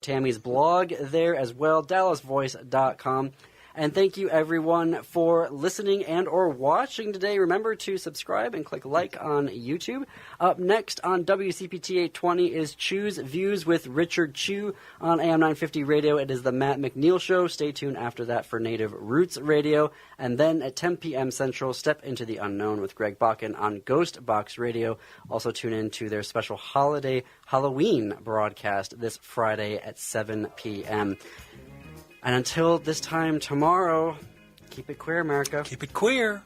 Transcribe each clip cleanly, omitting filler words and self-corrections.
Tammy's blog there as well, dallasvoice.com. And thank you, everyone, for listening and or watching today. Remember to subscribe and click like on YouTube. Up next on WCPT 820 is Chew's Views with Richard Chew on AM 950 Radio. It is the Matt McNeil Show. Stay tuned after that for Native Roots Radio. And then at 10 p.m. Central, Step into the Unknown with Greg Bakken on Ghost Box Radio. Also tune in to their special holiday Halloween broadcast this Friday at 7 p.m. And until this time tomorrow, keep it queer, America. Keep it queer.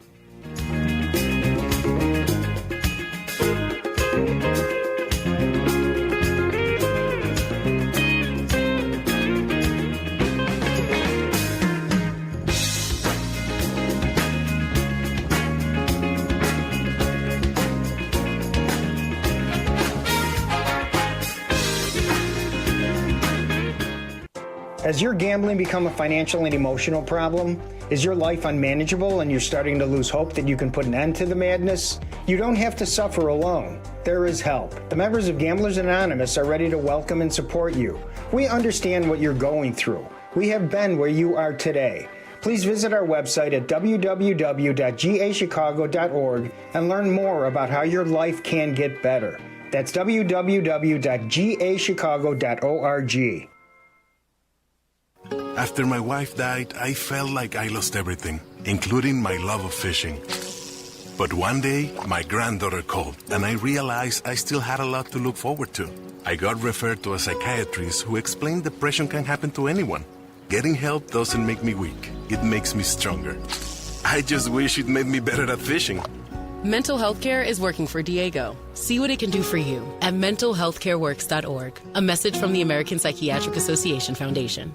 Has your gambling become a financial and emotional problem? Is your life unmanageable and you're starting to lose hope that you can put an end to the madness? You don't have to suffer alone. There is help. The members of Gamblers Anonymous are ready to welcome and support you. We understand what you're going through. We have been where you are today. Please visit our website at www.gachicago.org and learn more about how your life can get better. That's www.gachicago.org. After my wife died, I felt like I lost everything, including my love of fishing. But one day, my granddaughter called, and I realized I still had a lot to look forward to. I got referred to a psychiatrist who explained depression can happen to anyone. Getting help doesn't make me weak. It makes me stronger. I just wish it made me better at fishing. Mental health care is working for Diego. See what it can do for you at mentalhealthcareworks.org. A message from the American Psychiatric Association Foundation.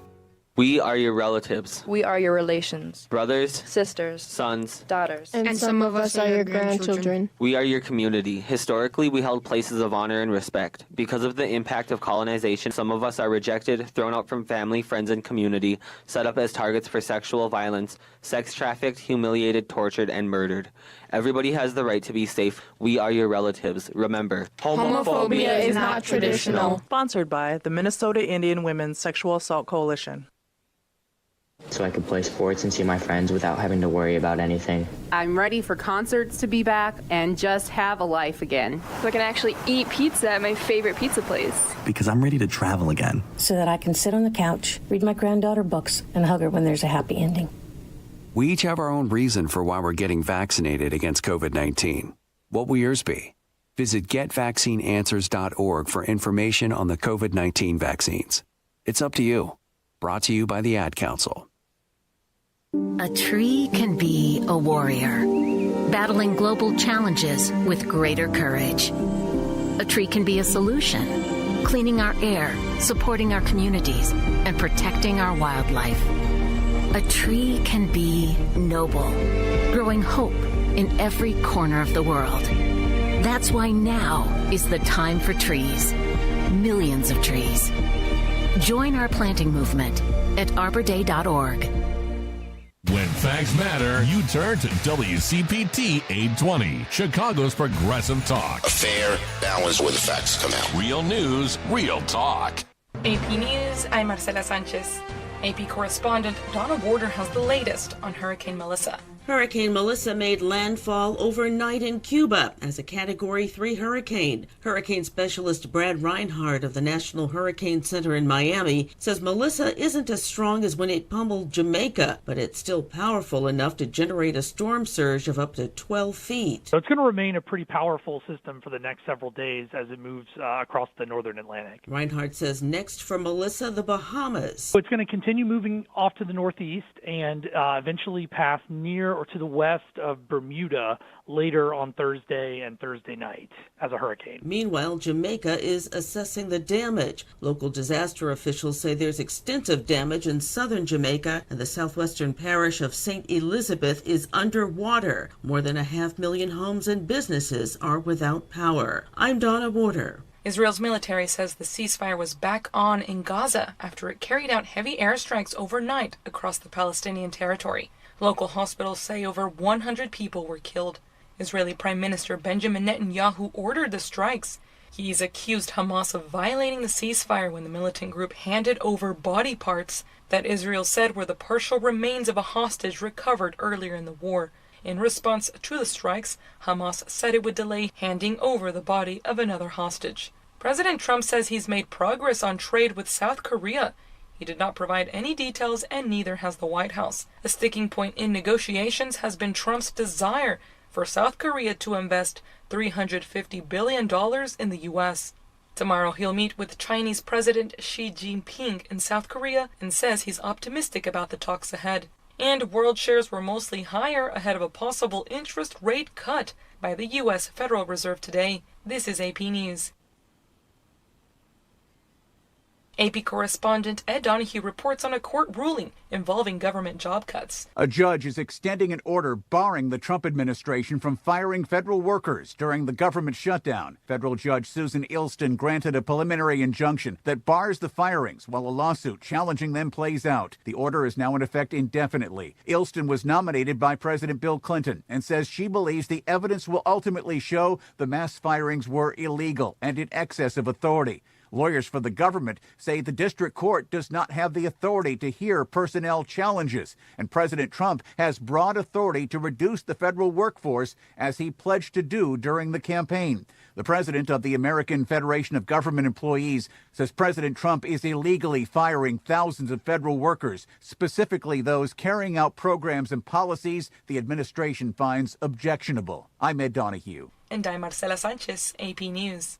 We are your relatives. We are your relations. Brothers, sisters, sons, daughters. And some of us are your grandchildren. We are your community. Historically, we held places of honor and respect. Because of the impact of colonization, some of us are rejected, thrown out from family, friends, and community, set up as targets for sexual violence, sex trafficked, humiliated, tortured, and murdered. Everybody has the right to be safe. We are your relatives. Remember, homophobia is not traditional. Sponsored by the Minnesota Indian Women's Sexual Assault Coalition. So I could play sports and see my friends without having to worry about anything. I'm ready for concerts to be back and just have a life again. So I can actually eat pizza at my favorite pizza place. Because I'm ready to travel again. So that I can sit on the couch, read my granddaughter books, and hug her when there's a happy ending. We each have our own reason for why we're getting vaccinated against COVID-19. What will yours be? Visit getvaccineanswers.org for information on the COVID-19 vaccines. It's up to you. Brought to you by the Ad Council. A tree can be a warrior, battling global challenges with greater courage. A tree can be a solution, cleaning our air, supporting our communities, and protecting our wildlife. A tree can be noble, growing hope in every corner of the world. That's why now is the time for trees. Millions of trees. Join our planting movement at arborday.org. When facts matter, you turn to WCPT 820, Chicago's progressive talk. A fair balance where the facts come out. Real news, real talk. AP News, I'm Marcela Sanchez. AP correspondent Donna Warder has the latest on Hurricane Melissa. Hurricane Melissa made landfall overnight in Cuba as a Category 3 hurricane. Hurricane specialist Brad Reinhardt of the National Hurricane Center in Miami says Melissa isn't as strong as when it pummeled Jamaica, but it's still powerful enough to generate a storm surge of up to 12 feet. So it's going to remain a pretty powerful system for the next several days as it moves across the northern Atlantic. Reinhardt says next for Melissa, the Bahamas. So it's going to continue moving off to the northeast and eventually pass near or to the west of Bermuda later on Thursday and Thursday night as a hurricane. Meanwhile, Jamaica is assessing the damage. Local disaster officials say there's extensive damage in southern Jamaica, and the southwestern parish of St. Elizabeth is underwater. More than 500,000 homes and businesses are without power. I'm Donna Warder. Israel's military says the ceasefire was back on in Gaza after it carried out heavy airstrikes overnight across the Palestinian territory. Local hospitals say over 100 people were killed. Israeli Prime Minister Benjamin Netanyahu ordered the strikes. He's accused Hamas of violating the ceasefire when the militant group handed over body parts that Israel said were the partial remains of a hostage recovered earlier in the war. In response to the strikes, Hamas said it would delay handing over the body of another hostage. President Trump says he's made progress on trade with South Korea. He did not provide any details, and neither has the White House. A sticking point in negotiations has been Trump's desire for South Korea to invest $350 billion in the U.S. Tomorrow he'll meet with Chinese President Xi Jinping in South Korea and says he's optimistic about the talks ahead. And world shares were mostly higher ahead of a possible interest rate cut by the U.S. Federal Reserve today. This is AP News. AP correspondent Ed Donahue reports on a court ruling involving government job cuts. A judge is extending an order barring the Trump administration from firing federal workers during the government shutdown. Federal Judge Susan Ilston granted a preliminary injunction that bars the firings while a lawsuit challenging them plays out. The order is now in effect indefinitely. Ilston was nominated by President Bill Clinton and says she believes the evidence will ultimately show the mass firings were illegal and in excess of authority. Lawyers for the government say the district court does not have the authority to hear personnel challenges, and President Trump has broad authority to reduce the federal workforce as he pledged to do during the campaign. The president of the American Federation of Government Employees says President Trump is illegally firing thousands of federal workers, specifically those carrying out programs and policies the administration finds objectionable. I'm Ed Donahue. And I'm Marcela Sanchez, AP News.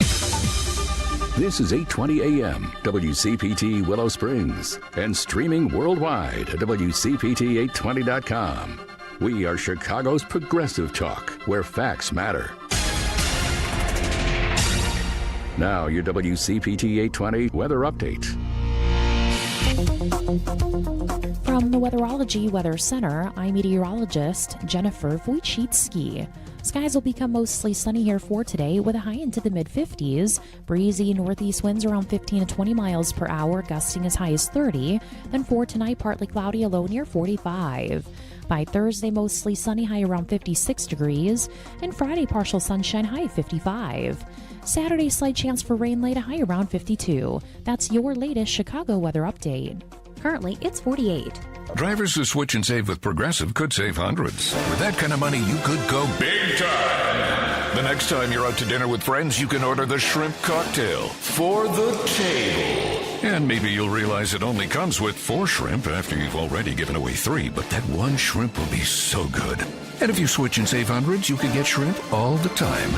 This is 820 AM, WCPT Willow Springs, and streaming worldwide at WCPT820.com. We are Chicago's progressive talk, where facts matter. Now, your WCPT 820 weather update. From the Weatherology Weather Center, I'm meteorologist Jennifer Wojcicki. Skies will become mostly sunny here for today with a high into the mid-50s. Breezy northeast winds around 15 to 20 miles per hour, gusting as high as 30. Then for tonight, partly cloudy, a low near 45. By Thursday, mostly sunny, high around 56 degrees. And Friday, partial sunshine, high 55. Saturday, slight chance for rain late, a high around 52. That's your latest Chicago weather update. Currently, it's 48. Drivers who switch and save with Progressive could save hundreds. With that kind of money, you could go big time. The next time you're out to dinner with friends, you can order the shrimp cocktail for the table. And maybe you'll realize it only comes with 4 shrimp after you've already given away 3, but that one shrimp will be so good. And if you switch and save hundreds, you can get shrimp all the time.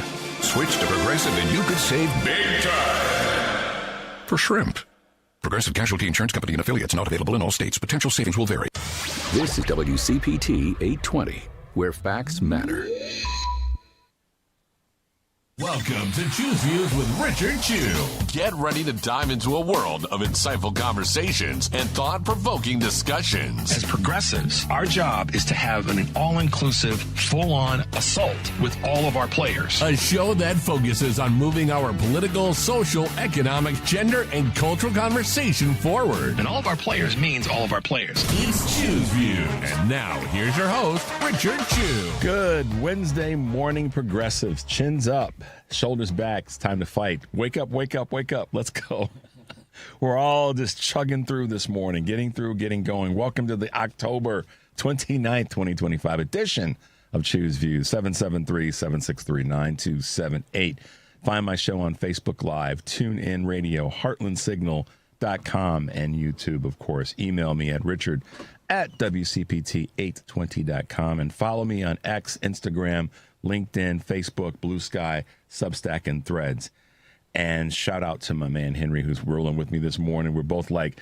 Switch to Progressive and you could save big time. For shrimp. Progressive Casualty Insurance Company and affiliates, not available in all states. Potential savings will vary. This is WCPT 820, where facts matter. Welcome to Choose Views with Richard Chew. Get ready to dive into a world of insightful conversations and thought-provoking discussions. As progressives, our job is to have an all-inclusive, full-on assault with all of our players. A show that focuses on moving our political, social, economic, gender, and cultural conversation forward. And all of our players means all of our players. It's Choose Views. And now, here's your host, Richard Chew. Good Wednesday morning, progressives. Chins up. Shoulders back. It's time to fight. Wake up, wake up, wake up. Let's go. We're all just chugging through this morning, getting going. Welcome to the October 29th, 2025 edition of Choose Views, 773-763-9278. Find my show on Facebook Live, TuneIn Radio, heartlandsignal.com, and YouTube, of course. Email me at richard@wcpt820.com and follow me on X, Instagram, LinkedIn, Facebook, Blue Sky, Substack, and Threads. And shout out to my man Henry, who's rolling with me this morning. We're both like,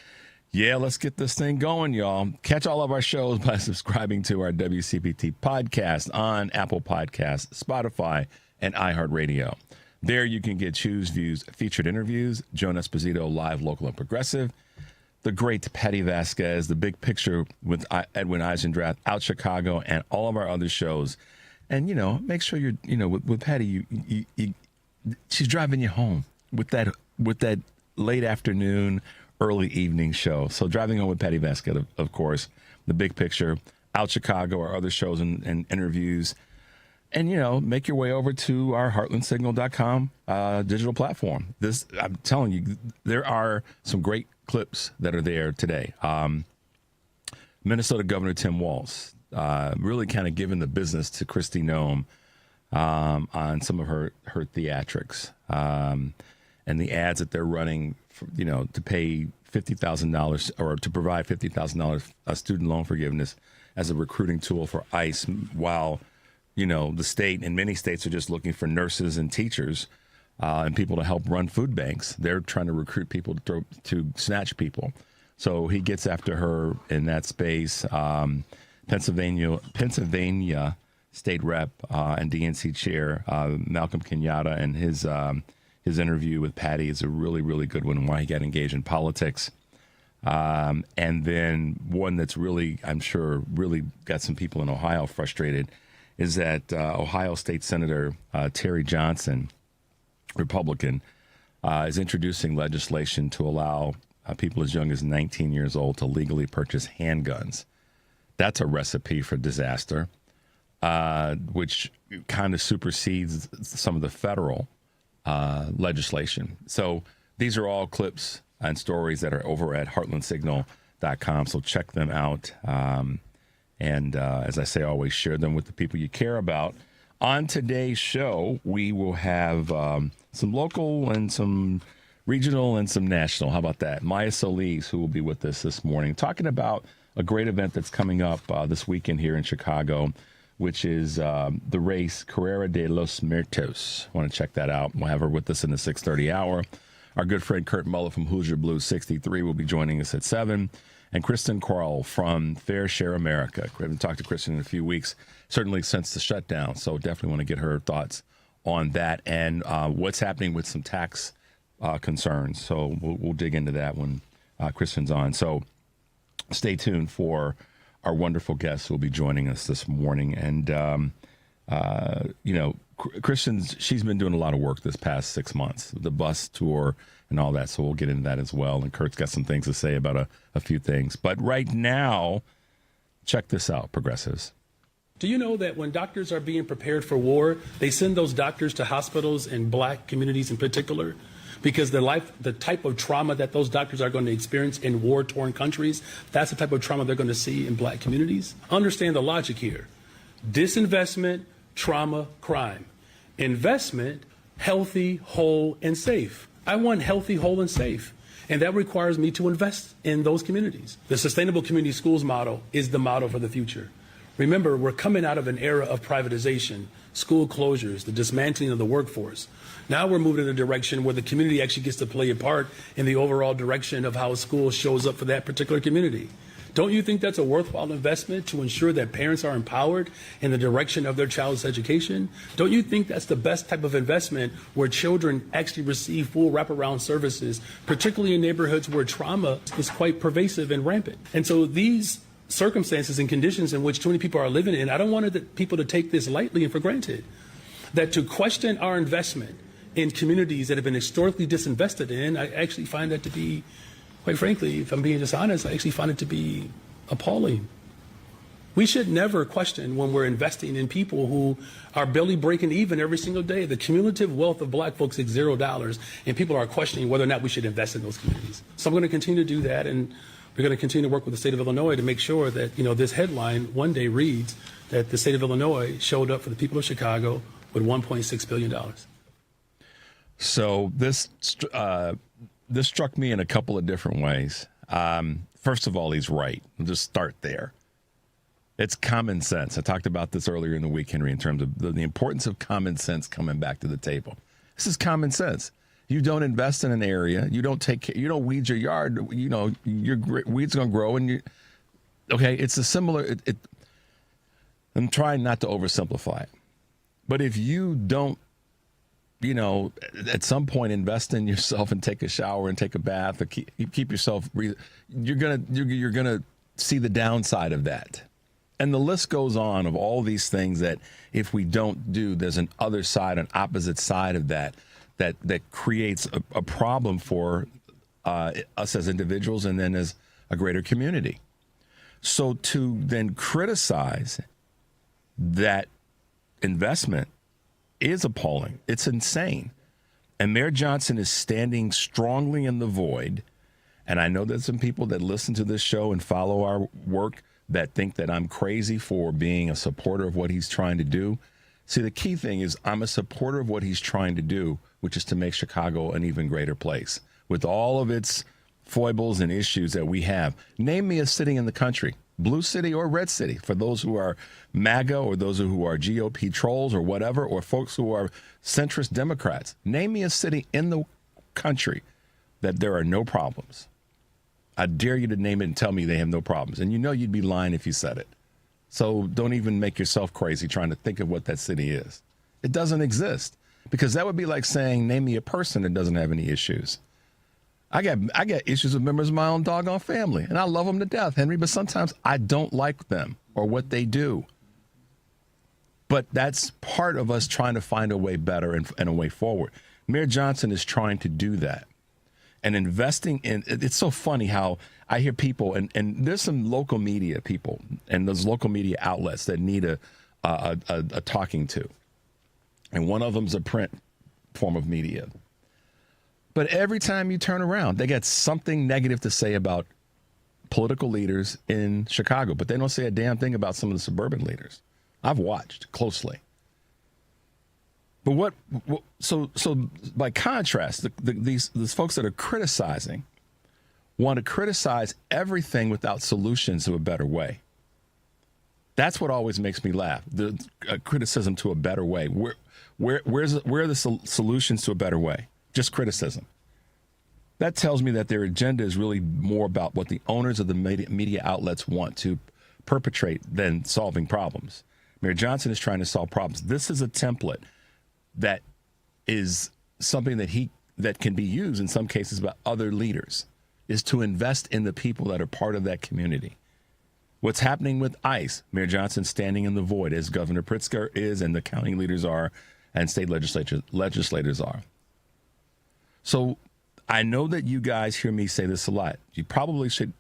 yeah, let's get this thing going, y'all. Catch all of our shows by subscribing to our WCPT podcast on Apple Podcasts, Spotify, and iHeartRadio. There you can get Choose Views featured interviews, Joan Esposito, live, local, and progressive, the great Patty Vasquez, the big picture with Edwin Eisendrath, Out Chicago, and all of our other shows. And, make sure you're, with Patty, she's driving you home with that late afternoon, early evening show. So driving home with Patty Vasquez, of course, the big picture, Out Chicago, our other shows and interviews. And, make your way over to our heartlandsignal.com digital platform. I'm telling you, there are some great clips that are there today. Minnesota Governor Tim Walz really kind of giving the business to Kristi Noem on some of her theatrics and the ads that they're running, to pay $50,000 or to provide $50,000 student loan forgiveness as a recruiting tool for ICE, while the state and many states are just looking for nurses and teachers and people to help run food banks. They're trying to recruit people to snatch people. So he gets after her in that space. Pennsylvania State Rep and DNC Chair Malcolm Kenyatta, and his interview with Patty is a really, really good one, why he got engaged in politics. And then one that's really, I'm sure, really got some people in Ohio frustrated is that Ohio State Senator Terry Johnson, Republican, is introducing legislation to allow people as young as 19 years old to legally purchase handguns. That's a recipe for disaster, which kind of supersedes some of the federal legislation. So these are all clips and stories that are over at heartlandsignal.com. So check them out. And as I say, always share them with the people you care about. On today's show, we will have some local and some regional and some national. How about that? Maya Solis, who will be with us this morning, talking about a great event that's coming up this weekend here in Chicago, which is the race Carrera de los Muertos. I want to check that out. We'll have her with us in the 6:30 hour. Our good friend Kurt Mullett from Hoosier Blues 63 will be joining us at 7. And Kristen Crowell from Fair Share America. We haven't talked to Kristen in a few weeks, certainly since the shutdown. So definitely want to get her thoughts on that and what's happening with some tax concerns. So we'll dig into that when Kristen's on. So stay tuned for our wonderful guests who will be joining us this morning. And, Kristen's, she's been doing a lot of work this past 6 months, the bus tour and all that. So we'll get into that as well. And Kurt's got some things to say about a few things. But right now, check this out, progressives. Do you know that when doctors are being prepared for war, they send those doctors to hospitals in black communities in particular? Because the type of trauma that those doctors are going to experience in war-torn countries, that's the type of trauma they're going to see in black communities. Understand the logic here. Disinvestment, trauma, crime. Investment, healthy, whole, and safe. I want healthy, whole, and safe. And that requires me to invest in those communities. The Sustainable Community Schools model is the model for the future. Remember, we're coming out of an era of privatization, school closures, the dismantling of the workforce. Now we're moving in a direction where the community actually gets to play a part in the overall direction of how a school shows up for that particular community. Don't you think that's a worthwhile investment to ensure that parents are empowered in the direction of their child's education? Don't you think that's the best type of investment where children actually receive full wraparound services, particularly in neighborhoods where trauma is quite pervasive and rampant? And so these circumstances and conditions in which too many people are living in, I don't want people to take this lightly and for granted. That to question our investment in communities that have been historically disinvested in, I actually find that to be, quite frankly, if I'm being dishonest, I actually find it to be appalling. We should never question when we're investing in people who are barely breaking even every single day. The cumulative wealth of black folks is $0, and people are questioning whether or not we should invest in those communities. So I'm going to continue to do that, and we're going to continue to work with the state of Illinois to make sure that, this headline one day reads that the state of Illinois showed up for the people of Chicago with $1.6 billion. So this struck me in a couple of different ways. First of all, he's right. We'll just start there. It's common sense. I talked about this earlier in the week, Henry, in terms of the importance of common sense coming back to the table. This is common sense. You don't invest in an area. You don't take care. You don't weed your yard. Your weeds going to grow. And it's a similar. I'm trying not to oversimplify it. But if you don't, at some point invest in yourself and take a shower and take a bath or keep yourself breathing, you're gonna see the downside of that. And the list goes on of all these things that if we don't do, there's an other side, an opposite side of that creates a problem for us as individuals and then as a greater community. So to then criticize that investment is appalling. It's insane. And Mayor Johnson is standing strongly in the void. And I know there's some people that listen to this show and follow our work that think that I'm crazy for being a supporter of what he's trying to do. See, the key thing is I'm a supporter of what he's trying to do, which is to make Chicago an even greater place. With all of its foibles and issues that we have, name me a city in the country, blue city or red city, for those who are MAGA or those who are GOP trolls or whatever, or folks who are centrist Democrats. Name me a city in the country that there are no problems. I dare you to name it and tell me they have no problems. And you know you'd be lying if you said it. So don't even make yourself crazy trying to think of what that city is. It doesn't exist, because that would be like saying, name me a person that doesn't have any issues. I got issues with members of my own doggone family, and I love them to death, Henry, but sometimes I don't like them or what they do. But that's part of us trying to find a way better and a way forward. Mayor Johnson is trying to do that. And investing in, it's so funny how I hear people, and there's some local media people and those local media outlets that need a talking to. And one of them's a print form of media. But every time you turn around, they got something negative to say about political leaders in Chicago, but they don't say a damn thing about some of the suburban leaders. I've watched closely. But so by contrast, these folks that are criticizing want to criticize everything without solutions to a better way. That's what always makes me laugh. The criticism to a better way. Where are the solutions to a better way? Just criticism. That tells me that their agenda is really more about what the owners of the media outlets want to perpetrate than solving problems. Mayor Johnson is trying to solve problems. This is a template that is something that can be used in some cases by other leaders, is to invest in the people that are part of that community. What's happening with ICE, Mayor Johnson standing in the void, as Governor Pritzker is and the county leaders are and state legislators are. So I know that you guys hear me say this a lot. You probably should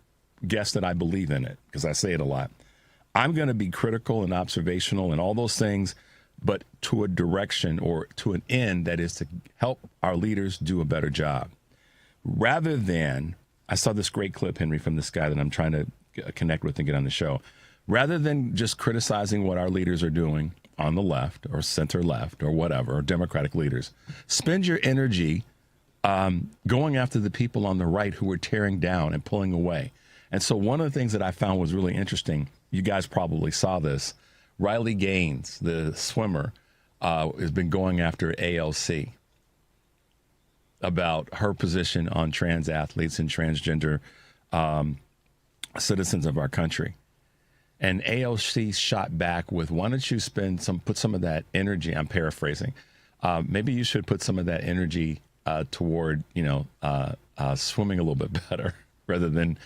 guess that I believe in it because I say it a lot. I'm going to be critical and observational and all those things, but to a direction or to an end that is to help our leaders do a better job. Rather than, I saw this great clip, Henry, from this guy that I'm trying to connect with and get on the show. Rather than just criticizing what our leaders are doing on the left or center left or whatever, or Democratic leaders, spend your energy going after the people on the right who are tearing down and pulling away. And so one of the things that I found was really interesting, you guys probably saw this, Riley Gaines, the swimmer, has been going after ALC about her position on trans athletes and transgender citizens of our country. And ALC shot back with, why don't you put some of that energy, I'm paraphrasing, maybe you should put some of that energy toward, swimming a little bit better rather than,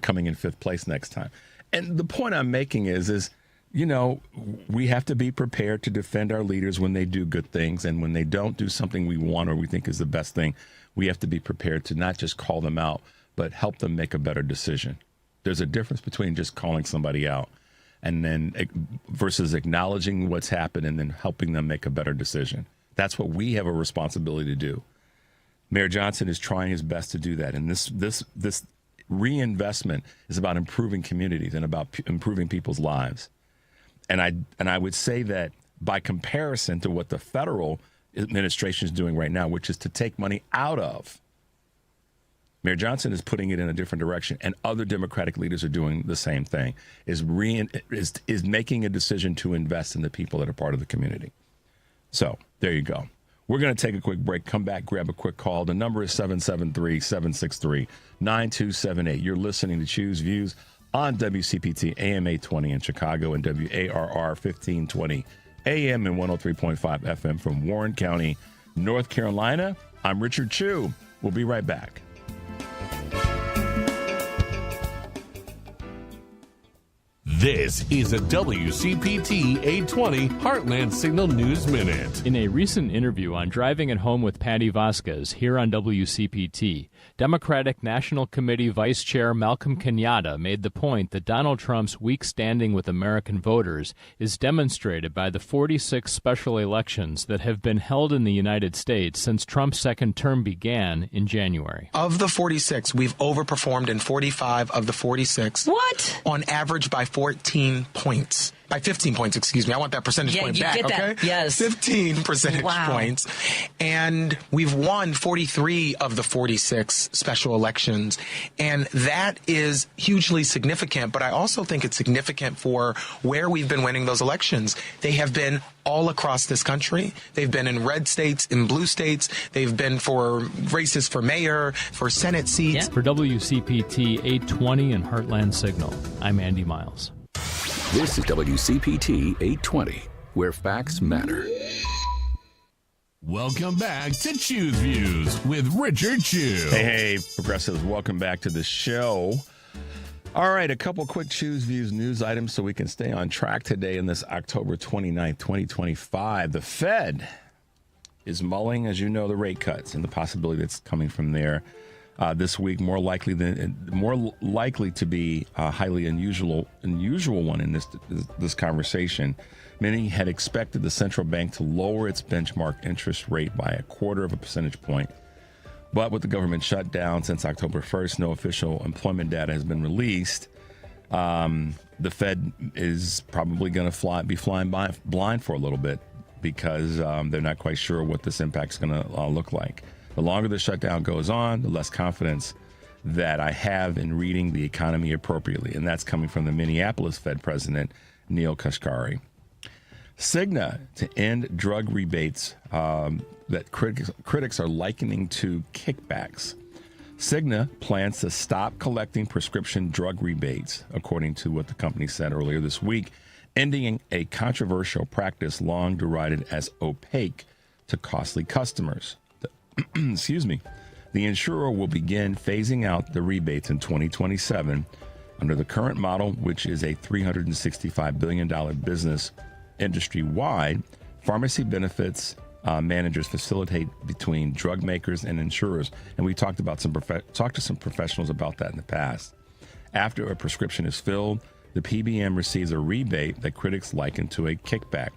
coming in fifth place next time. And the point I'm making is, we have to be prepared to defend our leaders when they do good things. And when they don't do something we want or we think is the best thing, we have to be prepared to not just call them out, but help them make a better decision. There's a difference between just calling somebody out and then versus acknowledging what's happened and then helping them make a better decision. That's what we have a responsibility to do. Mayor Johnson is trying his best to do that. And this reinvestment is about improving communities and about improving people's lives. And I would say that by comparison to what the federal administration is doing right now, which is to take money out of, Mayor Johnson is putting it in a different direction, and other Democratic leaders are doing the same thing, is making a decision to invest in the people that are part of the community. So there you go. We're going to take a quick break, come back, grab a quick call. The number is 773-763-9278. You're listening to Choose Views on WCPT AM 820 in Chicago and WARR 1520 AM and 103.5 FM from Warren County, North Carolina. I'm Richard Chu. We'll be right back. This is a WCPT 820 Heartland Signal News Minute. In a recent interview on Driving It Home with Patty Vasquez here on WCPT, Democratic National Committee Vice Chair Malcolm Kenyatta made the point that Donald Trump's weak standing with American voters is demonstrated by the 46 special elections that have been held in the United States since Trump's second term began in January. Of the 46, we've overperformed in 45 of the 46. What? On average by 14 points. By 15 points, excuse me. I want that percentage point back, get okay? That. Yes. 15 percentage points. And we've won 43 of the 46 special elections. And that is hugely significant, but I also think it's significant for where we've been winning those elections. They have been all across this country. They've been in red states, in blue states. They've been for races for mayor, for Senate seats. For WCPT 820 and Heartland Signal, I'm Andy Miles. This is WCPT 820, where facts matter. Welcome back to Choose Views with Richard Chew. Hey, progressives, welcome back to the show. All right, a couple quick Choose Views news items so we can stay on track today in this October 29th, 2025. The Fed is mulling, as you know, the rate cuts and the possibility that's coming from there. This week, more likely to be a highly unusual one in this conversation. Many had expected the central bank to lower its benchmark interest rate by 1/4 percentage point. But with the government shut down since October 1st, no official employment data has been released. The Fed is probably going to be flying blind for a little bit because they're not quite sure what this impact's going to look like. The longer the shutdown goes on, the less confidence that I have in reading the economy appropriately. And that's coming from the Minneapolis Fed President, Neil Kashkari. Cigna to end drug rebates that critics are likening to kickbacks. Cigna plans to stop collecting prescription drug rebates, according to what the company said earlier this week, ending a controversial practice long derided as opaque to costly customers. Excuse me. The insurer will begin phasing out the rebates in 2027 under the current model, which is a $365 billion business industry-wide. Pharmacy benefits managers facilitate between drug makers and insurers, and we talked to some professionals about that in the past. After a prescription is filled, the PBM receives a rebate that critics liken to a kickback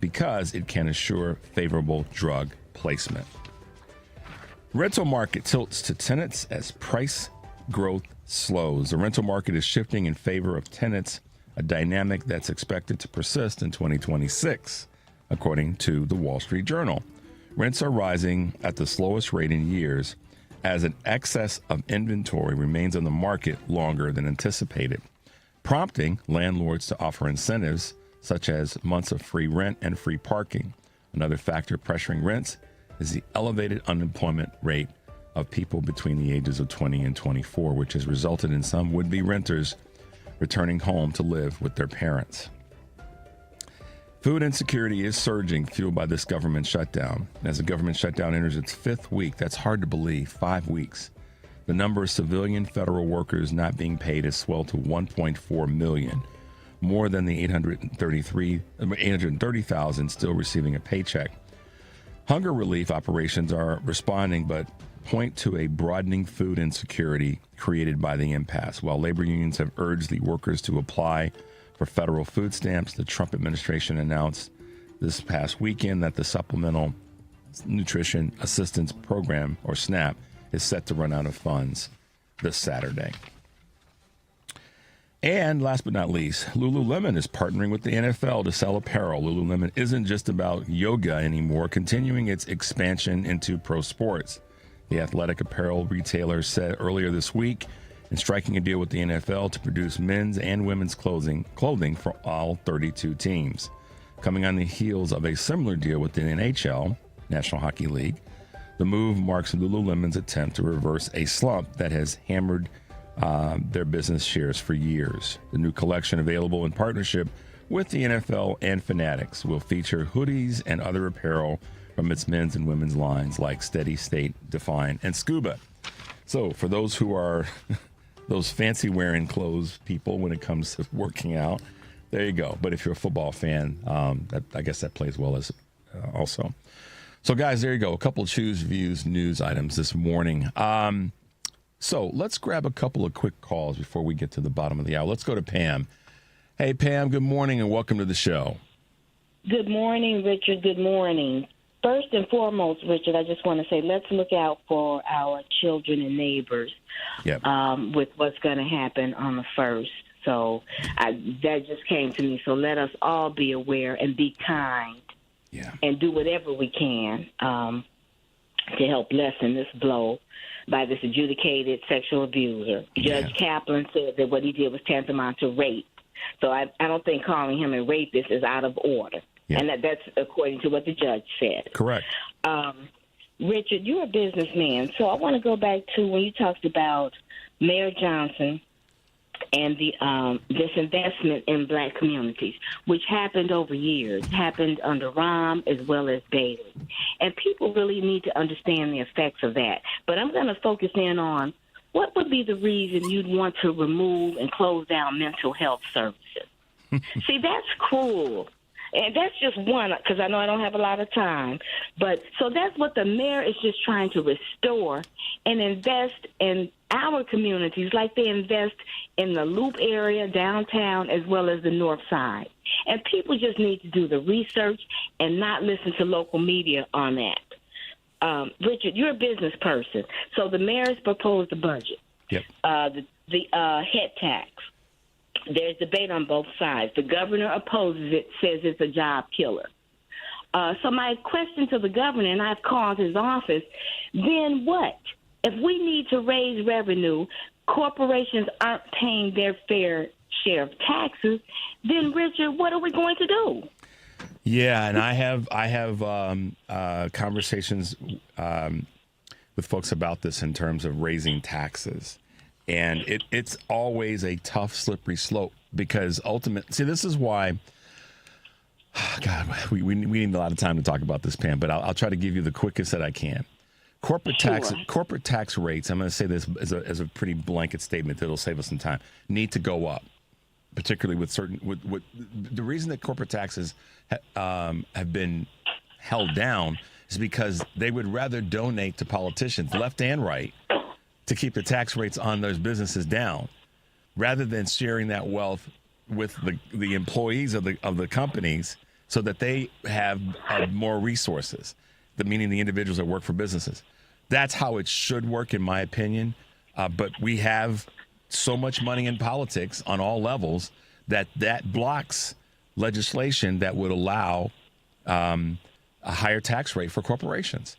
because it can assure favorable drug placement. Rental market tilts to tenants as price growth slows. The rental market is shifting in favor of tenants, a dynamic that's expected to persist in 2026, according to the Wall Street Journal. Rents are rising at the slowest rate in years as an excess of inventory remains on the market longer than anticipated, prompting landlords to offer incentives such as months of free rent and free parking. Another factor pressuring rents is the elevated unemployment rate of people between the ages of 20 and 24, which has resulted in some would-be renters returning home to live with their parents. Food insecurity is surging, fueled by this government shutdown. As the government shutdown enters its 5th week, that's hard to believe, 5 weeks, the number of civilian federal workers not being paid has swelled to 1.4 million, more than the 830,000 still receiving a paycheck. Hunger relief operations are responding, but point to a broadening food insecurity created by the impasse. While labor unions have urged the workers to apply for federal food stamps, the Trump administration announced this past weekend that the Supplemental Nutrition Assistance Program, or SNAP, is set to run out of funds this Saturday. And last but not least, Lululemon is partnering with the NFL to sell apparel. Lululemon isn't just about yoga anymore, continuing its expansion into pro sports. The athletic apparel retailer said earlier this week in striking a deal with the NFL to produce men's and women's clothing for all 32 teams. Coming on the heels of a similar deal with the NHL, National Hockey League, the move marks Lululemon's attempt to reverse a slump that has hammered their business shares for years. The new collection, available in partnership with the NFL and Fanatics, will feature hoodies and other apparel from its men's and women's lines like Steady State, Define, and Scuba. So for those who are those fancy wearing clothes people when it comes to working out. There you go. But if you're a football fan, I guess that plays well as also. So, guys, there you go. A couple of Choose Views news items this morning. So let's grab a couple of quick calls before we get to the bottom of the hour. Let's go to Pam. Hey, Pam, good morning and welcome to the show. Good morning, Richard. Good morning. First and foremost, Richard, I just want to say let's look out for our children and neighbors with what's going to happen on the 1st. So that just came to me. So let us all be aware and be kind and do whatever we can to help lessen this blow by this adjudicated sexual abuser. Judge Kaplan said that what he did was tantamount to rape. So I don't think calling him a rapist is out of order. Yeah. And that's according to what the judge said. Correct. Richard, you're a businessman. So I want to go back to when you talked about Mayor Johnson and the disinvestment in black communities, which happened over years, happened under Rahm as well as Bailey. And people really need to understand the effects of that. But I'm going to focus in on what would be the reason you'd want to remove and close down mental health services. See, that's cruel. And that's just one, because I know I don't have a lot of time. But so that's what the mayor is just trying to restore and invest in our communities like they invest in the Loop area, downtown, as well as the North Side. And people just need to do the research and not listen to local media on that. Richard, you're a business person. So the mayor has proposed a budget. Yep. The head tax. There's debate on both sides. The governor opposes it, says it's a job killer. So my question to the governor, and I've called his office, then what? If we need to raise revenue, corporations aren't paying their fair share of taxes, then, Richard, what are we going to do? Yeah, and I have conversations with folks about this in terms of raising taxes. And it's always a tough, slippery slope because see, this is why, God, we need a lot of time to talk about this, Pam, but I'll try to give you the quickest that I can. Corporate tax rates, I'm going to say this as a pretty blanket statement that'll save us some time, need to go up, particularly with the reason that corporate taxes have been held down is because they would rather donate to politicians, left and right, to keep the tax rates on those businesses down, rather than sharing that wealth with the employees of the companies, so that they have more resources. Meaning the individuals that work for businesses. That's how it should work, in my opinion. But we have so much money in politics on all levels that blocks legislation that would allow a higher tax rate for corporations.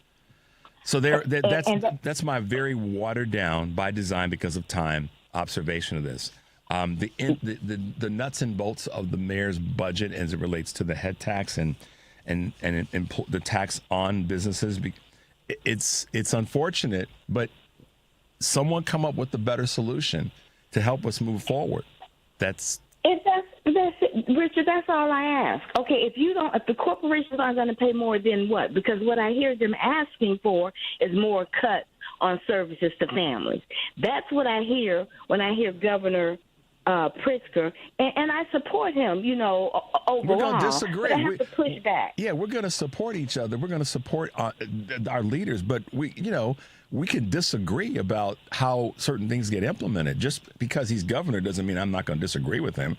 So that's my very watered down, by design because of time, observation of this. The nuts and bolts of the mayor's budget as it relates to the head tax and the tax on businesses, it's unfortunate, but someone come up with a better solution to help us move forward. That's it, Richard. That's all I ask. Okay, if the corporations aren't going to pay more, then what? Because what I hear them asking for is more cuts on services to families. That's what I hear when I hear Governor Pritzker, and I support him, overall. We're going to disagree. But I have to push back. Yeah, we're going to support each other. We're going to support our leaders, but we can disagree about how certain things get implemented. Just because he's governor doesn't mean I'm not going to disagree with him.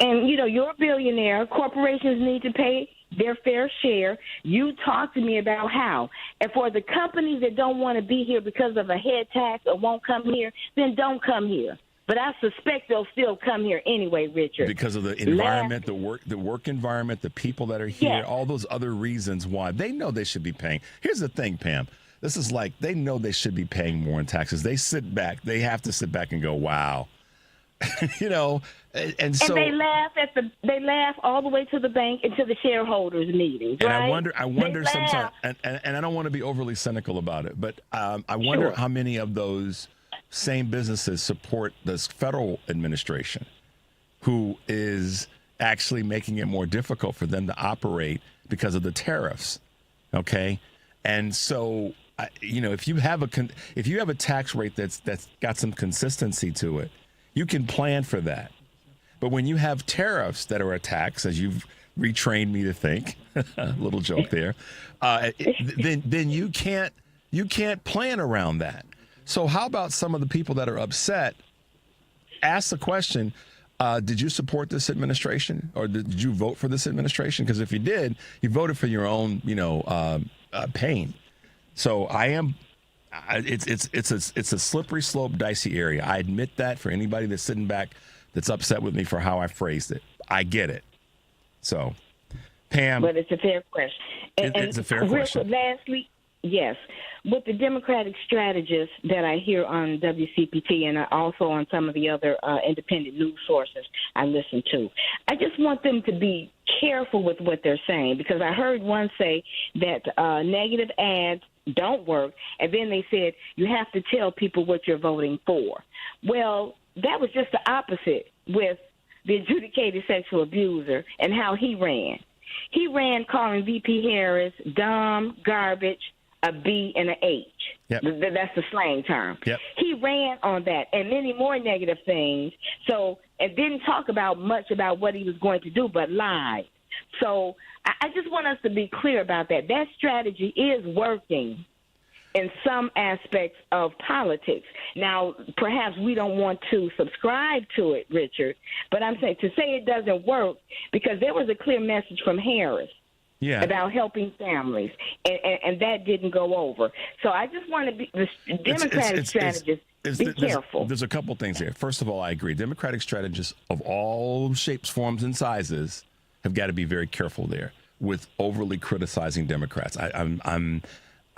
And you're a billionaire. Corporations need to pay their fair share. You talk to me about how. And for the companies that don't want to be here because of a head tax or won't come here, then don't come here. But I suspect they'll still come here anyway, Richard. Because of the environment, the work environment, the people that are here, all those other reasons why. They know they should be paying. Here's the thing, Pam. This is like they know they should be paying more in taxes. They have to sit back and go, wow. And so they laugh all the way to the bank and to the shareholders meetings. And right? I wonder sometimes, and I don't want to be overly cynical about it, but I wonder how many of those same businesses support this federal administration, who is actually making it more difficult for them to operate because of the tariffs. Okay. And so if you have a tax rate that's got some consistency to it, you can plan for that. But when you have tariffs that are a tax, as you've retrained me to think, a little joke there, then you can't plan around that. So how about some of the people that are upset? Ask the question: did you support this administration, or did you vote for this administration? Because if you did, you voted for your own, pain. So it's a slippery slope, dicey area. I admit that for anybody that's sitting back that's upset with me for how I phrased it. I get it. So, Pam. But it's a fair question. It's a fair question. Lastly, yes, with the Democratic strategists that I hear on WCPT and also on some of the other independent news sources I listen to, I just want them to be careful with what they're saying, because I heard one say that negative ads don't work, and then they said you have to tell people what you're voting for. Well, that was just the opposite with the adjudicated sexual abuser and how he ran. He ran calling VP Harris dumb, garbage, a B, and an H. Yep. That's the slang term. Yep. He ran on that and many more negative things. So, and didn't talk about much about what he was going to do, but lied. So I just want us to be clear about that. That strategy is working in some aspects of politics. Now, perhaps we don't want to subscribe to it, Richard, but I'm saying to say it doesn't work, because there was a clear message from Harris about helping families, and that didn't go over. So I just want to be the Democratic strategists. Be careful. There's a couple things here. First of all, I agree. Democratic strategists of all shapes, forms, and sizes have got to be very careful there with overly criticizing Democrats.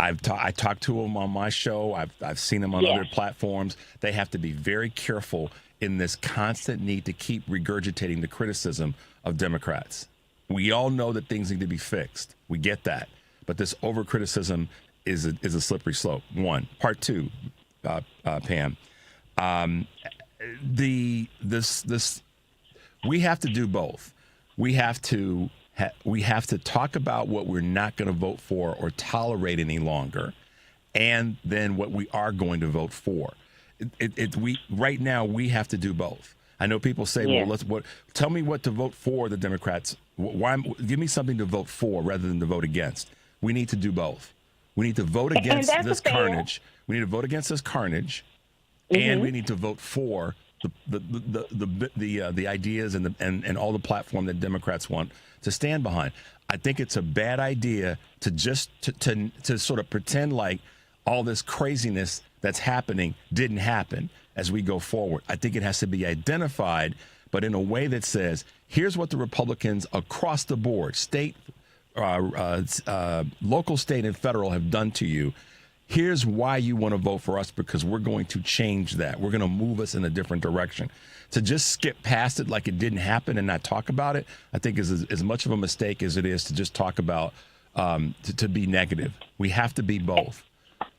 I talked to them on my show. I've seen them on other platforms. They have to be very careful in this constant need to keep regurgitating the criticism of Democrats. We all know that things need to be fixed. We get that. But this over-criticism is a slippery slope. One. Part two, Pam. We have to do both. We have to talk about what we're not going to vote for or tolerate any longer, and then what we are going to vote for. Right now we have to do both. I know people say, well, tell me what to vote for the Democrats. Give me something to vote for rather than to vote against. We need to do both. We need to vote against this carnage. We need to vote against this carnage, and we need to vote for the ideas and all the platform that Democrats want to stand behind. I think it's a bad idea to just to sort of pretend like all this craziness that's happening didn't happen as we go forward. I think it has to be identified, but in a way that says, here's what the Republicans across the board, state, local, state, and federal have done to you. Here's why you want to vote for us, because we're going to change that. We're going to move us in a different direction. To just skip past it like it didn't happen and not talk about it, I think is as much of a mistake as it is to just talk about, to be negative. We have to be both.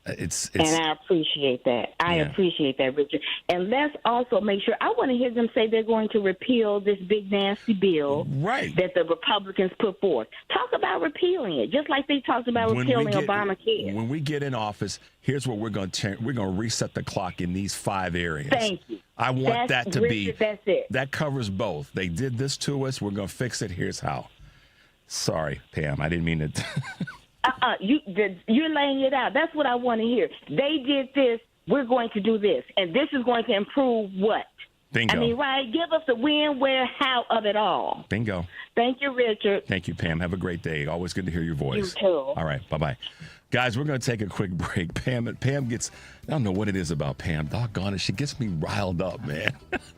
And I appreciate that. I appreciate that, Richard. And let's also make sure, I want to hear them say they're going to repeal this big nasty bill that the Republicans put forth. Talk about repealing it, just like they talked about repealing Obamacare. When we get in office, here's what we're going to reset the clock in these 5 areas. Thank you. I want that to Richard, that's it. That covers both. They did this to us. We're going to fix it. Here's how. Sorry, Pam. I didn't mean it. You're laying it out. That's what I want to hear. They did this. We're going to do this. And this is going to improve what? Bingo. I mean, right? Give us the when, where, how of it all. Bingo. Thank you, Richard. Thank you, Pam. Have a great day. Always good to hear your voice. You too. All right. Bye-bye. Guys, we're going to take a quick break. Pam gets, I don't know what it is about Pam. Doggone it. She gets me riled up, man.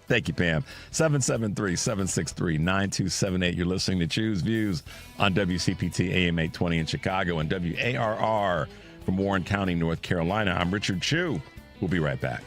Thank you, Pam. 773-763-9278. You're listening to Choose Views on WCPT AM 820 in Chicago and WARR from Warren County, North Carolina. I'm Richard Chu. We'll be right back.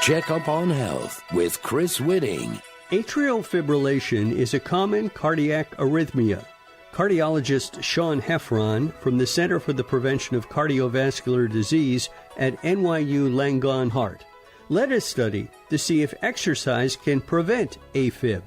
Check up on health with Chris Whitting. Atrial fibrillation is a common cardiac arrhythmia. Cardiologist Sean Heffron from the Center for the Prevention of Cardiovascular Disease at NYU Langone Heart led a study to see if exercise can prevent AFib.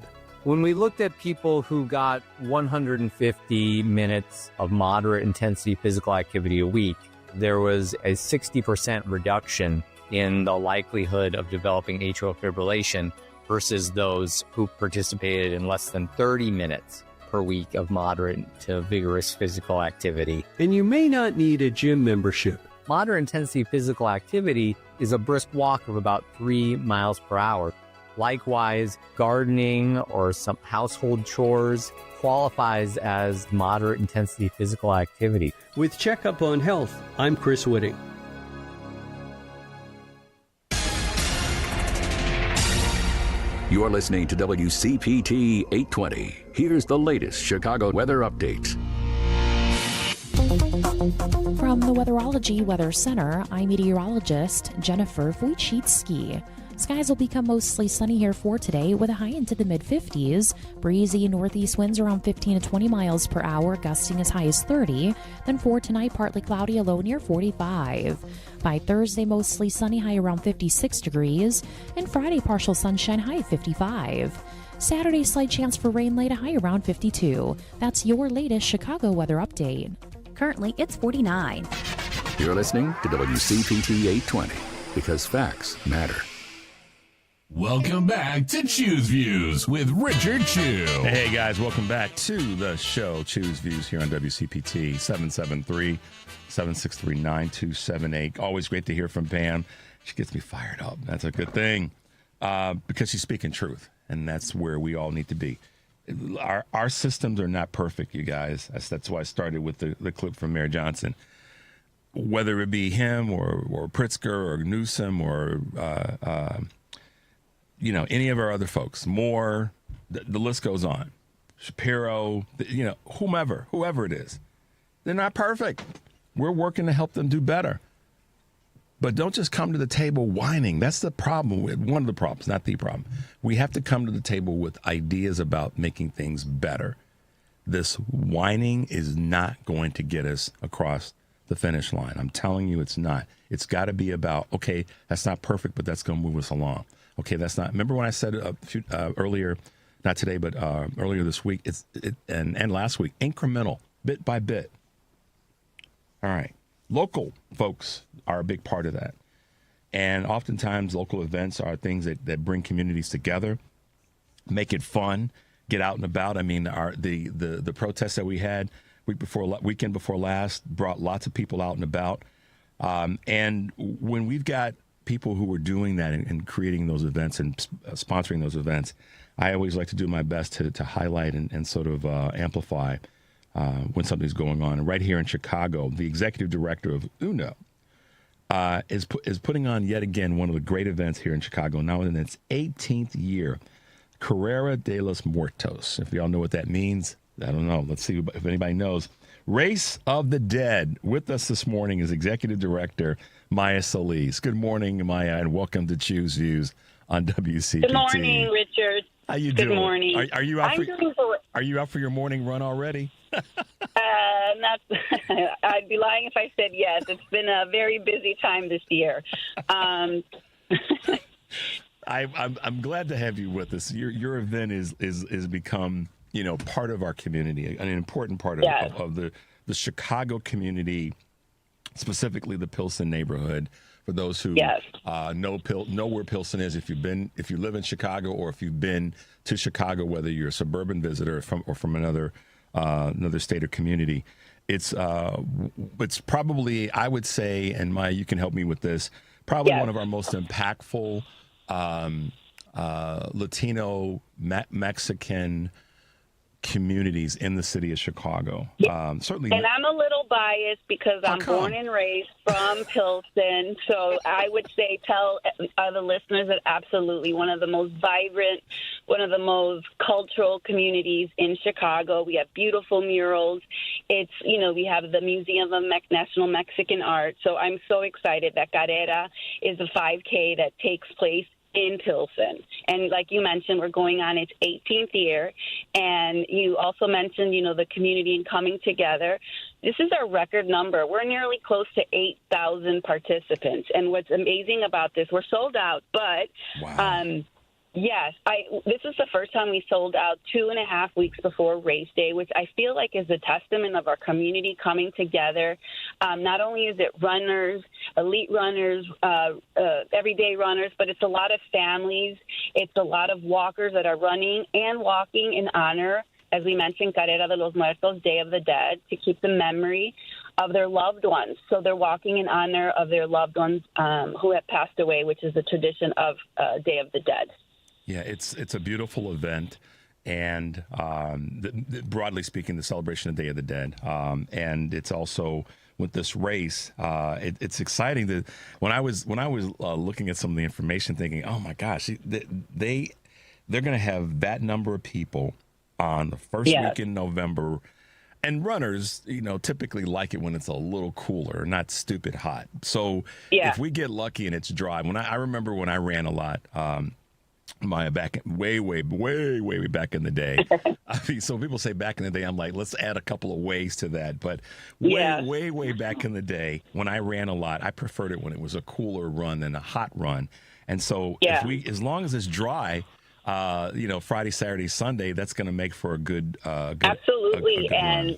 When we looked at people who got 150 minutes of moderate intensity physical activity a week, there was a 60% reduction in the likelihood of developing atrial fibrillation versus those who participated in less than 30 minutes per week of moderate to vigorous physical activity. And you may not need a gym membership. Moderate intensity physical activity is a brisk walk of about 3 miles per hour. Likewise, gardening or some household chores qualifies as moderate intensity physical activity. With Checkup on Health, I'm Chris Whitting. You're listening to WCPT 820. Here's the latest Chicago weather update. From the Weatherology Weather Center, I'm meteorologist Jennifer Wojcicki. Skies will become mostly sunny here for today with a high into the mid-50s. Breezy northeast winds around 15 to 20 miles per hour, gusting as high as 30. Then for tonight, partly cloudy, a low near 45. By Thursday, mostly sunny, high around 56 degrees. And Friday, partial sunshine, high 55. Saturday, slight chance for rain late, a high around 52. That's your latest Chicago weather update. Currently, it's 49. You're listening to WCPT 820 because facts matter. Welcome back to Choose Views with Richard Chew. Hey, guys, welcome back to the show, Choose Views, here on WCPT, 773-763-9278. Always great to hear from Pam. She gets me fired up. That's a good thing because she's speaking truth, and that's where we all need to be. Our systems are not perfect, you guys. That's why I started with the clip from Mayor Johnson. Whether it be him or Pritzker or Newsom or any of our other folks, Moore, the list goes on. Shapiro, whoever it is. They're not perfect. We're working to help them do better. But don't just come to the table whining. That's the problem. One of the problems, not the problem. We have to come to the table with ideas about making things better. This whining is not going to get us across the finish line. I'm telling you it's not. It's got to be about, okay, that's not perfect, but that's going to move us along. Okay, that's not. Remember when I said earlier, not today, but earlier this week, and last week, incremental, bit by bit. All right. Local folks are a big part of that. And oftentimes local events are things that bring communities together, make it fun, get out and about. I mean, the protests that we had weekend before last brought lots of people out and about. And when we've got people who are doing that and creating those events and sponsoring those events, I always like to do my best to highlight and sort of amplify when something's going on. And right here in Chicago, the executive director of UNO is putting on yet again one of the great events here in Chicago, now in its 18th year, Carrera de los Muertos. If y'all know what that means, I don't know. Let's see if anybody knows. Race of the Dead. With us this morning is executive director Maya Solis. Good morning, Maya, and welcome to Choose Views on WCPT. Good morning, Richard. How you doing? Good morning. Are you out for your morning run already? I'd be lying if I said yes. It's been a very busy time this year. I'm glad to have you with us. Your event is become part of our community, an important part of the Chicago community, specifically the Pilsen neighborhood. For those who know where Pilsen is, if you live in Chicago or if you've been to Chicago, whether you're a suburban visitor or from another state or community, it's probably, I would say, and Maya, you can help me with this, probably one of our most impactful Latino Mexican communities in the city of Chicago. Certainly. And I'm a little biased because I'm born and raised from Pilsen. So I would say tell the listeners that absolutely one of the most vibrant, one of the most cultural communities in Chicago. We have beautiful murals. We have the Museum of National Mexican Art. So I'm so excited that Carrera is a 5K that takes place in Pilsen. And like you mentioned, we're going on its 18th year. And you also mentioned, the community and coming together. This is our record number. We're nearly close to 8,000 participants. And what's amazing about this, we're sold out, but Yes, this is the first time we sold out 2.5 weeks before race day, which I feel like is a testament of our community coming together. Not only is it runners, elite runners, everyday runners, but it's a lot of families. It's a lot of walkers that are running and walking in honor, as we mentioned, Carrera de los Muertos, Day of the Dead, to keep the memory of their loved ones. So they're walking in honor of their loved ones who have passed away, which is the tradition of Day of the Dead. Yeah, it's a beautiful event, and broadly speaking, the celebration of Day of the Dead, and it's also with this race. It's exciting that when I was looking at some of the information, thinking, oh my gosh, they're going to have that number of people on the first week in November. And runners, typically like it when it's a little cooler, not stupid hot. So if we get lucky and it's dry, I remember when I ran a lot, way back in the day. I mean, so people say back in the day, I'm like, let's add a couple of ways to that. But way back in the day, when I ran a lot, I preferred it when it was a cooler run than a hot run. And so as long as it's dry, Friday, Saturday, Sunday, that's going to make for a good absolutely. A good run.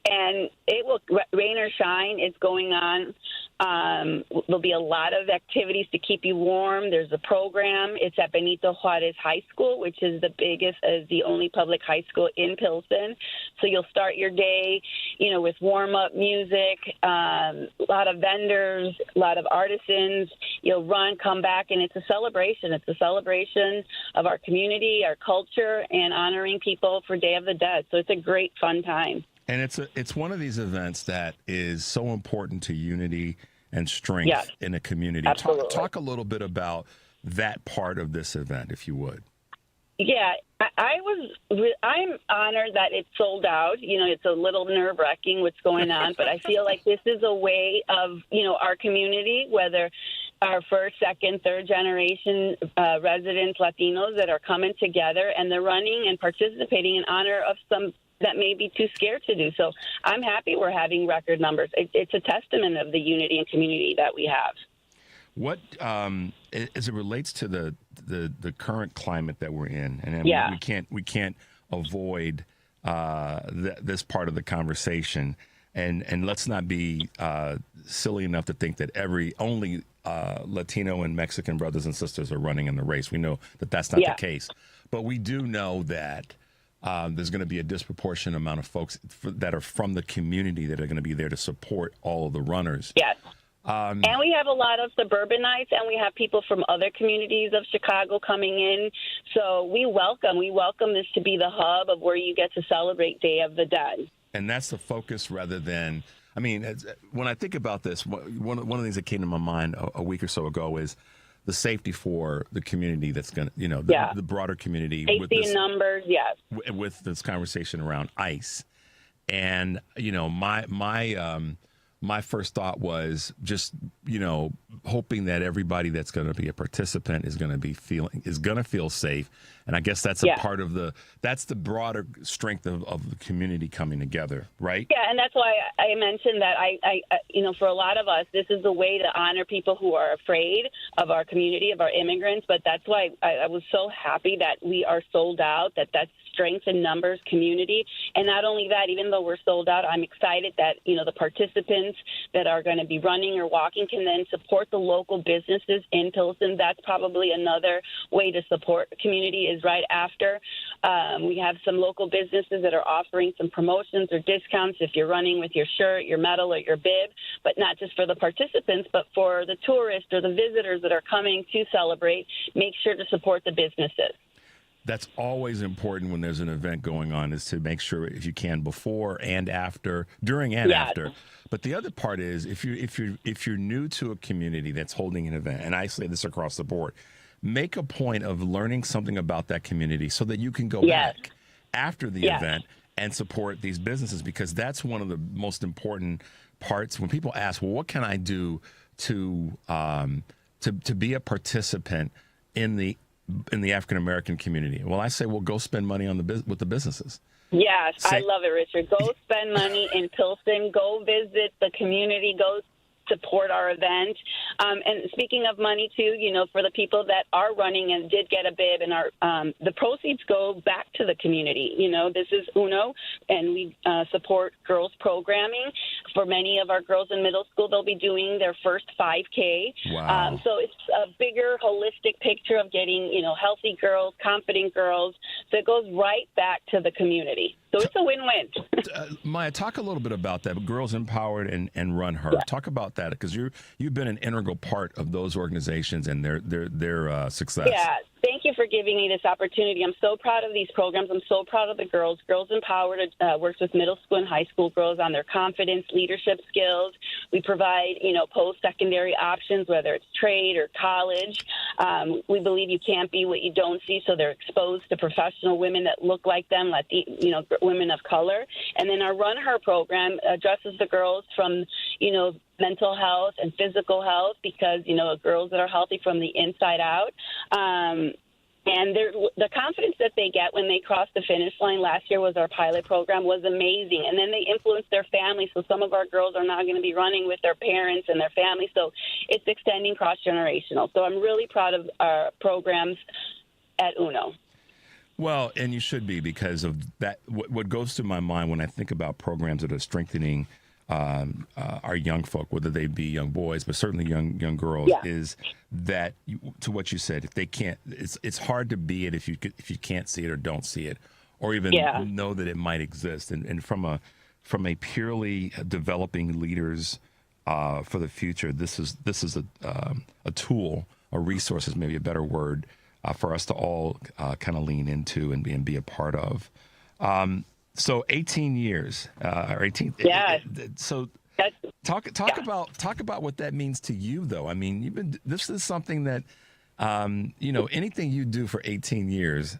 And it will, rain or shine, it's going on. There'll be a lot of activities to keep you warm. There's a program. It's at Benito Juarez High School, which is the only public high school in Pilsen. So you'll start your day, with warm-up music, a lot of vendors, a lot of artisans. You'll run, come back, and it's a celebration. It's a celebration of our community, our culture, and honoring people for Day of the Dead. So it's a great, fun time. And it's one of these events that is so important to unity and strength in a community. Talk a little bit about that part of this event, if you would. Yeah, I'm honored that it's sold out. It's a little nerve-wracking what's going on, but I feel like this is a way of, our community, whether our first, second, third generation residents, Latinos that are coming together, and they're running and participating in honor of some that may be too scared to do. So I'm happy we're having record numbers. It's a testament of the unity and community that we have. What, as it relates to the current climate that we're in, and we can't avoid this part of the conversation, and let's not be silly enough to think that only Latino and Mexican brothers and sisters are running in the race. We know that that's not the case, but we do know that there's going to be a disproportionate amount of folks that are from the community that are going to be there to support all of the runners. Yes. And we have a lot of suburbanites, and we have people from other communities of Chicago coming in. So we welcome this to be the hub of where you get to celebrate Day of the Dead. And that's the focus rather than, when I think about this, one of the things that came to my mind a week or so ago is the safety for the community that's going to, the broader community. Safety in numbers, yes. With this conversation around ICE. And, my first thought was just, hoping that everybody that's going to be a participant is going to feel safe. And I guess that's a part of that's the broader strength of the community coming together, right? Yeah, and that's why I mentioned that I for a lot of us, this is a way to honor people who are afraid of our community, of our immigrants. But that's why I was so happy that we are sold out, that's strength in numbers, community. And not only that, even though we're sold out, I'm excited that, the participants that are going to be running or walking can then support the local businesses in Pilsen. That's probably another way to support the community is right after. We have some local businesses that are offering some promotions or discounts if you're running with your shirt, your medal, or your bib, but not just for the participants, but for the tourists or the visitors that are coming to celebrate. Make sure to support the businesses. That's always important when there's an event going on, is to make sure, if you can, before and after, during and after. But the other part is, if you're new to a community that's holding an event, and I say this across the board, make a point of learning something about that community so that you can go back after the event and support these businesses, because that's one of the most important parts. When people ask, well, what can I do to be a participant in the African-American community? Well, I say, well, go spend money with the businesses. Yes, I love it, Richard. Go spend money in Pilsen. Go visit the community. Go support our event. And speaking of money, too, for the people that are running and did get a bib, and the proceeds go back to the community. This is UNO, and we support girls programming. For many of our girls in middle school, they'll be doing their first 5K. Wow. So it's a bigger, holistic picture of getting, healthy girls, confident girls. So it goes right back to the community. So it's a win-win. Maya, talk a little bit about that. Girls Empowered and Run Her. Yeah. Talk about that, because you've been an integral part of those organizations and their success. Yeah. Thank you for giving me this opportunity. I'm so proud of these programs. I'm so proud of the girls. Girls Empowered works with middle school and high school girls on their confidence, leadership skills. We provide, post-secondary options, whether it's trade or college. We believe you can't be what you don't see, so they're exposed to professional women that look like them, women of color. And then our Run Her program addresses the girls from, mental health and physical health, because, girls that are healthy from the inside out. And the confidence that they get when they cross the finish line last year was our pilot program was amazing. And then they influence their families. So some of our girls are now going to be running with their parents and their families. So it's extending cross-generational. So I'm really proud of our programs at UNO. Well, and you should be, because of that. What goes to my mind when I think about programs that are strengthening our young folk, whether they be young boys, but certainly young girls, is that to what you said. If they can't, it's hard to be it if you can't see it or don't see it, or even know that it might exist. And from a purely developing leaders for the future, this is a tool, a resource is maybe a better word, for us to all kind of lean into and be a part of. So 18 years, or 18. Yeah. So talk about what that means to you, though. I mean, this is something that, anything you do for 18 years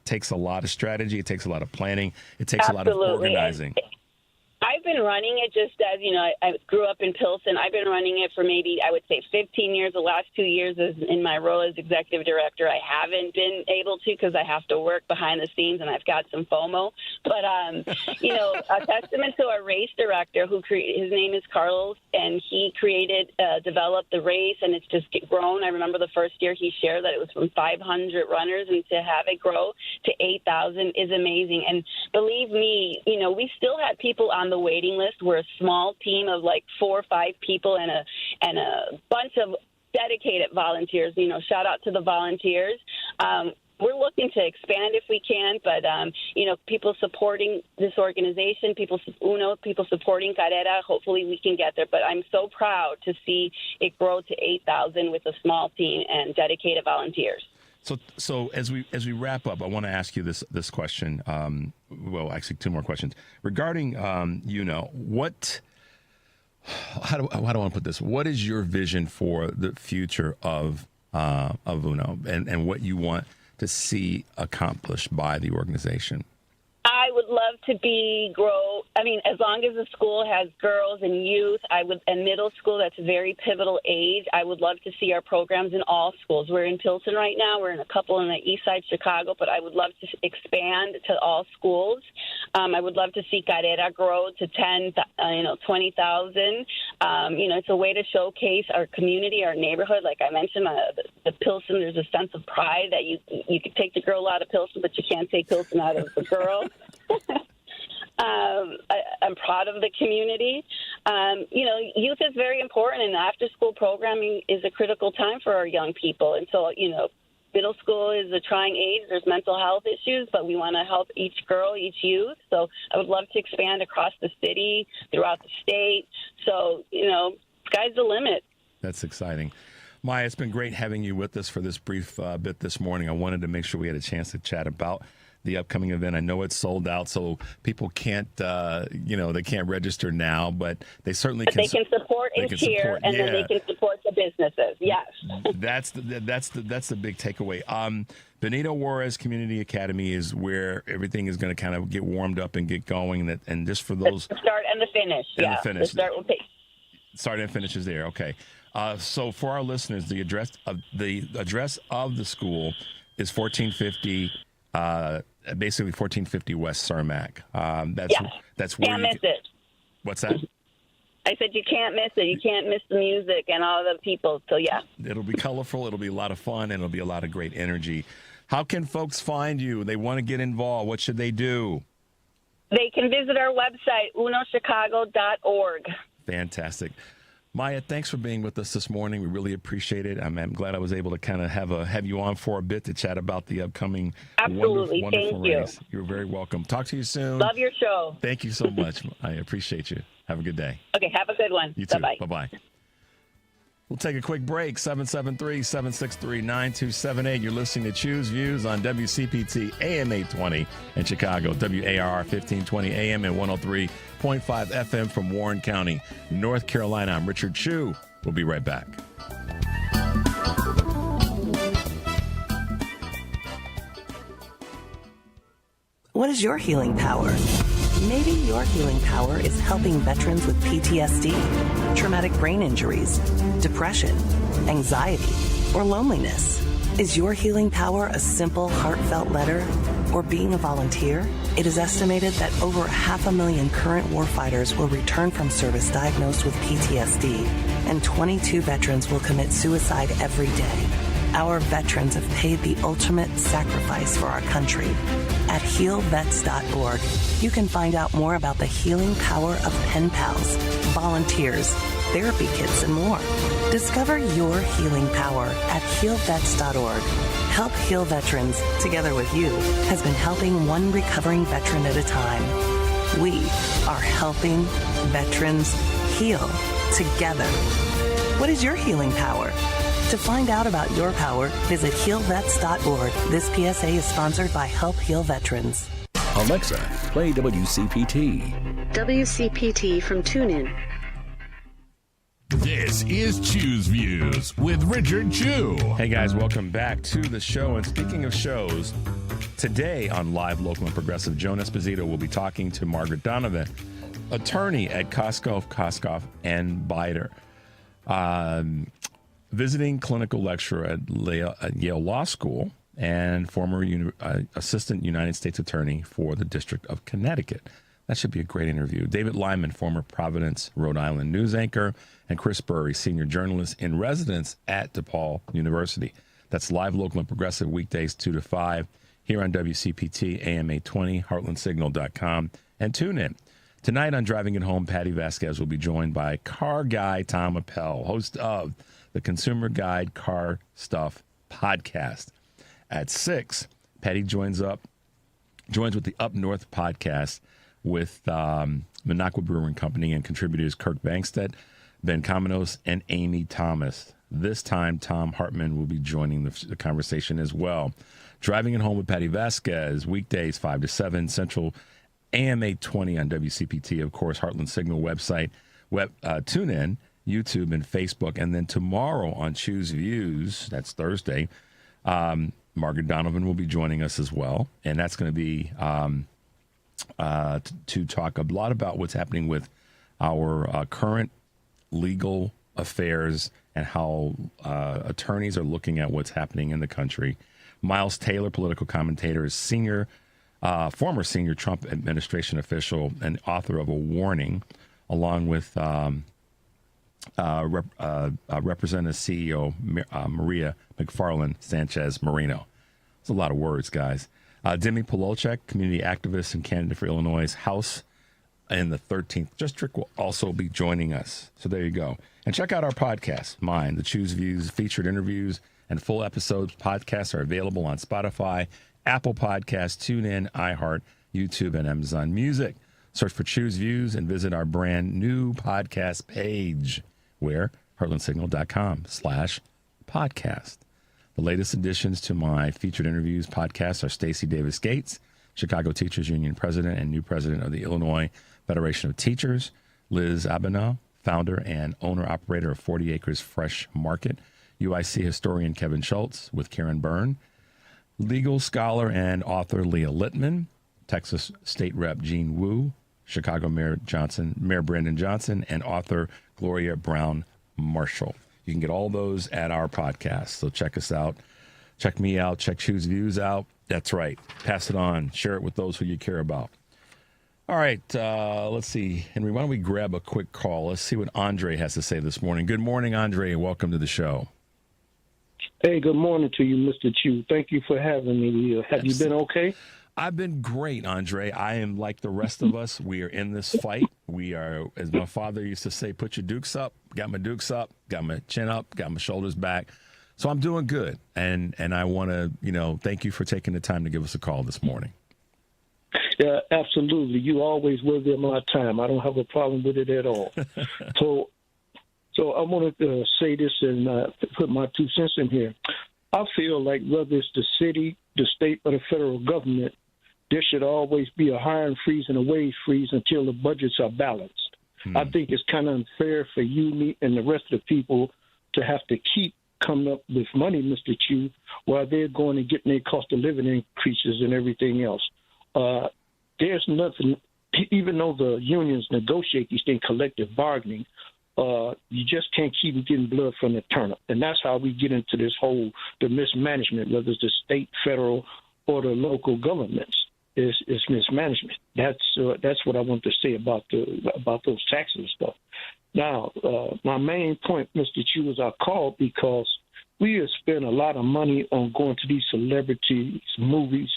takes a lot of strategy. It takes a lot of planning. It takes a lot of organizing. I've been running it just as, I grew up in Pilsen. I've been running it for maybe, I would say, 15 years. The last 2 years in my role as executive director, I haven't been able to, because I have to work behind the scenes and I've got some FOMO. But, a testament to our race director, his name is Carlos, and he developed the race, and it's just grown. I remember the first year he shared that it was from 500 runners, and to have it grow to 8,000 is amazing. And believe me, we still had people on the waiting list. We're a small team of like 4 or 5 people and a bunch of dedicated volunteers. Shout out to the volunteers. We're looking to expand if we can, but, people supporting this organization, people supporting Carrera, hopefully we can get there. But I'm so proud to see it grow to 8,000 with a small team and dedicated volunteers. So as we wrap up, I want to ask you this question. Well, actually, 2 more questions regarding what. How do I want to put this? What is your vision for the future of UNO, and what you want to see accomplished by the organization? I would love to as long as the school has girls and youth, and middle school, that's a very pivotal age. I would love to see our programs in all schools. We're in Pilsen right now. We're in a couple in the east side Chicago, but I would love to expand to all schools. I would love to see Carrera grow to 20,000. It's a way to showcase our community, our neighborhood. Like I mentioned, the Pilsen, there's a sense of pride that you could take the girl out of Pilsen, but you can't take Pilsen out of the girl. I'm proud of the community. Youth is very important, and after-school programming is a critical time for our young people. And so, middle school is a trying age. There's mental health issues, but we want to help each girl, each youth. So I would love to expand across the city, throughout the state. So, sky's the limit. That's exciting. Maya, it's been great having you with us for this brief bit this morning. I wanted to make sure we had a chance to chat about the upcoming event. I know it's sold out, so people can't, they can't register now, but they certainly can. They can support and cheer, and then they can support the businesses. Yes, that's the big takeaway. Benito Juarez Community Academy is where everything is going to kind of get warmed up and get going, and just for those the start and the finish. And the finish. The start will take. Start and finish is there. Okay. So for our listeners, the address of the school is 1450. Basically 1450 West Cermak. That's where can't miss it. What's that? I said you can't miss it. You can't miss the music and all the people. So, yeah. It'll be colorful. It'll be a lot of fun, and it'll be a lot of great energy. How can folks find you? They want to get involved. What should they do? They can visit our website, unochicago.org. Fantastic. Maya, thanks for being with us this morning. We really appreciate it. I'm glad I was able to kind of have you on for a bit to chat about the upcoming Absolutely. wonderful Thank race. You're very welcome. Talk to you soon. Love your show. Thank you so much. I appreciate you. Have a good day. Okay, have a good one. You too. Bye-bye. Bye-bye. We'll take a quick break. 773-763-9278. You're listening to Choose Views on WCPT AM 820 in Chicago, WARR 1520 AM and 103.5 FM from Warren County, North Carolina. I'm Richard Chu. We'll be right back. What is your healing power? Maybe your healing power is helping veterans with PTSD, traumatic brain injuries, depression, anxiety, or loneliness. Is your healing power a simple, heartfelt letter or being a volunteer? It is estimated that over 500,000 current warfighters will return from service diagnosed with PTSD, and 22 veterans will commit suicide every day. Our veterans have paid the ultimate sacrifice for our country. At healvets.org, you can find out more about the healing power of pen pals, volunteers, therapy kits, and more. Discover your healing power at healvets.org. Help Heal Veterans, together with you, has been helping one recovering veteran at a time. We are helping veterans heal together. What is your healing power? To find out about your power, visit healvets.org. This PSA is sponsored by Help Heal Veterans. Alexa, play WCPT. WCPT from TuneIn. This is Choose Views with Richard Chu. Hey guys, welcome back to the show. And speaking of shows, today on Live, Local, and Progressive, Joan Esposito will be talking to Margaret Donovan, attorney at Koskoff, and Bider. Visiting clinical lecturer at Yale Law School and former assistant United States attorney for the District of Connecticut. That should be a great interview. David Lyman, former Providence, Rhode Island news anchor, and Chris Burry, senior journalist in residence at DePaul University. That's Live, Local, and Progressive, weekdays 2 to 5 here on WCPT AM 820, heartlandsignal.com, and tune in. Tonight on Driving It Home, Patty Vasquez will be joined by car guy Tom Appel, host of the Consumer Guide Car Stuff podcast. At 6, Patty joins with the Up North podcast with Minocqua Brewing Company and contributors Kirk Bankstead, Ben Kamenos, and Amy Thomas. This time, Tom Hartman will be joining the conversation as well. Driving It Home with Patty Vasquez, weekdays 5 to 7 Central, AM 820 on WCPT, of course, Heartland Signal website, tune in, YouTube and Facebook. And then tomorrow on Choose Views, that's Thursday, Margaret Donovan will be joining us as well. And that's going to be to talk a lot about what's happening with our current legal affairs and how attorneys are looking at what's happening in the country. Miles Taylor, political commentator, is former senior Trump administration official and author of A Warning, along with Representative CEO Maria McFarland Sanchez Marino. It's a lot of words, guys. Demi Pololchek, community activist and candidate for Illinois' House in the 13th District, will also be joining us. So there you go. And check out our podcast, mine, the Choose Views featured interviews and full episodes. Podcasts are available on Spotify, Apple Podcasts, TuneIn, iHeart, YouTube, and Amazon Music. Search for Choose Views and visit our brand new podcast page, where heartlandsignal.com/podcast. The latest additions to my featured interviews podcast are Stacey Davis Gates, Chicago Teachers Union president and new president of the Illinois Federation of Teachers, Liz Abenow, founder and owner-operator of 40 Acres Fresh Market, UIC historian Kevin Schultz with Karen Byrne, legal scholar and author Leah Littman, Texas State Rep Gene Wu, Chicago Mayor Brandon Johnson, and author Gloria Brown Marshall. You can get all those at our podcast. So check us out. Check me out. Check Choose Views out. That's right. Pass it on. Share it with those who you care about. All right, let's see. Henry, why don't we grab a quick call? Let's see what Andre has to say this morning. Good morning, Andre, and welcome to the show. Hey, good morning to you, Mr. Chu. Thank you for having me. Have you been okay? I've been great, Andre. I am like the rest of us. We are in this fight. We are, as my father used to say, put your dukes up. Got my dukes up, got my chin up, got my shoulders back. So I'm doing good. And I want to, thank you for taking the time to give us a call this morning. Yeah, absolutely. You always worthy of my time. I don't have a problem with it at all. So I wanted to say this and put my 2 cents in here. I feel like whether it's the city, the state, or the federal government, there should always be a hiring freeze and a wage freeze until the budgets are balanced. I think it's kind of unfair for you, me, and the rest of the people to have to keep coming up with money, Mr. Chu, while they're going and getting their cost of living increases and everything else. There's nothing, even though the unions negotiate these things, collective bargaining, you just can't keep getting blood from the turnip. And that's how we get into this whole, the mismanagement, whether it's the state, federal, or the local governments. It's mismanagement. That's what I want to say about those taxes and stuff. Now, my main point, Mr. Chu, is I called because we have spent a lot of money on going to these celebrities, movies,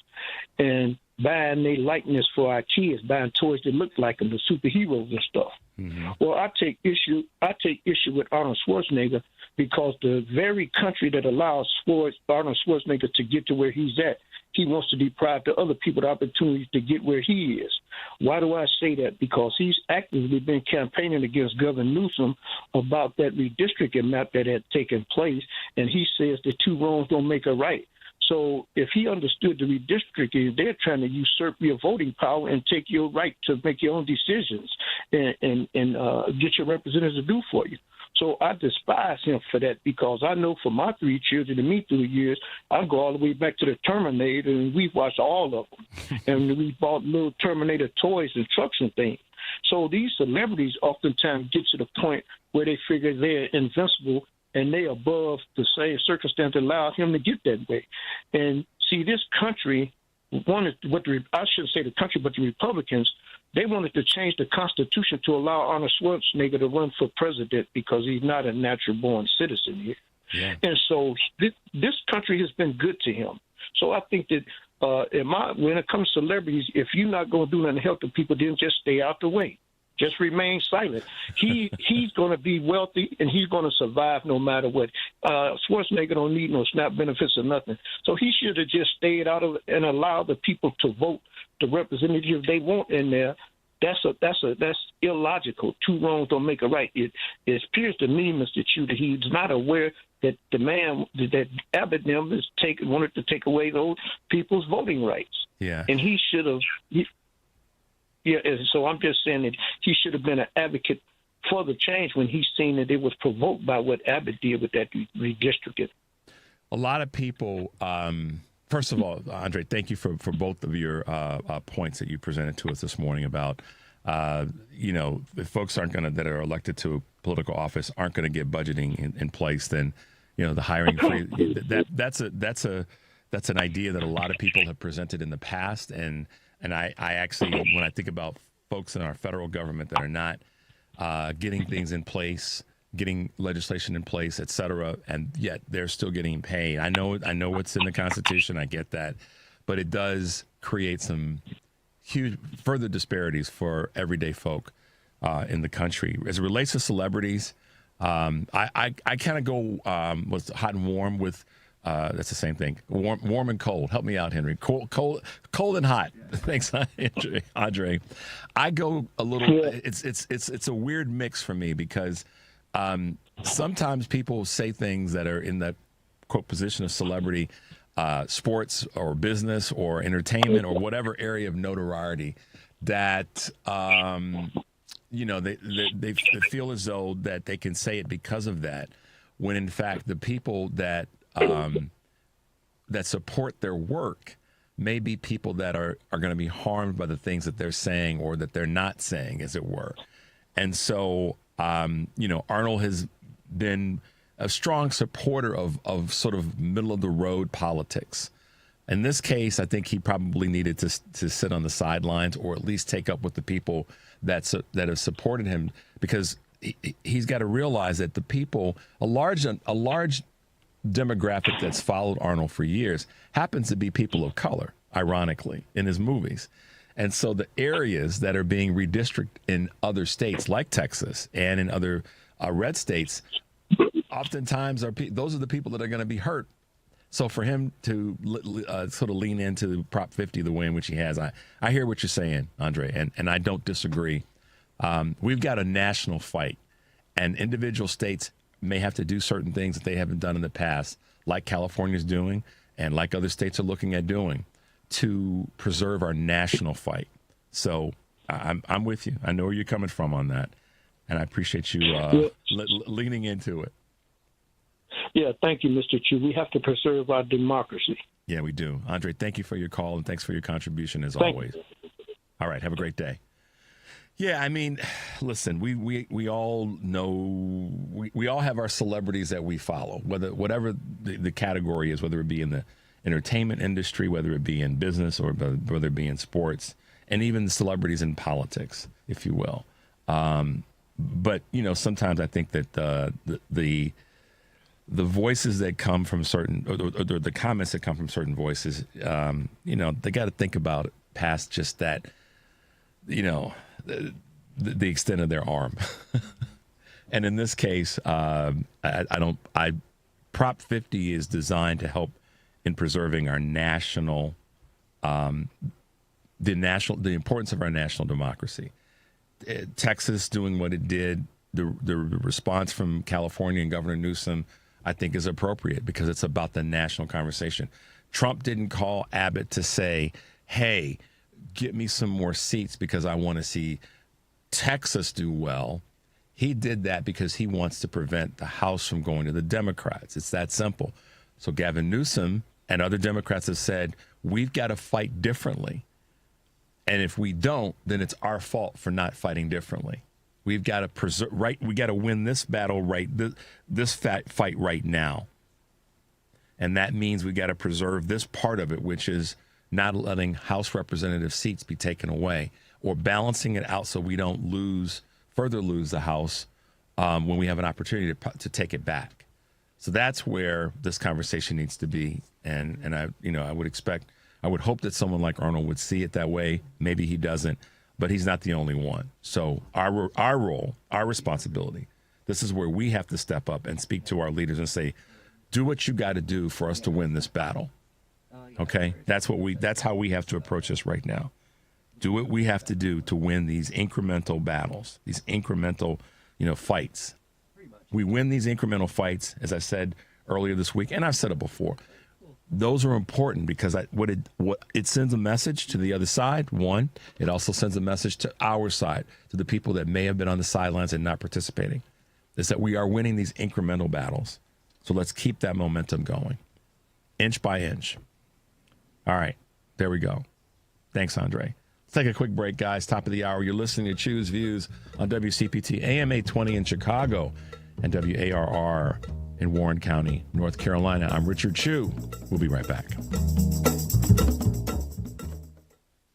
and buying their likeness for our kids, buying toys that look like them, the superheroes and stuff. Mm-hmm. Well, I take issue with Arnold Schwarzenegger because the very country that allows Arnold Schwarzenegger to get to where he's at, he wants to deprive the other people the opportunities to get where he is. Why do I say that? Because he's actively been campaigning against Governor Newsom about that redistricting map that had taken place, and he says that 2 wrongs don't make a right. So if he understood the redistricting, they're trying to usurp your voting power and take your right to make your own decisions and get your representatives to do for you. So I despise him for that because I know for my 3 children and me through the years, I go all the way back to the Terminator, and we've watched all of them. And we bought little Terminator toys and trucks and things. So these celebrities oftentimes get to the point where they figure they're invincible and they above the same circumstance that allowed him to get that way. And see, this country wanted I shouldn't say the country, but the Republicans, they wanted to change the Constitution to allow Arnold Schwarzenegger to run for president because he's not a natural-born citizen here. Yeah. And so this country has been good to him. So I think that when it comes to celebrities, if you're not going to do nothing to help the people, then just stay out the way. Just remain silent. He's going to be wealthy, and he's going to survive no matter what. Schwarzenegger don't need no SNAP benefits or nothing. So he should have just stayed out of it and allowed the people to vote the representative they want in there. That's illogical. 2 wrongs don't make a right. It appears to me, Mr. Chu, that he's not aware that the man that Abbott wanted to take away those people's voting rights. Yeah, and he should have. Yeah, so I'm just saying that he should have been an advocate for the change when he's seen that it was provoked by what Abbott did with that redistricting. A lot of people, first of all, Andre, thank you for both of your points that you presented to us this morning about, if folks that are elected to political office aren't going to get budgeting in place, then, the hiring freeze, that's an idea that a lot of people have presented in the past. And I actually, when I think about folks in our federal government that are not getting things in place, getting legislation in place, et cetera, and yet they're still getting paid. I know what's in the Constitution. I get that. But it does create some huge further disparities for everyday folk in the country. As it relates to celebrities, I kind of go with hot and warm with that's the same thing. Warm and cold. Help me out, Henry. Cold and hot. Thanks, Andre. I go a little. It's a weird mix for me because sometimes people say things that are in that quote position of celebrity, sports or business or entertainment or whatever area of notoriety that they feel as though that they can say it because of that, when in fact the people that support their work may be people that are going to be harmed by the things that they're saying or that they're not saying, as it were. And so, Arnold has been a strong supporter of sort of middle of the road politics. In this case, I think he probably needed to sit on the sidelines or at least take up with the people that have supported him, because he's got to realize that the people, a large demographic that's followed Arnold for years, happens to be people of color, ironically, in his movies. And so the areas that are being redistricted in other states like Texas and in other red states, oftentimes those are the people that are going to be hurt. So for him to sort of lean into Prop 50 the way in which he has, I hear what you're saying, Andre, and I don't disagree. We've got a national fight, and individual states may have to do certain things that they haven't done in the past, like California's doing and like other states are looking at doing, to preserve our national fight. So I'm with you. I know where you're coming from on that, and I appreciate you leaning into it. Yeah, thank you, Mr. Chu. We have to preserve our democracy. Yeah, we do. Andre, thank you for your call, and thanks for your contribution as always. All right, have a great day. Yeah, I mean, listen, we all know, we all have our celebrities that we follow, whatever the category is, whether it be in the entertainment industry, whether it be in business, or whether it be in sports, and even celebrities in politics, if you will. But, sometimes I think that the voices that come from certain, or the comments that come from certain voices, they got to think about it past just that, the extent of their arm. And in this case, Prop 50 is designed to help in preserving our national, the importance of our national democracy. Texas doing what it did, the response from California and Governor Newsom, I think, is appropriate because it's about the national conversation. Trump didn't call Abbott to say, hey, get me some more seats because I want to see Texas do well. He did that because he wants to prevent the House from going to the Democrats. It's that simple. So Gavin Newsom and other Democrats have said, we've got to fight differently. And if we don't, then it's our fault for not fighting differently. We've got to we got to win this battle this fight right now. And that means we got to preserve this part of it, which is not letting House representative seats be taken away, or balancing it out so we don't further lose the House when we have an opportunity to take it back. So that's where this conversation needs to be. And I would hope that someone like Arnold would see it that way. Maybe he doesn't, but he's not the only one. So our role, our responsibility, this is where we have to step up and speak to our leaders and say, do what you got to do for us to win this battle. Okay, that's how we have to approach this right now. Do what we have to do to win these incremental battles, these incremental, fights. We win these incremental fights, as I said earlier this week, and I've said it before. Those are important because what it sends a message to the other side. One, it also sends a message to our side, to the people that may have been on the sidelines and not participating. Is that we are winning these incremental battles. So let's keep that momentum going, inch by inch. All right, there we go. Thanks, Andre. Let's take a quick break, guys. Top of the hour. You're listening to Choose Views on WCPT, AM 820 in Chicago, and WARR in Warren County, North Carolina. I'm Richard Chu. We'll be right back.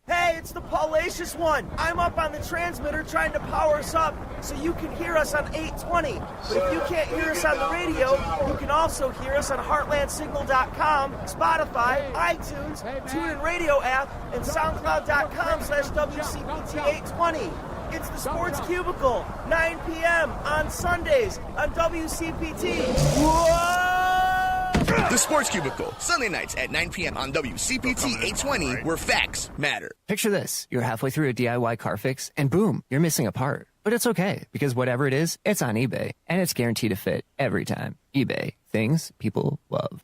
Hey, it's the Paulacious One. I'm up on the transmitter trying to power us up so you can hear us on 820. But if you can't hear us on the radio, you can also hear us on heartlandsignal.com, Spotify, iTunes, TuneIn Radio app, and SoundCloud.com/WCPT820. It's the Sports Cubicle, 9 p.m. on Sundays on WCPT. Whoa! The Sports Cubicle, Sunday nights at 9 p.m. on WCPT 820, where facts matter. Picture this. You're halfway through a DIY car fix, and boom, you're missing a part. But it's okay, because whatever it is, it's on eBay, and it's guaranteed to fit every time. eBay. Things people love.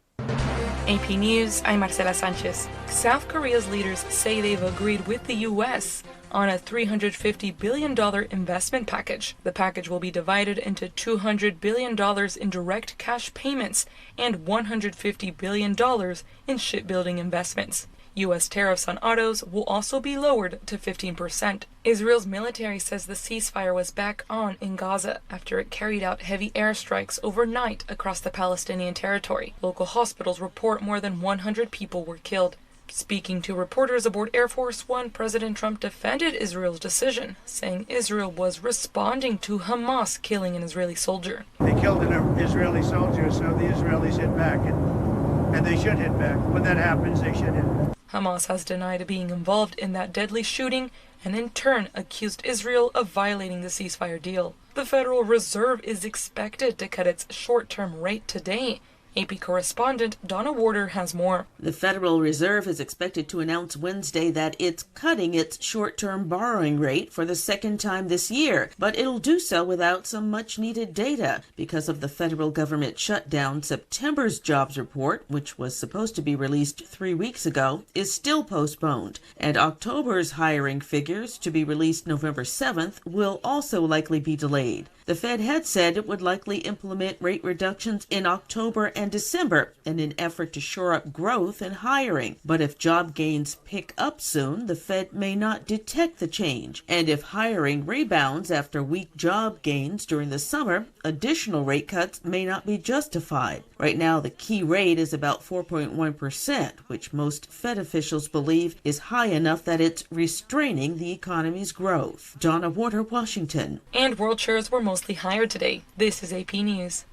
AP News, I'm Marcela Sanchez. South Korea's leaders say they've agreed with the U.S. on a $350 billion investment package. The package will be divided into $200 billion in direct cash payments and $150 billion in shipbuilding investments. U.S. tariffs on autos will also be lowered to 15%. Israel's military says the ceasefire was back on in Gaza after it carried out heavy airstrikes overnight across the Palestinian territory. Local hospitals report more than 100 people were killed. Speaking to reporters aboard Air Force One, President Trump defended Israel's decision, saying Israel was responding to Hamas killing an Israeli soldier. They killed an Israeli soldier, so the Israelis hit back, and they should hit back. When that happens, they should hit back. Hamas has denied being involved in that deadly shooting and in turn accused Israel of violating the ceasefire deal. The Federal Reserve is expected to cut its short-term rate today. AP correspondent Donna Warder has more. The Federal Reserve is expected to announce Wednesday that it's cutting its short-term borrowing rate for the second time this year, but it'll do so without some much-needed data. Because of the federal government shutdown, September's jobs report, which was supposed to be released 3 weeks ago, is still postponed, and October's hiring figures, to be released November 7th, will also likely be delayed. The Fed had said it would likely implement rate reductions in October and December in an effort to shore up growth and hiring. But if job gains pick up soon, the Fed may not detect the change. And if hiring rebounds after weak job gains during the summer, additional rate cuts may not be justified. Right now, the key rate is about 4.1%, which most Fed officials believe is high enough that it's restraining the economy's growth. Donna Warder, Washington. And world shares were mostly higher today. This is AP News.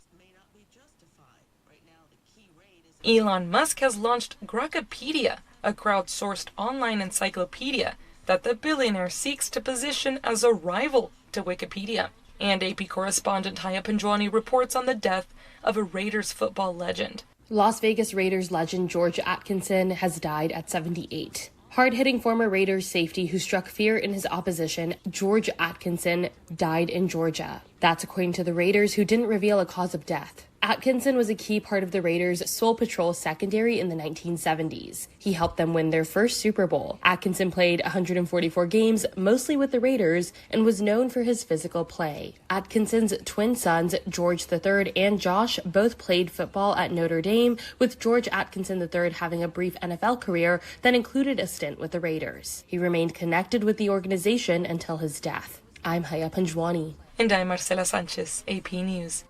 Elon Musk has launched Grokpedia, a crowdsourced online encyclopedia that the billionaire seeks to position as a rival to Wikipedia. And AP correspondent Haya Panjwani reports on the death of a Raiders football legend. Las Vegas Raiders legend George Atkinson has died at 78. Hard-hitting former Raiders safety who struck fear in his opposition, George Atkinson, died in Georgia. That's according to the Raiders, who didn't reveal a cause of death. Atkinson was a key part of the Raiders' Soul Patrol secondary in the 1970s. He helped them win their first Super Bowl. Atkinson played 144 games, mostly with the Raiders, and was known for his physical play. Atkinson's twin sons, George III and Josh, both played football at Notre Dame, with George Atkinson III having a brief NFL career that included a stint with the Raiders. He remained connected with the organization until his death. I'm Haya Panjwani. And I'm Marcela Sanchez, AP News.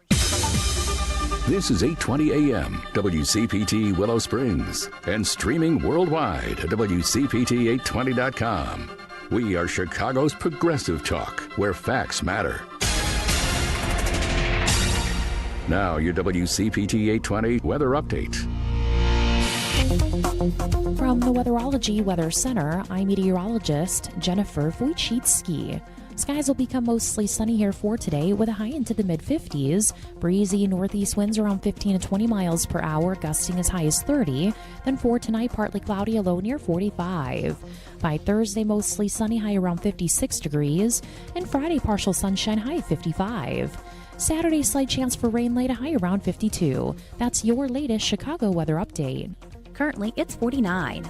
This is 820 AM, WCPT Willow Springs, and streaming worldwide at WCPT820.com. We are Chicago's progressive talk, where facts matter. Now, your WCPT 820 weather update. From the Weatherology Weather Center, I'm meteorologist Jennifer Wojcicki. Skies will become mostly sunny here for today with a high into the mid-50s. Breezy northeast winds around 15 to 20 miles per hour, gusting as high as 30. Then for tonight, partly cloudy, a low near 45. By Thursday, mostly sunny, high around 56 degrees. And Friday, partial sunshine, high 55. Saturday, slight chance for rain, late, a high around 52. That's your latest Chicago weather update. Currently, it's 49.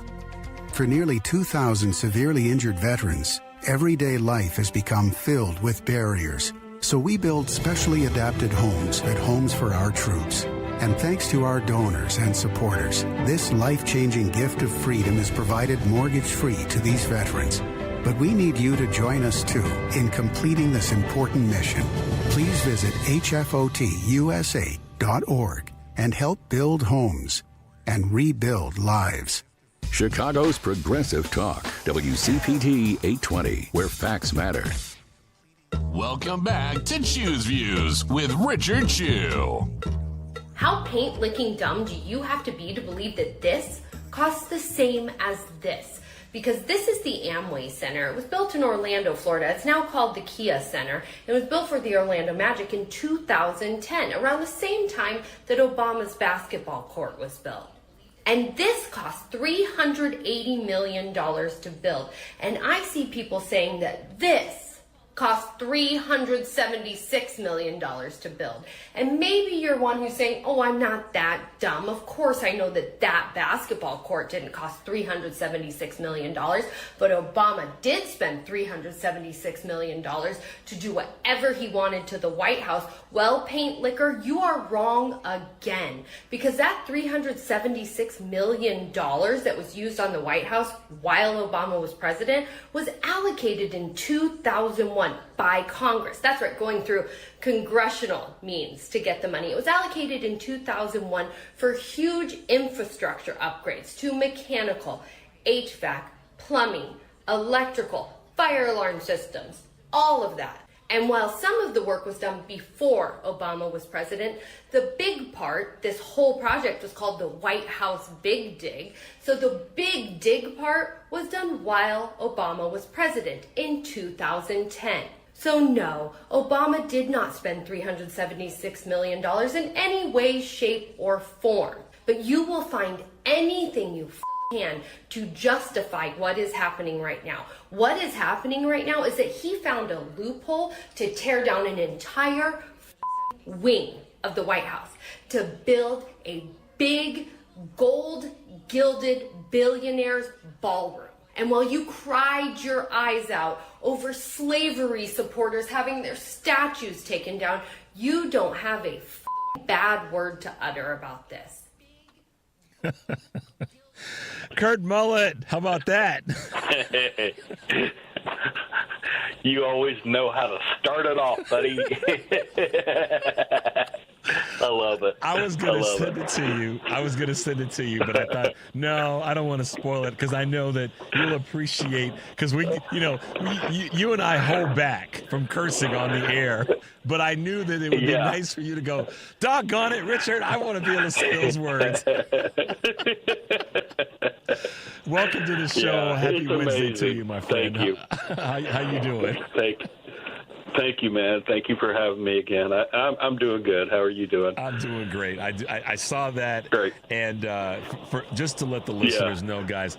For nearly 2,000 severely injured veterans, everyday life has become filled with barriers. So we build specially adapted homes at Homes for Our Troops. And thanks to our donors and supporters, this life-changing gift of freedom is provided mortgage-free to these veterans. But we need you to join us, too, in completing this important mission. Please visit hfotusa.org and help build homes and rebuild lives. Chicago's progressive talk, WCPT 820, where facts matter. Welcome back to Choose Views with Richard Chew. How paint-licking dumb do you have to be to believe that this costs the same as this? Because this is the Amway Center. It was built in Orlando, Florida. It's now called the Kia Center. It was built for the Orlando Magic in 2010, around the same time that Obama's basketball court was built. And this cost $380 million to build. And I see people saying that this cost $376 million to build. And maybe you're one who's saying, oh, I'm not that dumb. Of course I know that basketball court didn't cost $376 million, but Obama did spend $376 million to do whatever he wanted to the White House. Well, Paint Liquor, you are wrong again, because that $376 million that was used on the White House while Obama was president was allocated in 2001 by Congress. That's right, going through congressional means to get the money. It was allocated in 2001 for huge infrastructure upgrades to mechanical, HVAC, plumbing, electrical, fire alarm systems, all of that. And while some of the work was done before Obama was president, the big part, this whole project was called the White House Big Dig. So the big dig part was done while Obama was president in 2010. So no, Obama did not spend $376 million in any way, shape, or form. But you will find anything you can to justify what is happening right now. What is happening right now is that he found a loophole to tear down an entire wing of the White House to build a big gold gilded billionaires ballroom. And while you cried your eyes out over slavery supporters having their statues taken down, you don't have a bad word to utter about this. Kurt Mullett, how about that? You always know how to start it off, buddy. I love it. I was going to send it to you, but I thought, no, I don't want to spoil it because I know that you'll appreciate, because you and I hold back from cursing on the air, but I knew that it would be nice for you to go, doggone it, Richard, I want to be able to say those words. Welcome to the show. Happy Wednesday to you, my friend. Thank you. How you doing? Thank you, man. Thank you for having me again. I'm doing good. How are you doing? I'm doing great. I saw that. Great. And for just to let the listeners know, guys,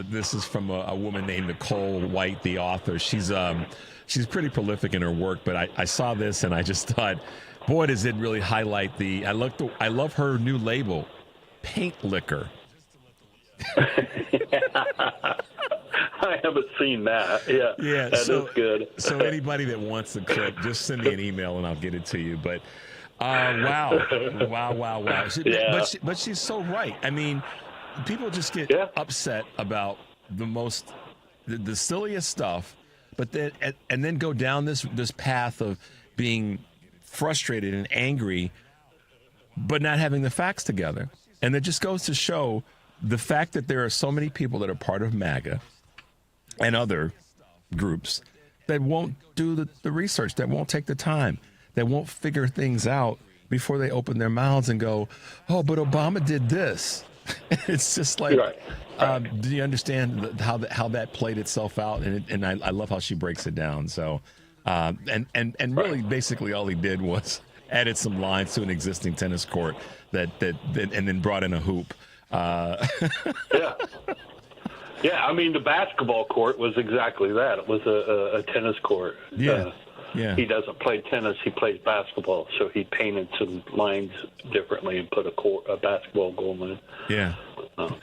this is from a woman named Nicole White, the author. She's pretty prolific in her work, but I saw this and I just thought, boy, does it really highlight I love her new label, Paint Liquor. I haven't seen that. Yeah, that is good. So anybody that wants the clip, just send me an email and I'll get it to you. But wow. But she's so right. I mean, people just get upset about the silliest stuff, but then go down this path of being frustrated and angry, but not having the facts together. And it just goes to show the fact that there are so many people that are part of MAGA and other groups that won't do the research, that won't take the time, that won't figure things out before they open their mouths and go, oh, but Obama did this. It's just like, do you understand how that played itself out? And I love how she breaks it down. So, and really basically all he did was added some lines to an existing tennis court that and then brought in a hoop. Yeah, I mean, the basketball court was exactly that. It was a tennis court. Yeah. He doesn't play tennis. He plays basketball. So he painted some lines differently and put a basketball goal in. Yeah.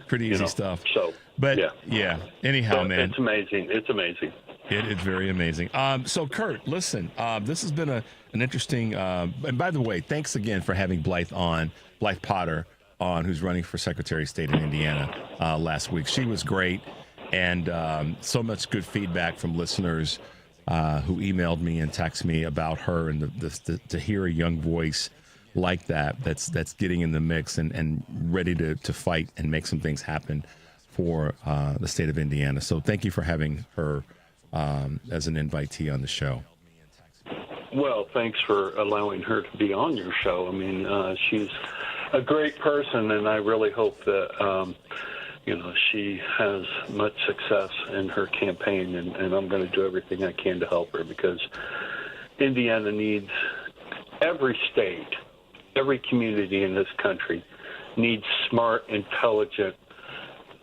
Pretty easy stuff. So, but anyhow, man. It's amazing. It's amazing. It's very amazing. So, Kurt, listen, this has been an interesting, and by the way, thanks again for having Blythe Potter on, who's running for Secretary of State in Indiana last week. She was great, and so much good feedback from listeners who emailed me and texted me about her, and to hear a young voice like that's getting in the mix and ready to fight and make some things happen for the state of Indiana. So thank you for having her as an invitee on the show. Well, thanks for allowing her to be on your show. I mean, she's a great person, and I really hope that she has much success in her campaign, and I'm going to do everything I can to help her, because Indiana needs, every state, every community in this country needs smart, intelligent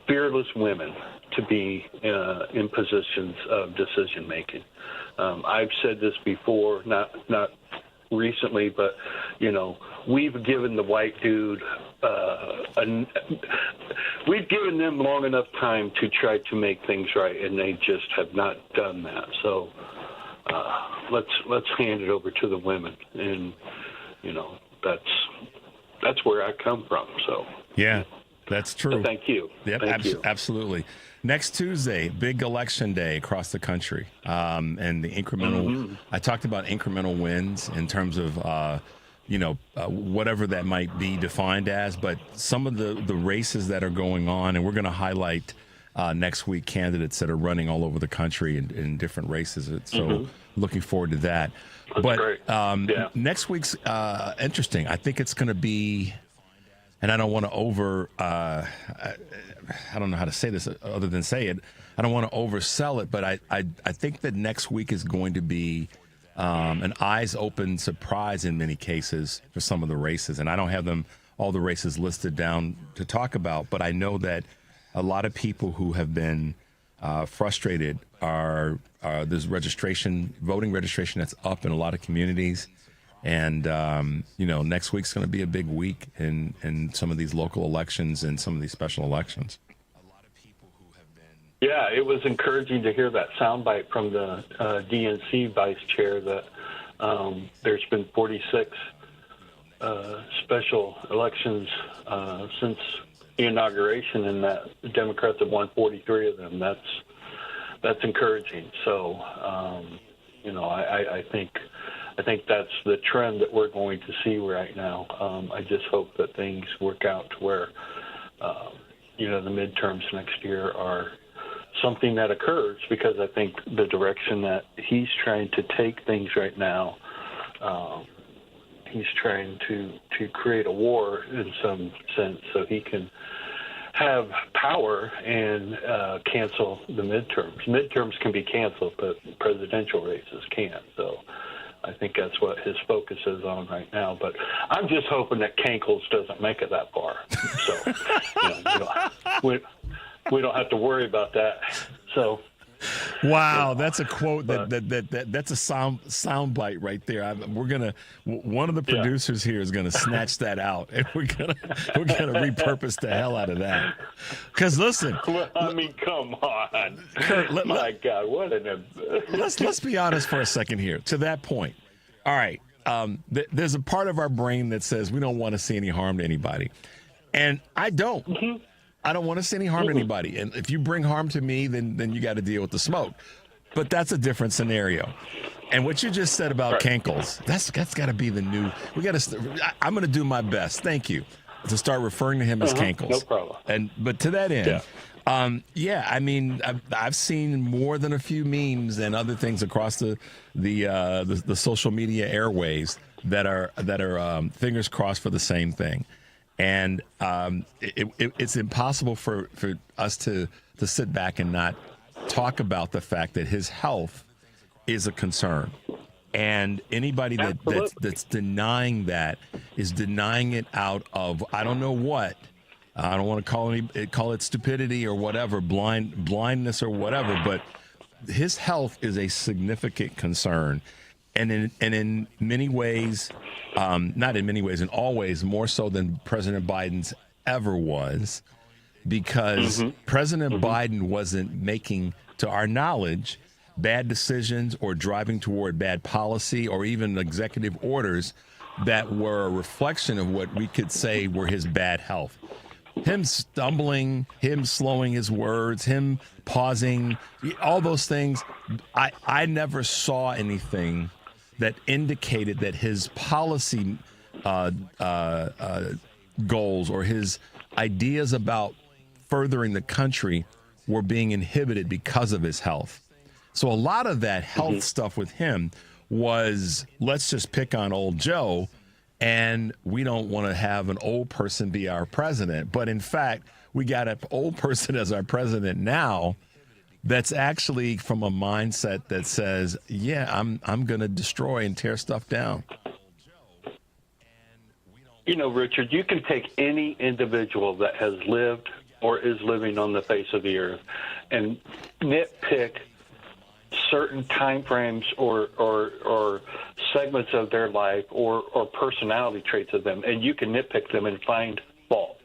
fearless women to be in positions of decision making. I've said this before, not recently, but we've given the white dude we've given them long enough time to try to make things right, and they just have not done that. So let's hand it over to the women, and that's where I come from. So yeah, that's true. So thank you. Yep, thank you. Absolutely. Next Tuesday, big election day across the country, and the incremental. Mm-hmm. I talked about incremental wins in terms of whatever that might be defined as, but some of the races that are going on, and we're going to highlight next week candidates that are running all over the country in different races. So looking forward to that. That's great. Next week's interesting. I think it's going to be, and I don't want to I don't know how to say this other than say it. I don't want to oversell it, but I think that next week is going to be an eyes-open surprise in many cases for some of the races. And I don't have all the races listed down to talk about, but I know that a lot of people who have been frustrated there's voting registration that's up in a lot of communities. And, next week's going to be a big week in some of these local elections and some of these special elections. Yeah, it was encouraging to hear that soundbite from the DNC vice chair that there's been 46 special elections since the inauguration, and that the Democrats have won 43 of them. That's encouraging. So, I think that's the trend that we're going to see right now. I just hope that things work out to where, the midterms next year are something that occurs, because I think the direction that he's trying to take things right now, he's trying to create a war in some sense so he can have power and cancel the midterms. Midterms can be canceled, but presidential races can't. So I think that's what his focus is on right now. But I'm just hoping that Kankles doesn't make it that far. So we don't have to worry about that. So, wow, that's a quote that's a sound bite right there. One of the producers here is gonna snatch that out, and we're gonna repurpose the hell out of that. Because listen, well, I mean, come on, Kurt, my God, what an let's be honest for a second here. To that point, all right, there's a part of our brain that says we don't want to see any harm to anybody, and I don't. Mm-hmm. I don't want to see any harm to anybody. And if you bring harm to me, then you got to deal with the smoke. But that's a different scenario. And what you just said about Kankles, that's got to be the new. I'm going to do my best. Thank you to start referring to him as Kankles. No problem. But to that end, I mean, I've seen more than a few memes and other things across the social media airways that are fingers crossed for the same thing. And it's impossible for us to sit back and not talk about the fact that his health is a concern. And anybody that's denying that is denying it out of, I don't know what. I don't want to call it stupidity or whatever, blindness or whatever, but his health is a significant concern. And in many ways, not in many ways, in all ways, more so than President Biden's ever was, because President Biden wasn't making, to our knowledge, bad decisions or driving toward bad policy or even executive orders that were a reflection of what we could say were his bad health. Him stumbling, him slowing his words, him pausing, all those things, I never saw anything that indicated that his policy goals or his ideas about furthering the country were being inhibited because of his health. So a lot of that health stuff with him was, let's just pick on old Joe, and we don't want to have an old person be our president. But in fact, we got an old person as our president now that's actually from a mindset that says, yeah, I'm going to destroy and tear stuff down. Richard, you can take any individual that has lived or is living on the face of the earth, and nitpick certain time frames or segments of their life or personality traits of them, and you can nitpick them and find fault.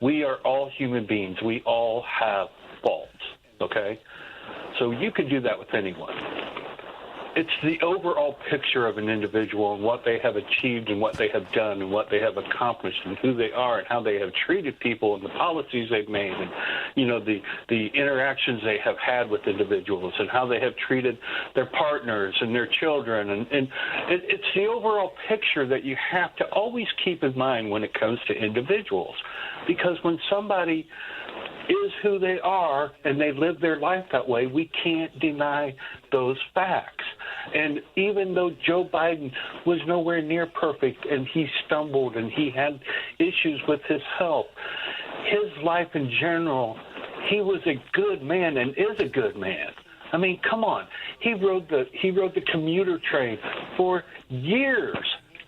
We are all human beings. We all have faults, okay? So you can do that with anyone. It's the overall picture of an individual and what they have achieved and what they have done and what they have accomplished and who they are and how they have treated people and the policies they've made and, you know, the interactions they have had with individuals and how they have treated their partners and their children. And it's the overall picture that you have to always keep in mind when it comes to individuals. Because when somebody is who they are and they live their life that way, we can't deny those facts. And even though Joe Biden was nowhere near perfect and he stumbled and he had issues with his health, his life in general, he was a good man and is a good man. I mean, come on. He rode the commuter train for years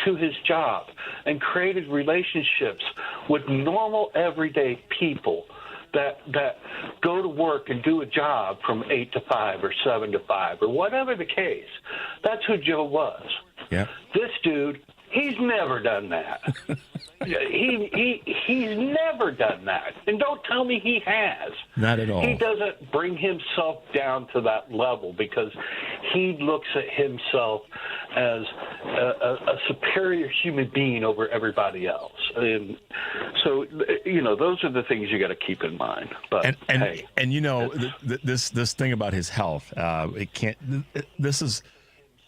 to his job and created relationships with normal, everyday people that go to work and do a job from 8 to 5 or 7 to 5 or whatever the case. That's who Joe was. Yeah. This dude, he's never done that. He's never done that. And don't tell me he has. Not at all. He doesn't bring himself down to that level because he looks at himself as a superior human being over everybody else. And so, you know, those are the things you got to keep in mind. But hey. And you know, this thing about his health,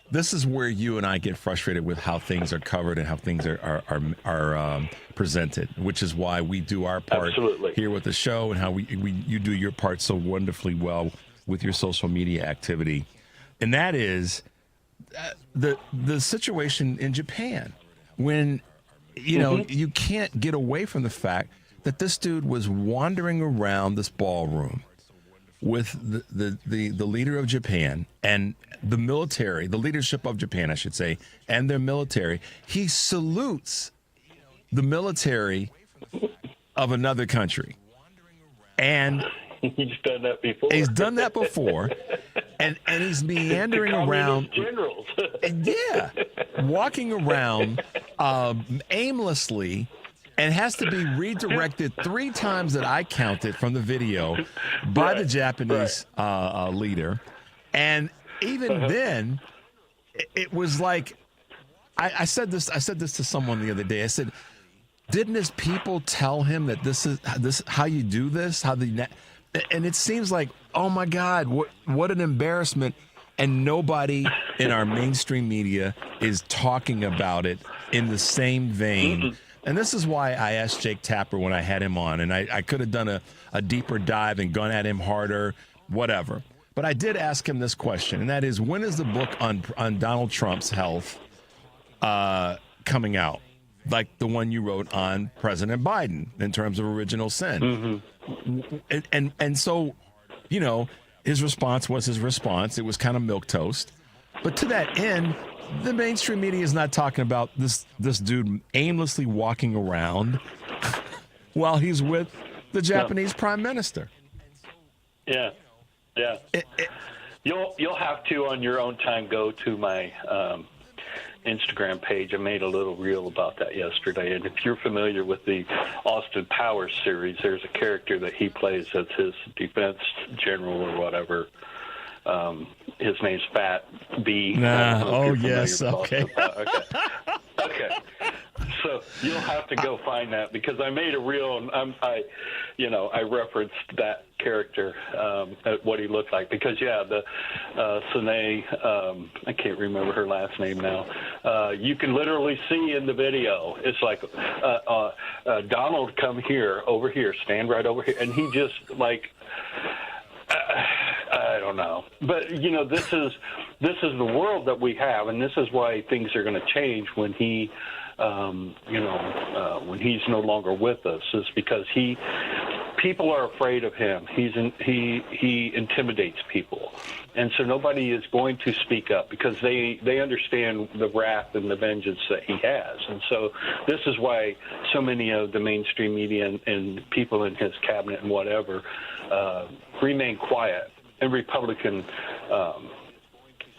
this is where you and I get frustrated with how things are covered and how things are presented, which is why we do our part here with the show and how you do your part so wonderfully well with your social media activity. And that is the situation in Japan when, you know, you can't get away from the fact that this dude was wandering around this ballroom with the leader of Japan and the military, the leadership of Japan, I should say, and their military. He salutes the military of another country. And he's done that before. He's done that before. And he's meandering around. Generals. Yeah. Walking around aimlessly. And has to be redirected 3 times that I counted from the video by the Japanese leader. And even then, it was like, I said this to someone the other day. I said, didn't his people tell him that this is how you do this? And it seems like, oh my God, what an embarrassment. And nobody in our mainstream media is talking about it in the same vein. And this is why I asked Jake Tapper when I had him on, and I could have done a deeper dive and gone at him harder, whatever. But I did ask him this question, and that is, when is the book on Donald Trump's health coming out? Like the one you wrote on President Biden in terms of original sin. And so, you know, his response was his response. It was kind of milquetoast. But to that end, the mainstream media is not talking about this dude aimlessly walking around while he's with the Japanese prime minister. Yeah. You'll have to, on your own time, go to my Instagram page. I made a little reel about that yesterday. And if you're familiar with the Austin Powers series, there's a character that he plays that's his defense general or whatever. His name's Fat B. Oh, yes. Okay. Okay. So you'll have to go find that because I made a reel and I referenced that character, at what he looked like because the Sine, I can't remember her last name now. You can literally see in the video. It's like Donald, come here, over here, stand right over here, and he just like. I don't know, but you know, this is the world that we have, and this is why things are going to change when he, when he's no longer with us. Is because people are afraid of him. He intimidates people, and so nobody is going to speak up because they understand the wrath and the vengeance that he has. And so this is why so many of the mainstream media and people in his cabinet and whatever remain quiet. And Republican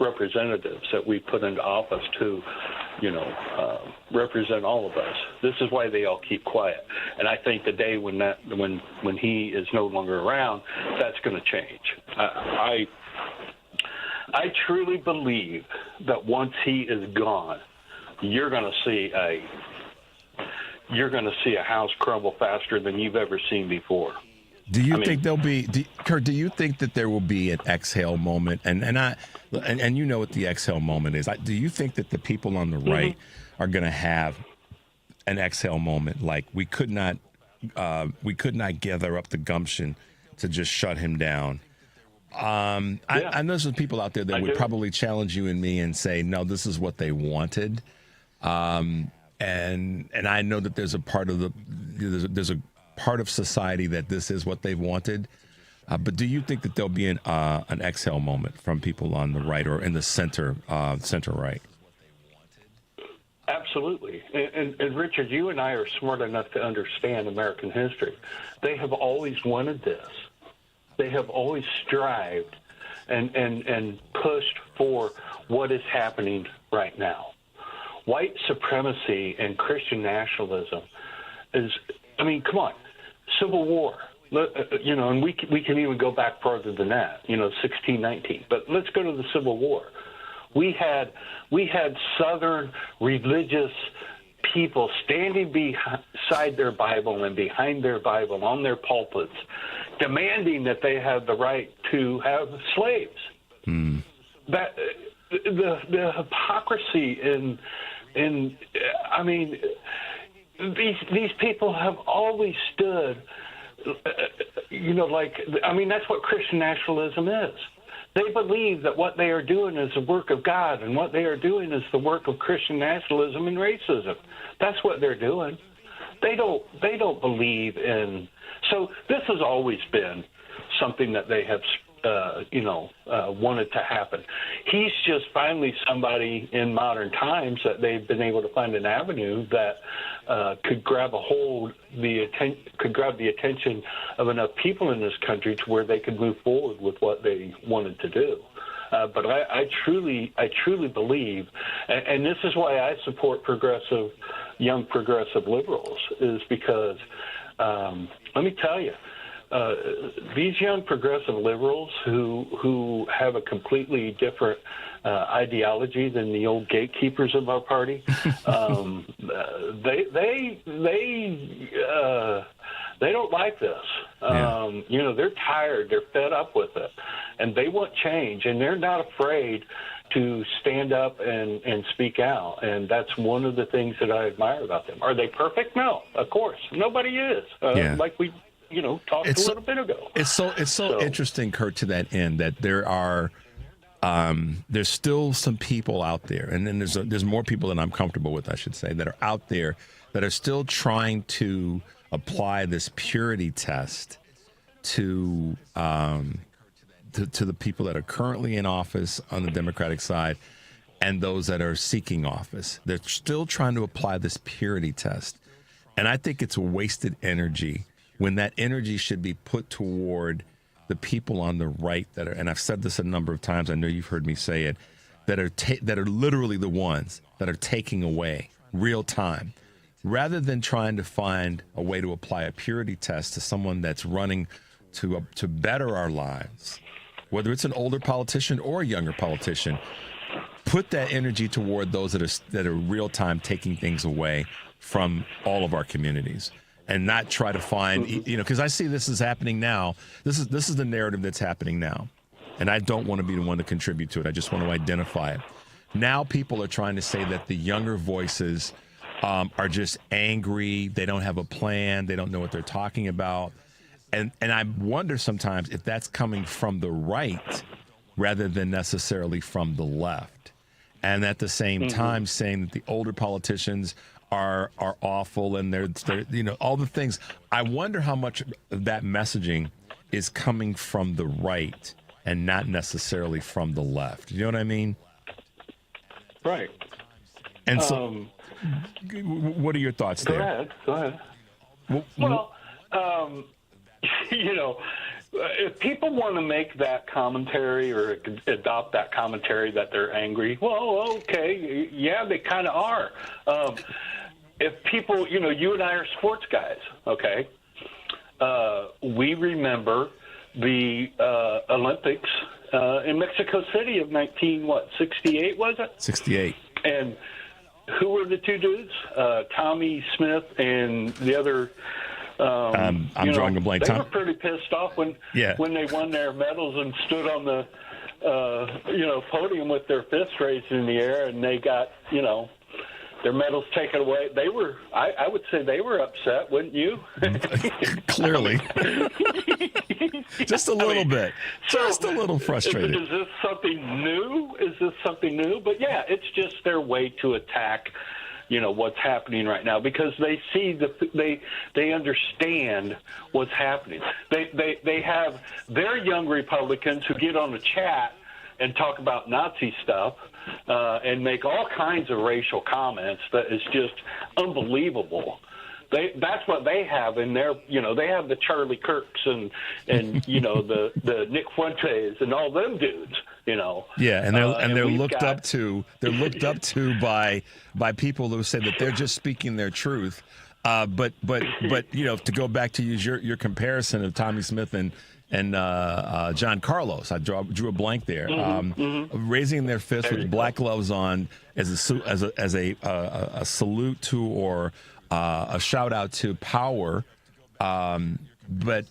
representatives that we put into office to, represent all of us. This is why they all keep quiet. And I think the day when he is no longer around, that's going to change. I truly believe that once he is gone, you're going to see a house crumble faster than you've ever seen before. Do you think there'll be, Kurt? Do you think that there will be an exhale moment? And you know what the exhale moment is. Do you think that the people on the right are going to have an exhale moment? Like we could not gather up the gumption to just shut him down. I know some people out there that would probably challenge you and me and say, no, this is what they wanted. And I know that there's a part of there's a part of society that this is what they've wanted. But do you think that there'll be an exhale moment from people on the right or in the center right? Absolutely. And Richard, you and I are smart enough to understand American history. They have always wanted this. They have always strived and pushed for what is happening right now. White supremacy and Christian nationalism is, come on, Civil War, and we can even go back farther than that, 1619. But let's go to the Civil War. We had Southern religious people standing beside their Bible and behind their Bible on their pulpits, demanding that they have the right to have slaves. That the hypocrisy these people have always stood, that's what Christian nationalism is. They believe that what they are doing is the work of God, and what they are doing is the work of Christian nationalism and racism. That's what they're doing. They don't believe in. So this has always been something that they have wanted to happen. He's just finally somebody in modern times that they've been able to find an avenue that could grab the attention of enough people in this country to where they could move forward with what they wanted to do. But I truly believe, and this is why I support young progressive liberals, is because let me tell you, these young progressive liberals who have a completely different ideology than the old gatekeepers of our party, they don't like this. They're tired. They're fed up with it, and they want change. And they're not afraid to stand up and speak out. And that's one of the things that I admire about them. Are they perfect? No, of course, nobody is. Like we talked a little bit ago. It's so interesting, Kurt, to that end, that there are there's still some people out there, and then there's more people than I'm comfortable with, I should say, that are out there that are still trying to apply this purity test to the people that are currently in office on the Democratic side and those that are seeking office. They're still trying to apply this purity test, and I think it's wasted energy when that energy should be put toward the people on the right that are, and I've said this a number of times, I know you've heard me say it, that are literally the ones that are taking away real time, rather than trying to find a way to apply a purity test to someone that's running to better our lives, whether it's an older politician or a younger politician. Put that energy toward those that are real time taking things away from all of our communities. And not try to find, because I see this is happening now. This is the narrative that's happening now. And I don't want to be the one to contribute to it. I just want to identify it. Now people are trying to say that the younger voices are just angry. They don't have a plan. They don't know what they're talking about. And I wonder sometimes if that's coming from the right rather than necessarily from the left. And at the same time saying that the older politicians are awful, and they're all the things. I wonder how much of that messaging is coming from the right and not necessarily from the left. You know what I mean? Right. And so, what are your thoughts there? Go ahead. Well, if people want to make that commentary or adopt that commentary that they're angry, well, okay, yeah, they kind of are. If people, you and I are sports guys, okay? We remember the Olympics in Mexico City of 68, was it? 68. And who were the two dudes? Tommy Smith and the other. I'm drawing a blank. They were pretty pissed off when they won their medals and stood on the podium with their fists raised in the air, and they got their medals taken away. They were, I would say, they were upset, wouldn't you? Clearly, just a little bit, just a little frustrated. Is this something new? But yeah, it's just their way to attack what's happening right now, because they see they understand what's happening. They have their young Republicans who get on the chat and talk about Nazi stuff and make all kinds of racial comments that is just unbelievable. That's what they have in their, they have the Charlie Kirks and the Nick Fuentes and all them dudes, Yeah, and they're looked up to. They're looked up to by people who say that they're just speaking their truth. But to go back to use your comparison of Tommy Smith and John Carlos, I drew a blank there. Raising their fist with black gloves on as a salute to or a shout out to power. But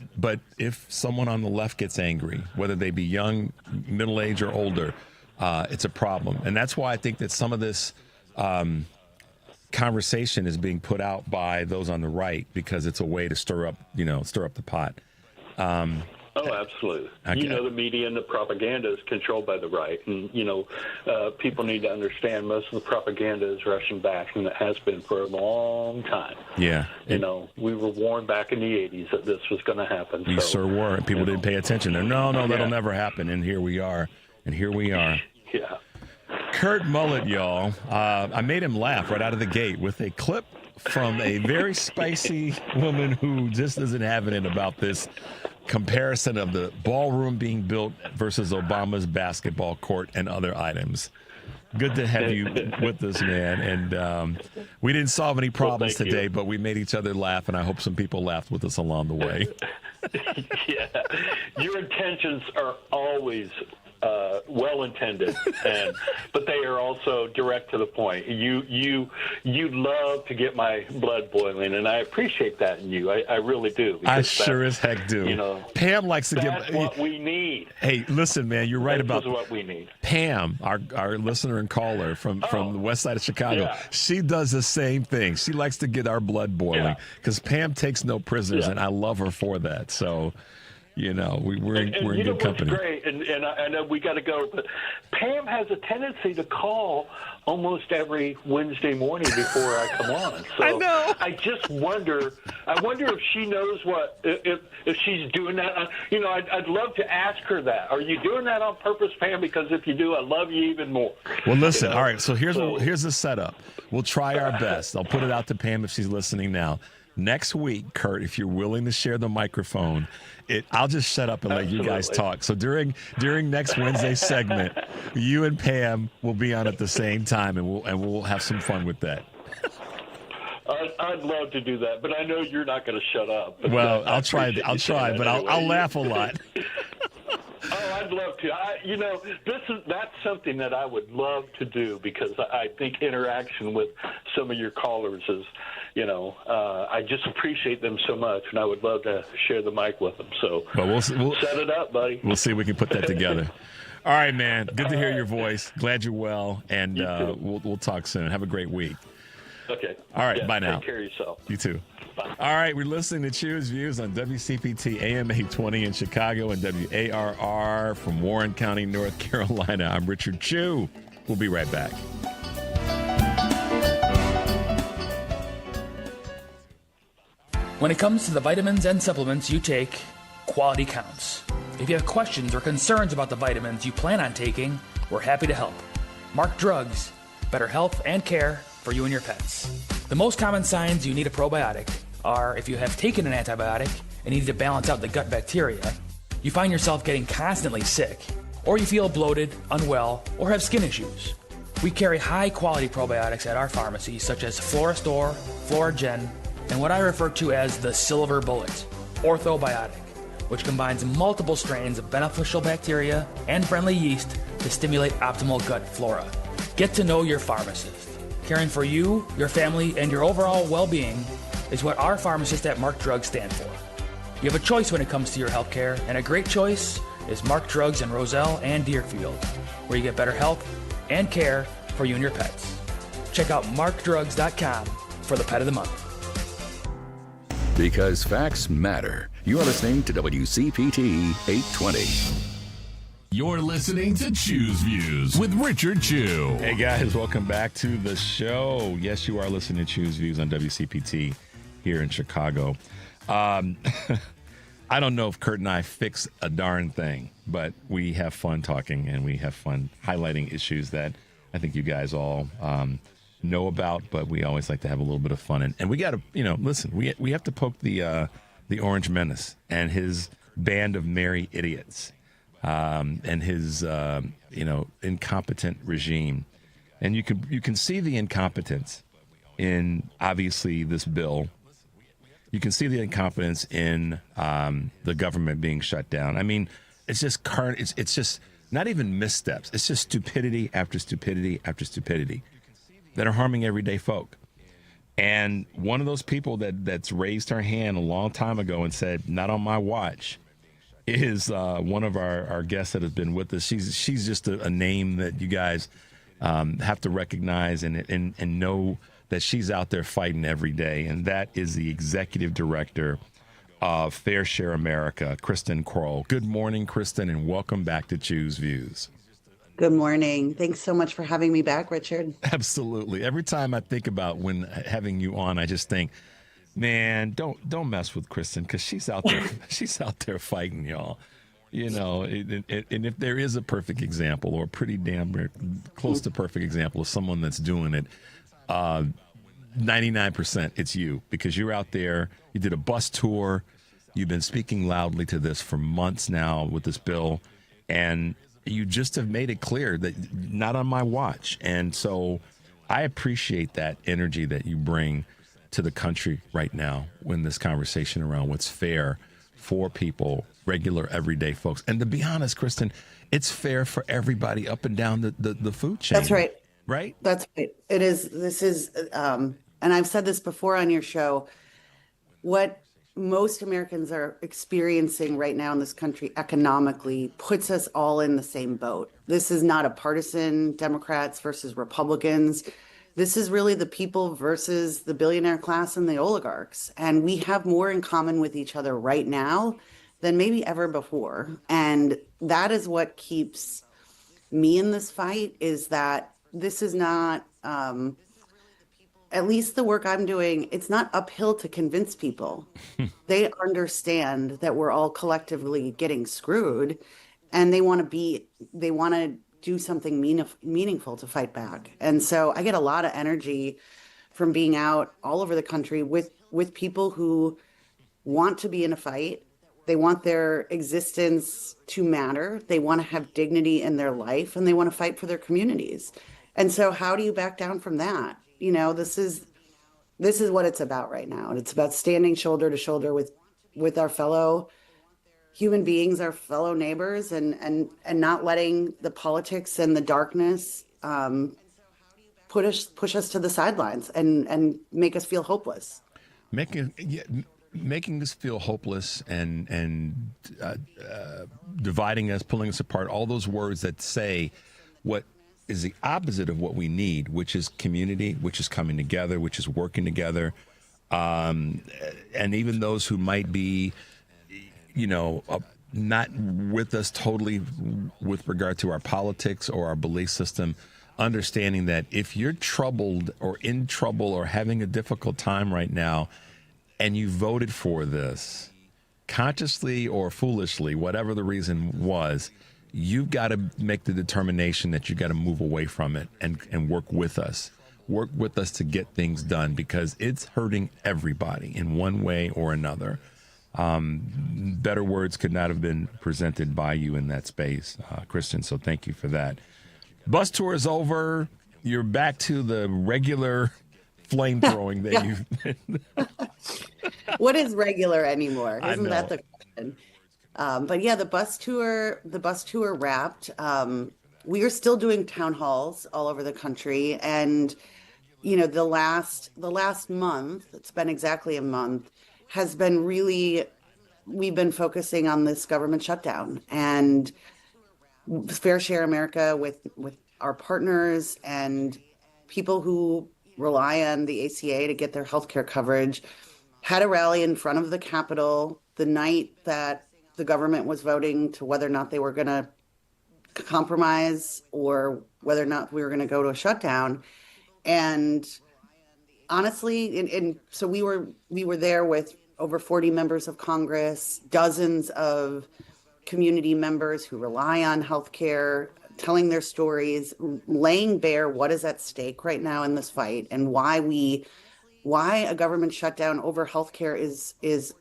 if someone on the left gets angry, whether they be young, middle age, or older, it's a problem. And that's why I think that some of this conversation is being put out by those on the right, because it's a way to stir up the pot. Oh, absolutely. The media and the propaganda is controlled by the right. And, people need to understand most of the propaganda is Russian backed, and it has been for a long time. Yeah. We were warned back in the 80s that this was going to happen. We sure were. And people didn't pay attention. No, that'll never happen. And here we are. Yeah. Kurt Mullett, y'all. I made him laugh right out of the gate with a clip from a very spicy woman who just isn't having it about this comparison of the ballroom being built versus Obama's basketball court and other items. Good to have you with us, man. And we didn't solve any problems today, but we made each other laugh, and I hope some people laughed with us along the way. Yeah. Your intentions are always well-intended, but they are also direct to the point. You love to get my blood boiling, and I appreciate that in you. I really do. I sure as heck do. Pam likes to that's what we need. Hey, listen, man, you're right about what we need. Pam, our listener and caller from the west side of Chicago, she does the same thing. She likes to get our blood boiling because Pam takes no prisoners, and I love her for that. So, we're in good company. What's great, and I know we got to go, but Pam has a tendency to call almost every Wednesday morning before I come on. So I know. I just wonder. I wonder if she knows if she's doing that. I'd love to ask her that. Are you doing that on purpose, Pam? Because if you do, I love you even more. Well, listen. All right. So here's the setup. We'll try our best. I'll put it out to Pam if she's listening now. Next week, Kurt, if you're willing to share the microphone, I'll just shut up and let you guys talk. So during next Wednesday's segment, you and Pam will be on at the same time, and we'll have some fun with that. I'd love to do that, but I know you're not going to shut up. Well, I'll try, but I'll laugh a lot. Oh, I'd love to. That's something that I would love to do, because I think interaction with some of your callers is, I just appreciate them so much, and I would love to share the mic with them. So we'll set it up, buddy. We'll see if we can put that together. All right, man. Good to hear your voice. Glad you're well, and we'll talk soon. Have a great week. Okay. All right. Bye now. Take care of yourself. You too. Bye. All right. We're listening to Choose Views on WCPT AM 820 in Chicago and WARR from Warren County, North Carolina. I'm Richard Chew. We'll be right back. When it comes to the vitamins and supplements you take, quality counts. If you have questions or concerns about the vitamins you plan on taking, we're happy to help. Mark Drugs, better health and care for you and your pets. The most common signs you need a probiotic are if you have taken an antibiotic and need to balance out the gut bacteria, you find yourself getting constantly sick, or you feel bloated, unwell, or have skin issues. We carry high-quality probiotics at our pharmacy, such as Florastor, Floragen, and what I refer to as the Silver Bullet, Orthobiotic, which combines multiple strains of beneficial bacteria and friendly yeast to stimulate optimal gut flora. Get to know your pharmacist. Caring for you, your family, and your overall well-being is what our pharmacists at Mark Drugs stand for. You have a choice when it comes to your healthcare, and a great choice is Mark Drugs in Roselle and Deerfield, where you get better health and care for you and your pets. Check out markdrugs.com for the pet of the month. Because facts matter. You are listening to WCPT 820. You're listening to Choose Views with Richard Chew. Hey guys, welcome back to the show. Yes, you are listening to Choose Views on WCPT here in Chicago. I don't know if Kurt and I fix a darn thing, but we have fun talking and we have fun highlighting issues that I think you guys all know about, but we always like to have a little bit of fun. And we got to, listen, we have to poke the Orange Menace and his band of merry idiots and his, incompetent regime. And you can see the incompetence in, obviously, this bill. You can see the incompetence in the government being shut down. I mean, it's just it's just not even missteps. It's just stupidity after stupidity after stupidity that are harming everyday folk. And one of those people that's raised her hand a long time ago and said, "Not on my watch," is one of our guests that has been with us. She's just a name that you guys have to recognize and know that she's out there fighting every day, and that is the executive director of Fair Share America, Kristen Crowell. Good morning, Kristen, and welcome back to Choose Views. Good morning. Thanks so much for having me back, Richard. Absolutely. Every time I think about when having you on, I just think, man, don't mess with Kristen, because she's out there she's out there fighting, y'all. And if there is a perfect example, or a pretty damn close to perfect example of someone that's doing it, 99% it's you, because you're out there. You did a bus tour. You've been speaking loudly to this for months now with this bill, and you just have made it clear that not on my watch. And so I appreciate that energy that you bring to the country right now when this conversation around what's fair for people, regular, everyday folks. And to be honest, Kristen, it's fair for everybody up and down the food chain. That's right. Right? That's right. It is. This is, and I've said this before on your show, what most Americans are experiencing right now in this country economically puts us all in the same boat. This is not a partisan Democrats versus Republicans. This is really the people versus the billionaire class and the oligarchs. And we have more in common with each other right now than maybe ever before. And that is what keeps me in this fight, is that this is not, at least the work I'm doing, it's not uphill to convince people. They understand that we're all collectively getting screwed, and they want to do something meaningful to fight back. And so I get a lot of energy from being out all over the country with people who want to be in a fight. They want their existence to matter. They want to have dignity in their life, and they want to fight for their communities. And so how do you back down from that? This is what it's about right now. And it's about standing shoulder to shoulder with our fellow human beings, our fellow neighbors, and not letting the politics and the darkness push us to the sidelines and make us feel hopeless. Making us feel hopeless and dividing us, pulling us apart, all those words that say what is the opposite of what we need, which is community, which is coming together, which is working together. And even those who might be, not with us totally with regard to our politics or our belief system, understanding that if you're troubled or in trouble or having a difficult time right now, and you voted for this, consciously or foolishly, whatever the reason was, you've got to make the determination that you got to move away from it and work with us. Work with us to get things done, because it's hurting everybody in one way or another. Better words could not have been presented by you in that space, Kristen, so thank you for that. Bus tour is over. You're back to the regular flame throwing that you've... What is regular anymore? I Isn't know. that the question? But yeah, the bus tour wrapped. We are still doing town halls all over the country, and the last month, it's been exactly a month, has been really, we've been focusing on this government shutdown and Fair Share America with our partners and people who rely on the ACA to get their healthcare coverage, had a rally in front of the Capitol the night that the government was voting to whether or not they were going to compromise or whether or not we were going to go to a shutdown. And honestly, and so we were there with over 40 members of Congress, dozens of community members who rely on healthcare, telling their stories, laying bare what is at stake right now in this fight, and why a government shutdown over healthcare is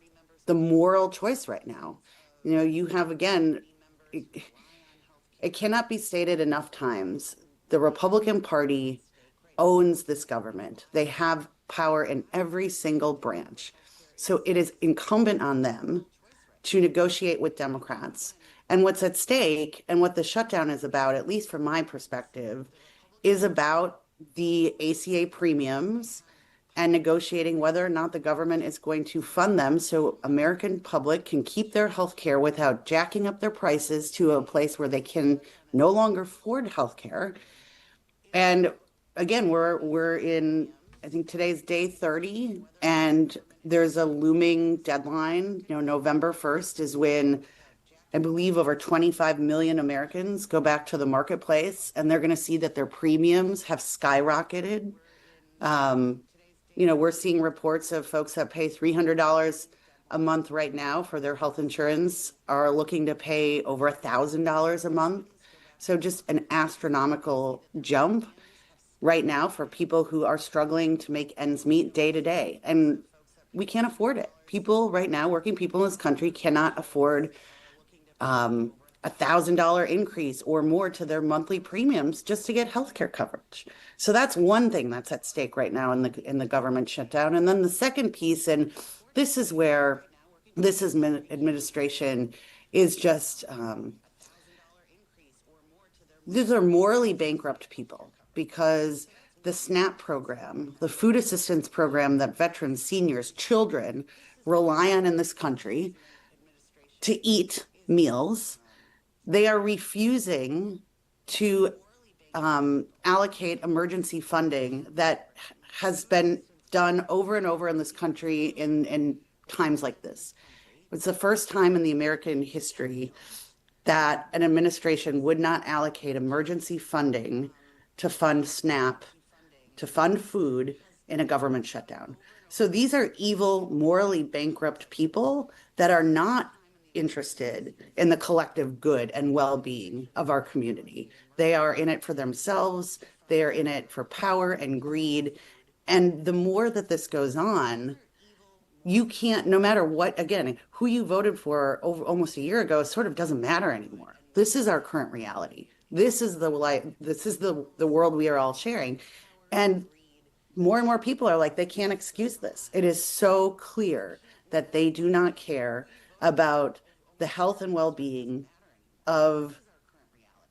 the moral choice right now. You have, again, it cannot be stated enough times, the Republican Party owns this government. They have power in every single branch. So it is incumbent on them to negotiate with Democrats. And what's at stake and what the shutdown is about, at least from my perspective, is about the ACA premiums and negotiating whether or not the government is going to fund them so American public can keep their health care without jacking up their prices to a place where they can no longer afford health care. And again, we're in, I think today's day 30, and there's a looming deadline. November 1st is when I believe over 25 million Americans go back to the marketplace, and they're going to see that their premiums have skyrocketed. We're seeing reports of folks that pay $300 a month right now for their health insurance are looking to pay over $1,000 a month. So just an astronomical jump right now for people who are struggling to make ends meet day to day. And we can't afford it. People right now, working people in this country, cannot afford $1,000 increase or more to their monthly premiums just to get healthcare coverage. So that's one thing that's at stake right now in the government shutdown. And then the second piece, and this is where this administration is just, these are morally bankrupt people, because the SNAP program, the food assistance program that veterans, seniors, children rely on in this country to eat meals, they are refusing to allocate emergency funding that has been done over and over in this country in times like this. It's the first time in the American history that an administration would not allocate emergency funding to fund SNAP, to fund food in a government shutdown. So these are evil, morally bankrupt people that are not interested in the collective good and well-being of our community. They are in it for themselves. They are in it for power and greed. And the more that this goes on, you can't, no matter what, again, who you voted for over almost a year ago sort of doesn't matter anymore. This is our current reality. This is the life, this is the world we are all sharing. And more people are like, they can't excuse this. It is so clear that they do not care about the health and well-being of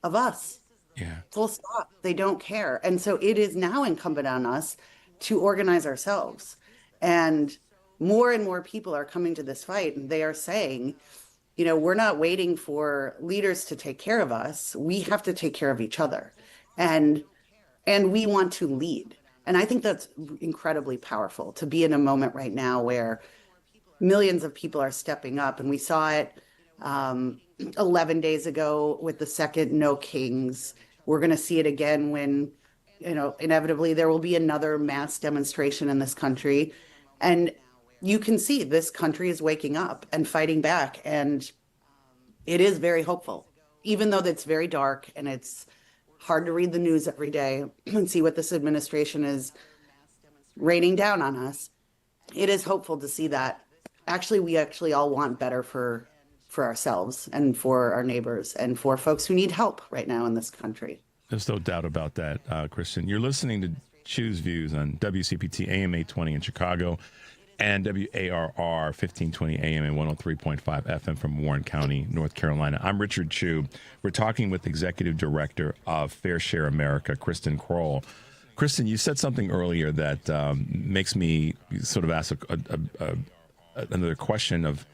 us. Yeah. Full stop. They don't care. And so it is now incumbent on us to organize ourselves. And more people are coming to this fight, and they are saying, we're not waiting for leaders to take care of us. We have to take care of each other. And we want to lead. And I think that's incredibly powerful to be in a moment right now where millions of people are stepping up. And we saw it 11 days ago with the second No Kings. We're going to see it again when, inevitably there will be another mass demonstration in this country. And you can see this country is waking up and fighting back. And it is very hopeful, even though it's very dark and it's hard to read the news every day and see what this administration is raining down on us. It is hopeful to see that we actually all want better for ourselves and for our neighbors and for folks who need help right now in this country. There's no doubt about that, Kristen. You're listening to Choose Views on WCPT AM 820 in Chicago and WARR 1520 AM and 103.5 FM from Warren County, North Carolina. I'm Richard Chu. We're talking with Executive Director of Fair Share America, Kristen Crowell. Kristen, you said something earlier that makes me sort of ask another question of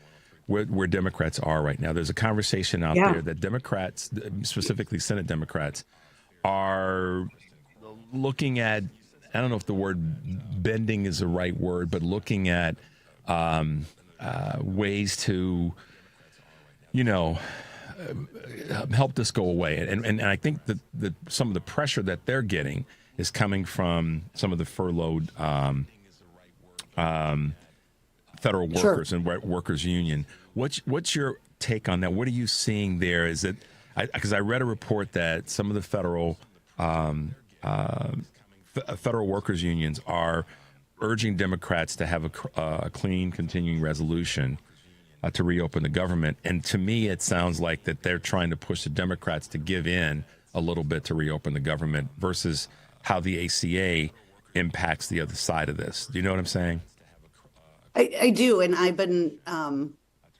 where Democrats are right now. There's a conversation out there that Democrats, specifically Senate Democrats, are looking at, I don't know if the word bending is the right word, but looking at ways to, help this go away. And I think that some of the pressure that they're getting is coming from some of the furloughed federal workers and workers union. What's your take on that? What are you seeing there? Is it because I read a report that some of the federal workers unions are urging Democrats to have a clean, continuing resolution to reopen the government. And to me, it sounds like that they're trying to push the Democrats to give in a little bit to reopen the government versus how the ACA impacts the other side of this. Do you know what I'm saying? I do. And I've been, I'm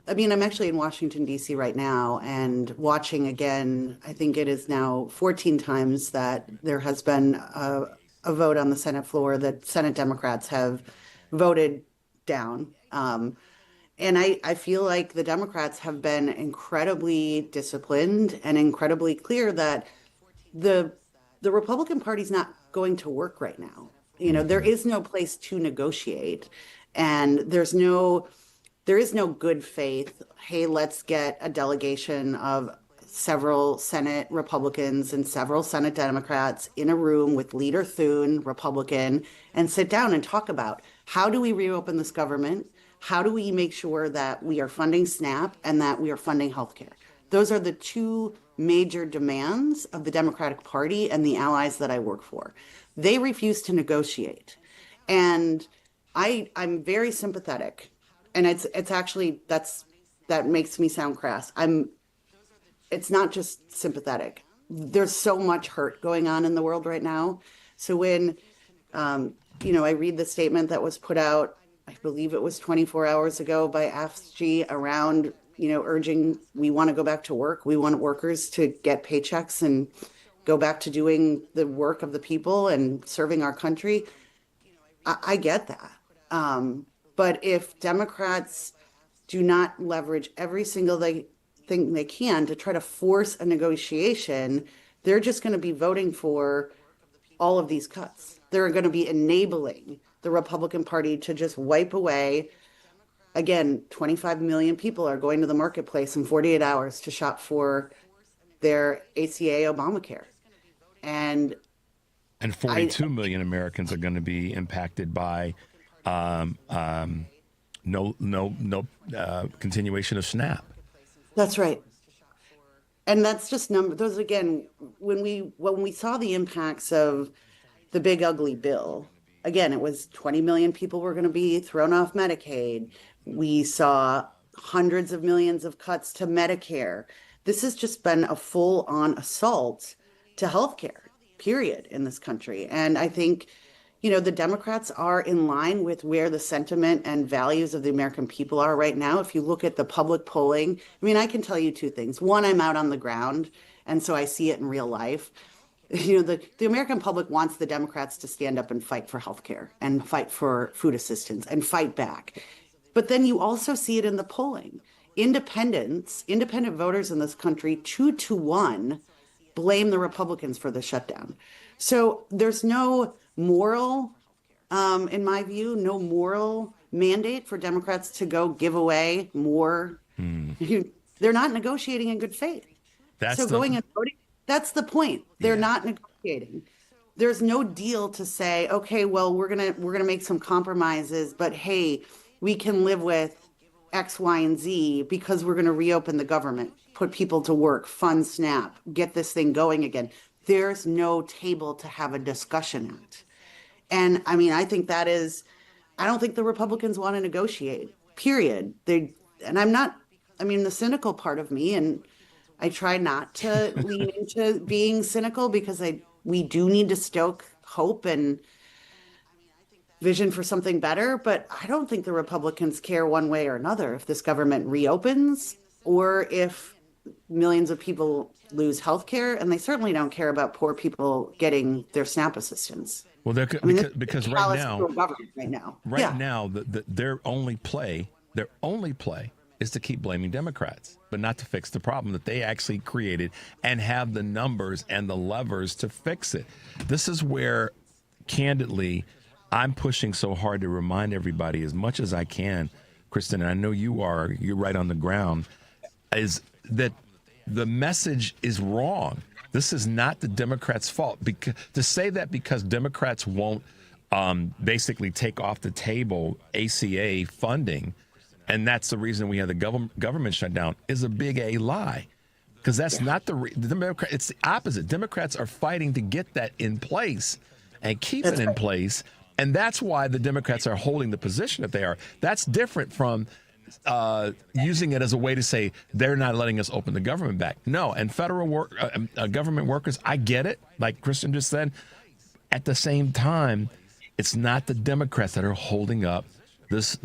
actually in Washington, D.C. right now and watching again, I think it is now 14 times that there has been a vote on the Senate floor that Senate Democrats have voted down. And I feel like the Democrats have been incredibly disciplined and incredibly clear that the Republican Party's not going to work right now. There is no place to negotiate. And there is no good faith. Hey, let's get a delegation of several Senate Republicans and several Senate Democrats in a room with Leader Thune, Republican, and sit down and talk about how do we reopen this government? How do we make sure that we are funding SNAP and that we are funding healthcare? Those are the two major demands of the Democratic Party and the allies that I work for. They refuse to negotiate. And I'm very sympathetic, and it's actually that makes me sound crass. It's not just sympathetic. There's so much hurt going on in the world right now. So when I read the statement that was put out, I believe it was 24 hours ago by AFSG around urging we want to go back to work. We want workers to get paychecks and go back to doing the work of the people and serving our country. I get that. But if Democrats do not leverage every single thing they can to try to force a negotiation, they're just going to be voting for all of these cuts. They're going to be enabling the Republican Party to just wipe away. Again, 25 million people are going to the marketplace in 48 hours to shop for their ACA Obamacare. And 42 million Americans are going to be impacted by no continuation of SNAP. That's right. And that's just those again, when we saw the impacts of the big ugly bill, again, it was 20 million people were going to be thrown off Medicaid. We saw hundreds of millions of cuts to Medicare. This has just been a full-on assault to healthcare, period, in this country. And I think the Democrats are in line with where the sentiment and values of the American people are right now. If you look at the public polling, I can tell you two things. One, I'm out on the ground, and so I see it in real life. The American public wants the Democrats to stand up and fight for healthcare and fight for food assistance and fight back. But then you also see it in the polling. Independent voters in this country, 2-1, blame the Republicans for the shutdown. So there's no moral, in my view, no moral mandate for Democrats to go give away more. They're not negotiating in good faith. Going and voting, that's the point. They're not negotiating. There's no deal to say, okay, well, we're gonna make some compromises, but hey, we can live with X, Y, and Z because we're going to reopen the government, put people to work, fund SNAP, get this thing going again. There's no table to have a discussion at. And I mean, I think that is, I don't think the Republicans want to negotiate, period. The cynical part of me, and I try not to lean into being cynical because we do need to stoke hope and vision for something better, but I don't think the Republicans care one way or another if this government reopens or if millions of people lose health care, and they certainly don't care about poor people getting their SNAP assistance. Well, because right now, their only play is to keep blaming Democrats, but not to fix the problem that they actually created and have the numbers and the levers to fix it. This is where, candidly, I'm pushing so hard to remind everybody as much as I can, Kristen, and I know you're right on the ground, is that the message is wrong. This is not the Democrats' fault. To say that because Democrats won't basically take off the table ACA funding, and that's the reason we have the government shutdown, is a big A lie. Because that's not the Democrat. It's the opposite. Democrats are fighting to get that in place and keep it in place. And that's why the Democrats are holding the position that they are. That's different from using it as a way to say they're not letting us open the government back. No, and federal government workers, I get it, like Kristen just said. At the same time, it's not the Democrats that are holding up this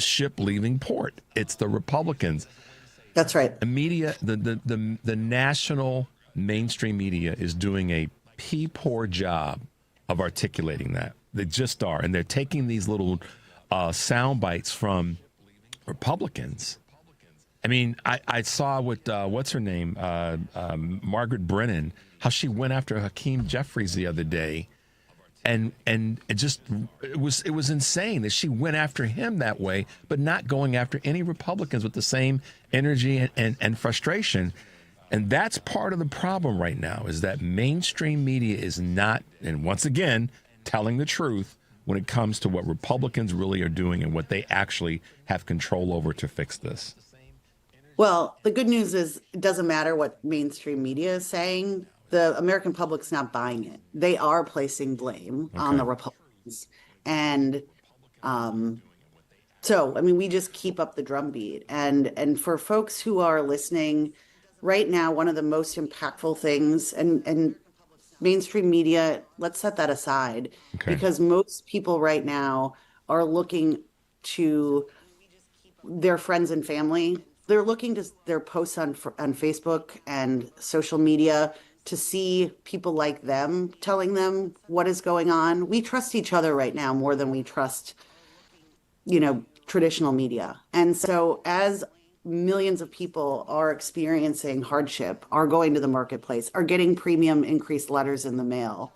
ship leaving port. It's the Republicans. That's right. The media, the national mainstream media is doing a poor job of articulating that. They just are, and they're taking these little sound bites from Republicans. I mean, I saw with what's her name, Margaret Brennan, how she went after Hakeem Jeffries the other day, and it was insane that she went after him that way, but not going after any Republicans with the same energy and frustration. And that's part of the problem right now, is that mainstream media is not, and once again, telling the truth when it comes to what Republicans really are doing and what they actually have control over to fix this. Well, the good news is it doesn't matter what mainstream media is saying. The American public's not buying it. They are placing blame on the Republicans. And so, I mean, we just keep up the drumbeat. And for folks who are listening right now, one of the most impactful things, and mainstream media, let's set that aside, because most people right now are looking to their friends and family. They're looking to their posts on Facebook and social media to see people like them telling them what is going on. We trust each other right now more than we trust, traditional media. And so as millions of people are experiencing hardship, are going to the marketplace, are getting premium increased letters in the mail,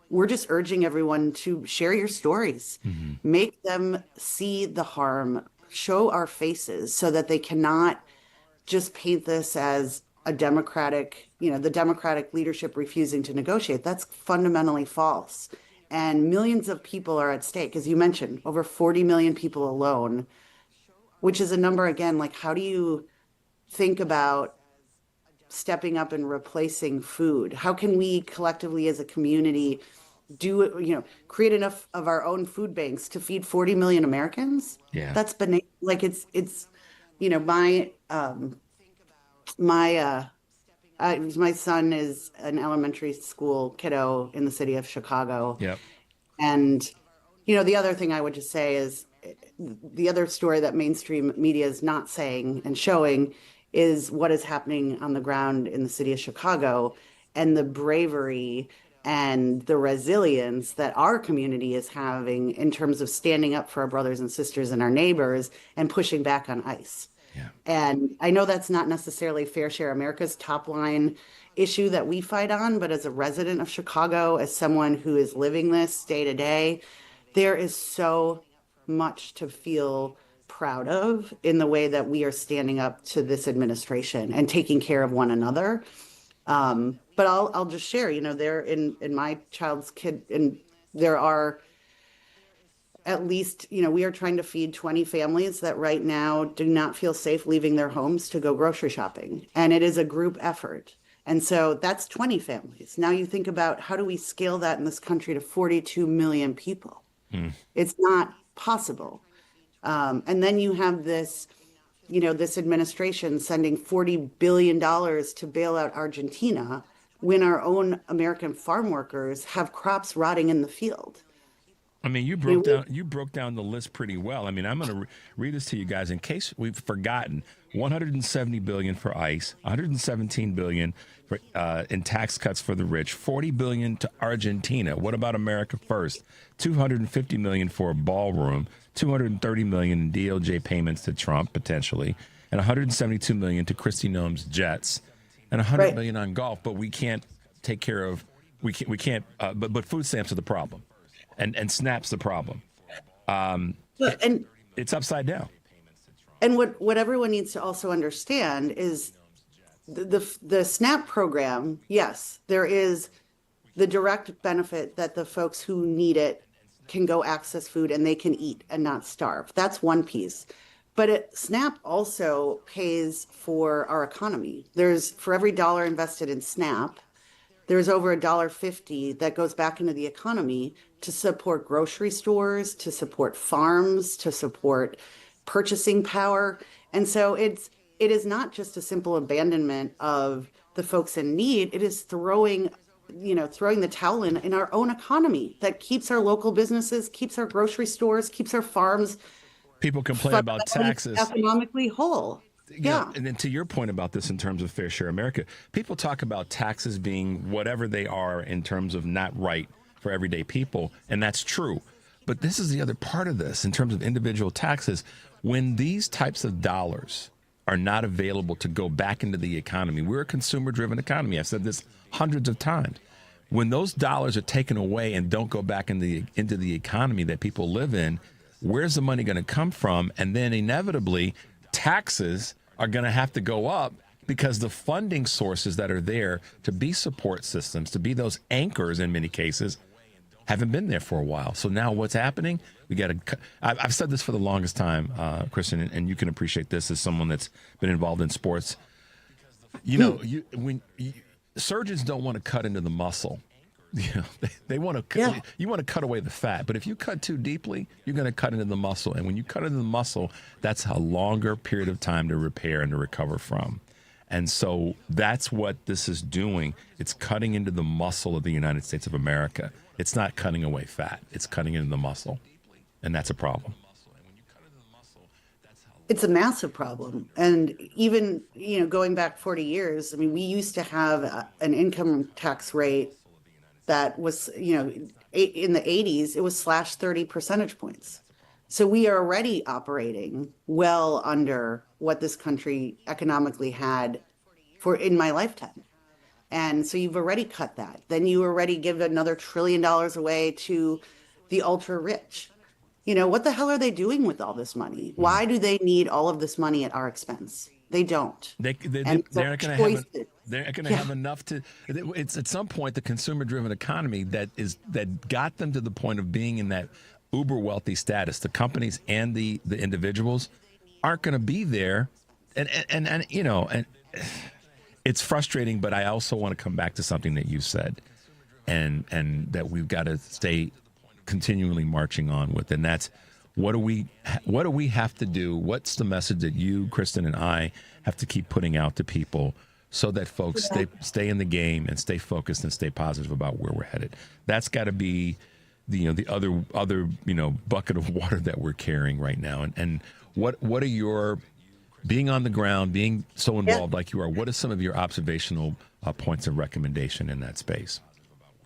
we're just urging everyone to share your stories, make them see the harm, show our faces so that they cannot just paint this as a Democratic, the Democratic leadership refusing to negotiate. That's fundamentally false. And millions of people are at stake. As you mentioned, over 40 million people alone, which is a number, again, like, how do you think about stepping up and replacing food? How can we collectively as a community create enough of our own food banks to feed 40 million Americans? Yeah. That's bananas. Like, my son is an elementary school kiddo in the city of Chicago. Yep. And, the other thing I would just say is the other story that mainstream media is not saying and showing is what is happening on the ground in the city of Chicago and the bravery and the resilience that our community is having in terms of standing up for our brothers and sisters and our neighbors and pushing back on ICE. Yeah. And I know that's not necessarily Fair Share America's top line issue that we fight on, but as a resident of Chicago, as someone who is living this day to day, there is so much to feel proud of in the way that we are standing up to this administration and taking care of one another. But I'll just share, there in my child's kid, and there are at least, we are trying to feed 20 families that right now do not feel safe leaving their homes to go grocery shopping. And it is a group effort. And so that's 20 families. Now you think about how do we scale that in this country to 42 million people? It's not possible. And then you have this, this administration sending $40 billion to bail out Argentina when our own American farm workers have crops rotting in the field. I mean, you broke down the list pretty well. I mean, I'm going to read this to you guys in case we've forgotten. $170 billion for ICE, $117 billion for in tax cuts for the rich, $40 billion to Argentina. What about America First? $250 million for a ballroom, $230 million in DOJ payments to Trump potentially, and $172 million to Kristi Noem's jets, and $100 million on golf. But we can't take care of but food stamps are the problem. And SNAP's the problem. And it's upside down. And what everyone needs to also understand is the SNAP program, yes, there is the direct benefit that the folks who need it can go access food and they can eat and not starve. That's one piece. But SNAP also pays for our economy. For every dollar invested in SNAP, there's over $1.50 that goes back into the economy to support grocery stores, to support farms, to support purchasing power. And so it is not just a simple abandonment of the folks in need. It is throwing the towel in our own economy that keeps our local businesses, keeps our grocery stores, keeps our farms. People complain about taxes. Economically whole. Yeah. And then to your point about this in terms of Fair Share America, people talk about taxes being whatever they are in terms of not right for everyday people. And that's true. But this is the other part of this in terms of individual taxes. When these types of dollars are not available to go back into the economy, we're a consumer-driven economy. I've said this hundreds of times. When those dollars are taken away and don't go back into the economy that people live in, where's the money going to come from? And then inevitably, taxes are going to have to go up because the funding sources that are there to be support systems, to be those anchors in many cases, haven't been there for a while. So now what's happening? We got to. I've said this for the longest time, Kristen, and you can appreciate this as someone that's been involved in sports. Surgeons don't want to cut into the muscle. They want to. You want to cut away the fat, but if you cut too deeply, you're going to cut into the muscle. And when you cut into the muscle, that's a longer period of time to repair and to recover from. And so that's what this is doing. It's cutting into the muscle of the United States of America. It's not cutting away fat. It's cutting into the muscle. And that's a problem. It's a massive problem. And even, going back 40 years, I mean, we used to have an income tax rate that was, in the 80s, it was slashed 30 percentage points. So we are already operating well under what this country economically had in my lifetime. And so you've already cut that. Then you already give another $1 trillion away to the ultra rich. What the hell are they doing with all this money? Why do they need all of this money at our expense? They don't. They're not going to have enough to. It's at some point the consumer-driven economy that got them to the point of being in that uber wealthy status. The companies and the individuals aren't going to be there, and it's frustrating. But I also want to come back to something that you said, and that we've got to stay continually marching on with, and that's what do we have to do? What's the message that you, Kristen, and I have to keep putting out to people so that folks stay in the game and stay focused and stay positive about where we're headed? That's got to be the other bucket of water that we're carrying right now. And what are your, being on the ground, being so involved like you are, what are some of your observational points of recommendation in that space?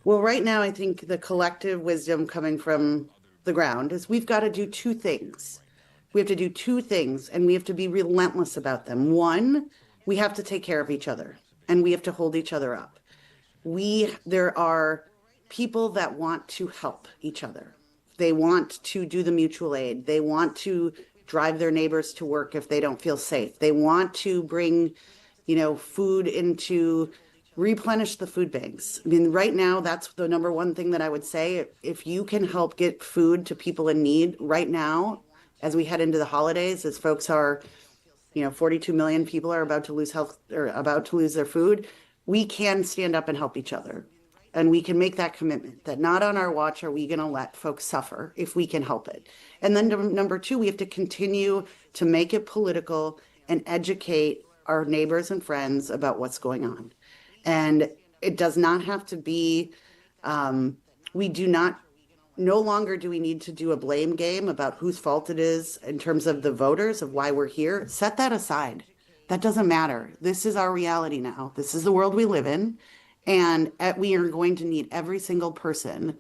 Well, right now, I think the collective wisdom coming from the ground is we've got to do two things. We have to do two things, and we have to be relentless about them. One, we have to take care of each other, and we have to hold each other up. There are people that want to help each other. They want to do the mutual aid. They want to drive their neighbors to work if they don't feel safe. They want to bring, food into replenish the food banks. I mean, right now, that's the number one thing that I would say. If you can help get food to people in need right now, as we head into the holidays, as folks are, 42 million people are about to lose health or about to lose their food, we can stand up and help each other. And we can make that commitment that not on our watch are we going to let folks suffer if we can help it. And then number two, we have to continue to make it political and educate our neighbors and friends about what's going on. And it does not have to be, no longer do we need to do a blame game about whose fault it is in terms of the voters of why we're here. Set that aside. That doesn't matter. This is our reality now. This is the world we live in. And we are going to need every single person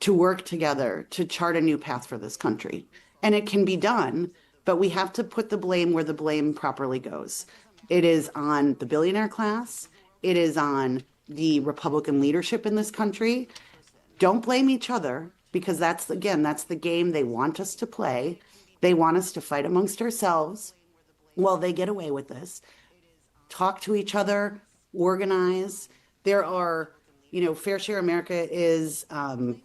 to work together to chart a new path for this country. And it can be done, but we have to put the blame where the blame properly goes. It is on the billionaire class. It is on the Republican leadership in this country. Don't blame each other, because that's the game they want us to play. They want us to fight amongst ourselves while they get away with this. Talk to each other, organize. There are, Fair Share America is one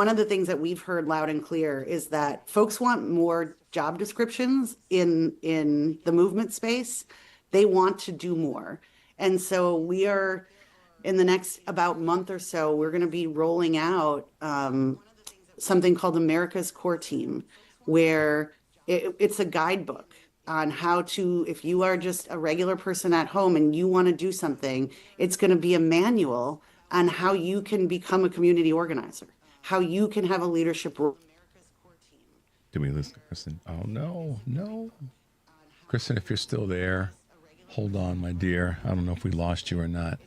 of the things that we've heard loud and clear is that folks want more job descriptions in the movement space. They want to do more. And so we are, in the next about month or so, we're going to be rolling out something called America's Core Team, where it's a guidebook on how to, if you are just a regular person at home and you want to do something, it's going to be a manual on how you can become a community organizer, how you can have a leadership role. Do we listen to Kristen? Oh, no. Kristen, if you're still there, hold on, my dear. I don't know if we lost you or not.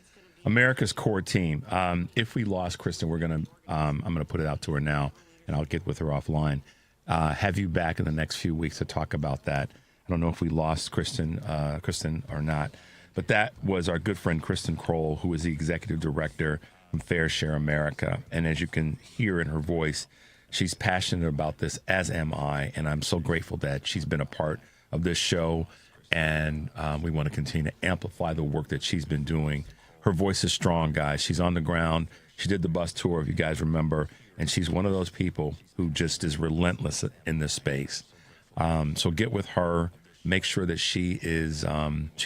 America's Core Team. If we lost Kristen, I'm going to put it out to her now, and I'll get with her offline. Have you back in the next few weeks to talk about that. I don't know if we lost Kristen or not, but that was our good friend Kristen Crowell, who is the executive director from Fair Share America. And as you can hear in her voice, she's passionate about this, as am I, and I'm so grateful that she's been a part of this show, and we want to continue to amplify the work that she's been doing. Her voice is strong, guys. She's on the ground. She did the bus tour, if you guys remember, and she's one of those people who just is relentless in this space. So get with her. Make sure that she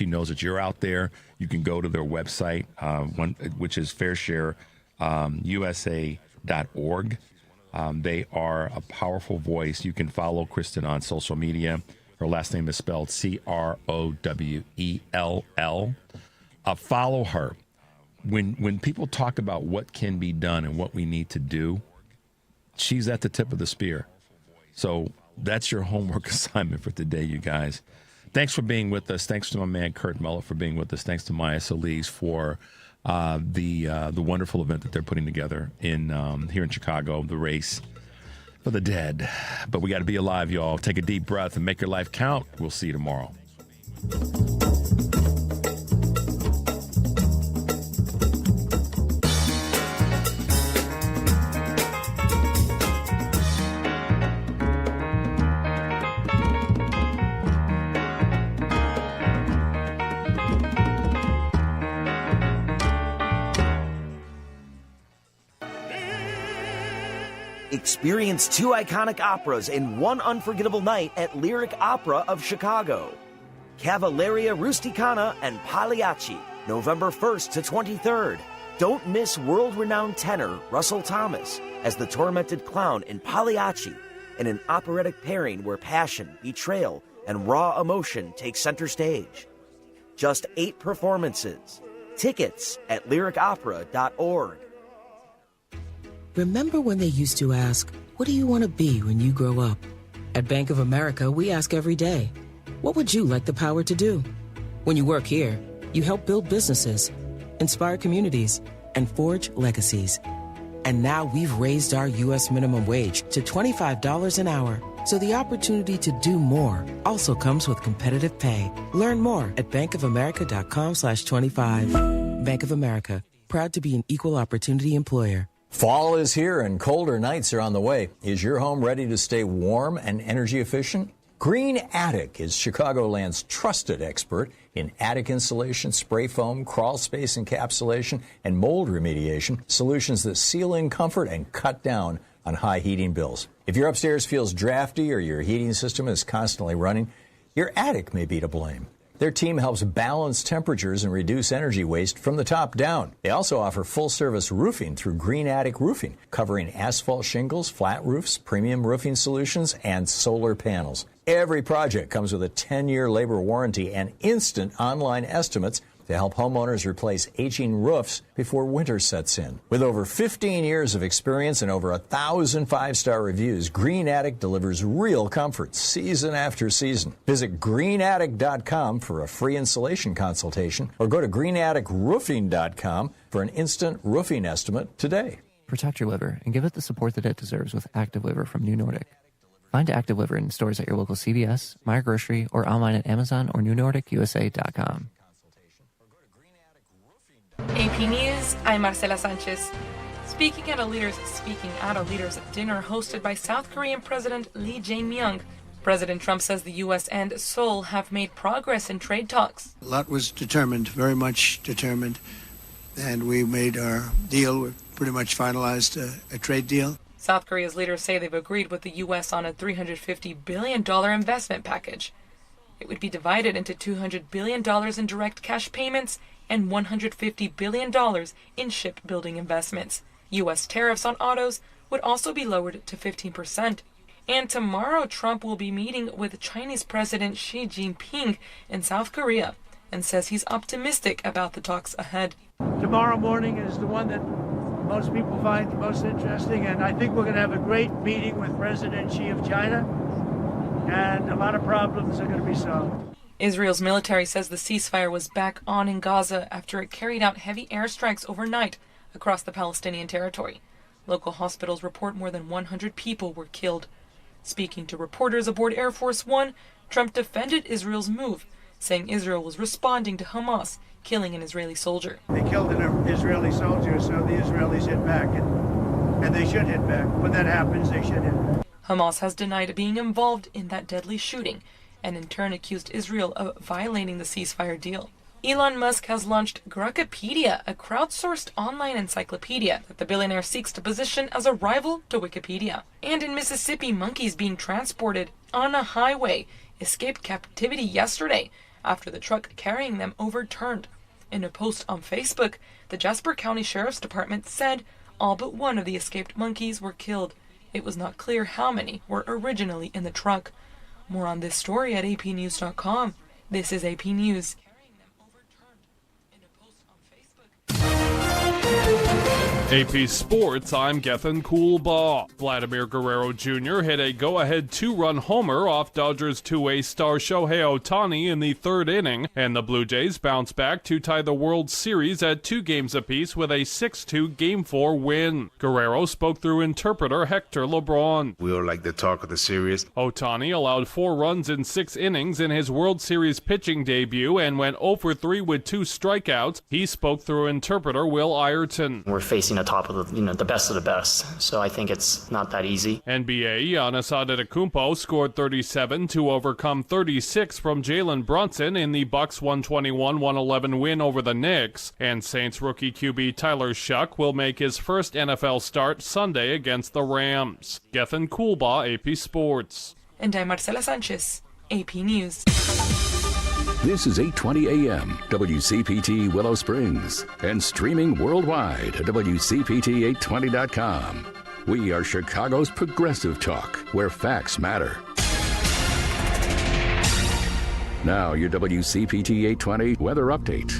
knows that you're out there. You can go to their website, which is fairshareusa.org. They are a powerful voice. You can follow Kristen on social media. Her last name is spelled Crowell. Follow her. When people talk about what can be done and what we need to do, she's at the tip of the spear. So that's your homework assignment for today, you guys. Thanks for being with us. Thanks to my man Kurt Mullett for being with us. Thanks to Maya Solis for the wonderful event that they're putting together here in Chicago, the race for the dead. But we got to be alive, y'all. Take a deep breath and make your life count. We'll see you tomorrow. Experience two iconic operas in one unforgettable night at Lyric Opera of Chicago. Cavalleria Rusticana and Pagliacci, November 1st to 23rd. Don't miss world-renowned tenor Russell Thomas as the tormented clown in Pagliacci, in an operatic pairing where passion, betrayal, and raw emotion take center stage. Just 8 performances. Tickets at lyricopera.org. Remember when they used to ask, what do you want to be when you grow up? At Bank of America, we ask every day, what would you like the power to do? When you work here, you help build businesses, inspire communities, and forge legacies. And now we've raised our U.S. minimum wage to $25 an hour. So the opportunity to do more also comes with competitive pay. Learn more at bankofamerica.com/25. Bank of America, proud to be an equal opportunity employer. Fall is here and colder nights are on the way. Is your home ready to stay warm and energy efficient? Green Attic is Chicagoland's trusted expert in attic insulation, spray foam, crawl space encapsulation, and mold remediation, solutions that seal in comfort and cut down on high heating bills. If your upstairs feels drafty or your heating system is constantly running, your attic may be to blame. Their team helps balance temperatures and reduce energy waste from the top down. They also offer full-service roofing through Green Attic Roofing, covering asphalt shingles, flat roofs, premium roofing solutions, and solar panels. Every project comes with a 10-year labor warranty and instant online estimates to help homeowners replace aging roofs before winter sets in. With over 15 years of experience and over 1,000 five-star reviews, Green Attic delivers real comfort season after season. Visit greenattic.com for a free installation consultation or go to greenatticroofing.com for an instant roofing estimate today. Protect your liver and give it the support that it deserves with Active Liver from New Nordic. Find Active Liver in stores at your local CVS, Meijer Grocery, or online at Amazon or newnordicusa.com. AP News, I'm Marcela Sanchez. Speaking at a leaders' dinner hosted by South Korean President Lee Jae-myung, President Trump says the U.S. and Seoul have made progress in trade talks. A lot was determined, very much determined, and we made our deal. We pretty much finalized a trade deal. South Korea's leaders say they've agreed with the U.S. on a $350 billion investment package. It would be divided into $200 billion in direct cash payments and $150 billion in shipbuilding investments. U.S. tariffs on autos would also be lowered to 15%. And tomorrow, Trump will be meeting with Chinese President Xi Jinping in South Korea and says he's optimistic about the talks ahead. Tomorrow morning is the one that most people find the most interesting, and I think we're going to have a great meeting with President Xi of China, and a lot of problems are going to be solved. Israel's military says the ceasefire was back on in Gaza after it carried out heavy airstrikes overnight across the Palestinian territory. Local hospitals report more than 100 people were killed. Speaking to reporters aboard Air Force One, Trump defended Israel's move, saying Israel was responding to Hamas killing an Israeli soldier. They killed an Israeli soldier, so the Israelis hit back, and they should hit back. When that happens, they should hit back. Hamas has denied being involved in that deadly shooting, and in turn accused Israel of violating the ceasefire deal. Elon Musk has launched Gruckopedia, a crowdsourced online encyclopedia that the billionaire seeks to position as a rival to Wikipedia. And in Mississippi, monkeys being transported on a highway escaped captivity yesterday after the truck carrying them overturned. In a post on Facebook, the Jasper County Sheriff's Department said all but one of the escaped monkeys were killed. It was not clear how many were originally in the truck. More on this story at apnews.com. This is AP News. AP Sports, I'm Gethin Coolbaugh. Vladimir Guerrero Jr. hit a go-ahead two-run homer off Dodgers two-way star Shohei Ohtani in the third inning, and the Blue Jays bounced back to tie the World Series at 2 games apiece with a 6-2 Game 4 win. Guerrero spoke through interpreter Hector LeBron. We were like the talk of the series. Ohtani allowed 4 runs in 6 innings in his World Series pitching debut and went 0 for 3 with 2 strikeouts. He spoke through interpreter Will Ireton. We're facing the top of the best of the best, so I think it's not that easy. NBA Giannis Antetokounmpo scored 37 to overcome 36 from Jalen Brunson in the Bucks' 121-111 win over the Knicks, and Saints rookie QB Tyler Shuck will make his first NFL start Sunday against the Rams. Gethin Coolbaugh, AP Sports. And I'm Marcela Sanchez, AP News. This is 820 AM, WCPT Willow Springs, and streaming worldwide at WCPT820.com. We are Chicago's progressive talk, where facts matter. Now, your WCPT 820 weather update.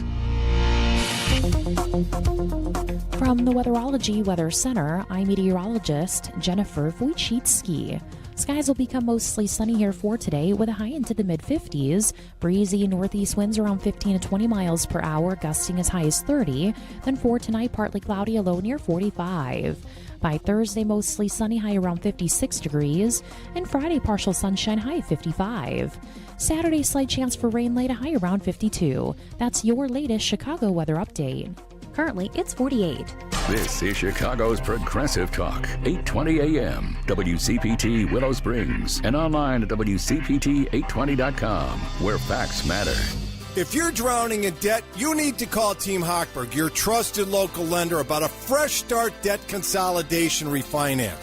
From the Weatherology Weather Center, I'm meteorologist Jennifer Wojcicki. Skies will become mostly sunny here for today with a high into the mid-50s. Breezy northeast winds around 15 to 20 miles per hour, gusting as high as 30. Then for tonight, partly cloudy, a low near 45. By Thursday, mostly sunny, high around 56 degrees. And Friday, partial sunshine, high 55. Saturday, slight chance for rain late, a high around 52. That's your latest Chicago weather update. Currently, it's 48. This is Chicago's Progressive Talk, 820 AM, WCPT Willow Springs, and online at WCPT820.com, where facts matter. If you're drowning in debt, you need to call Team Hochberg, your trusted local lender, about a fresh start debt consolidation refinance.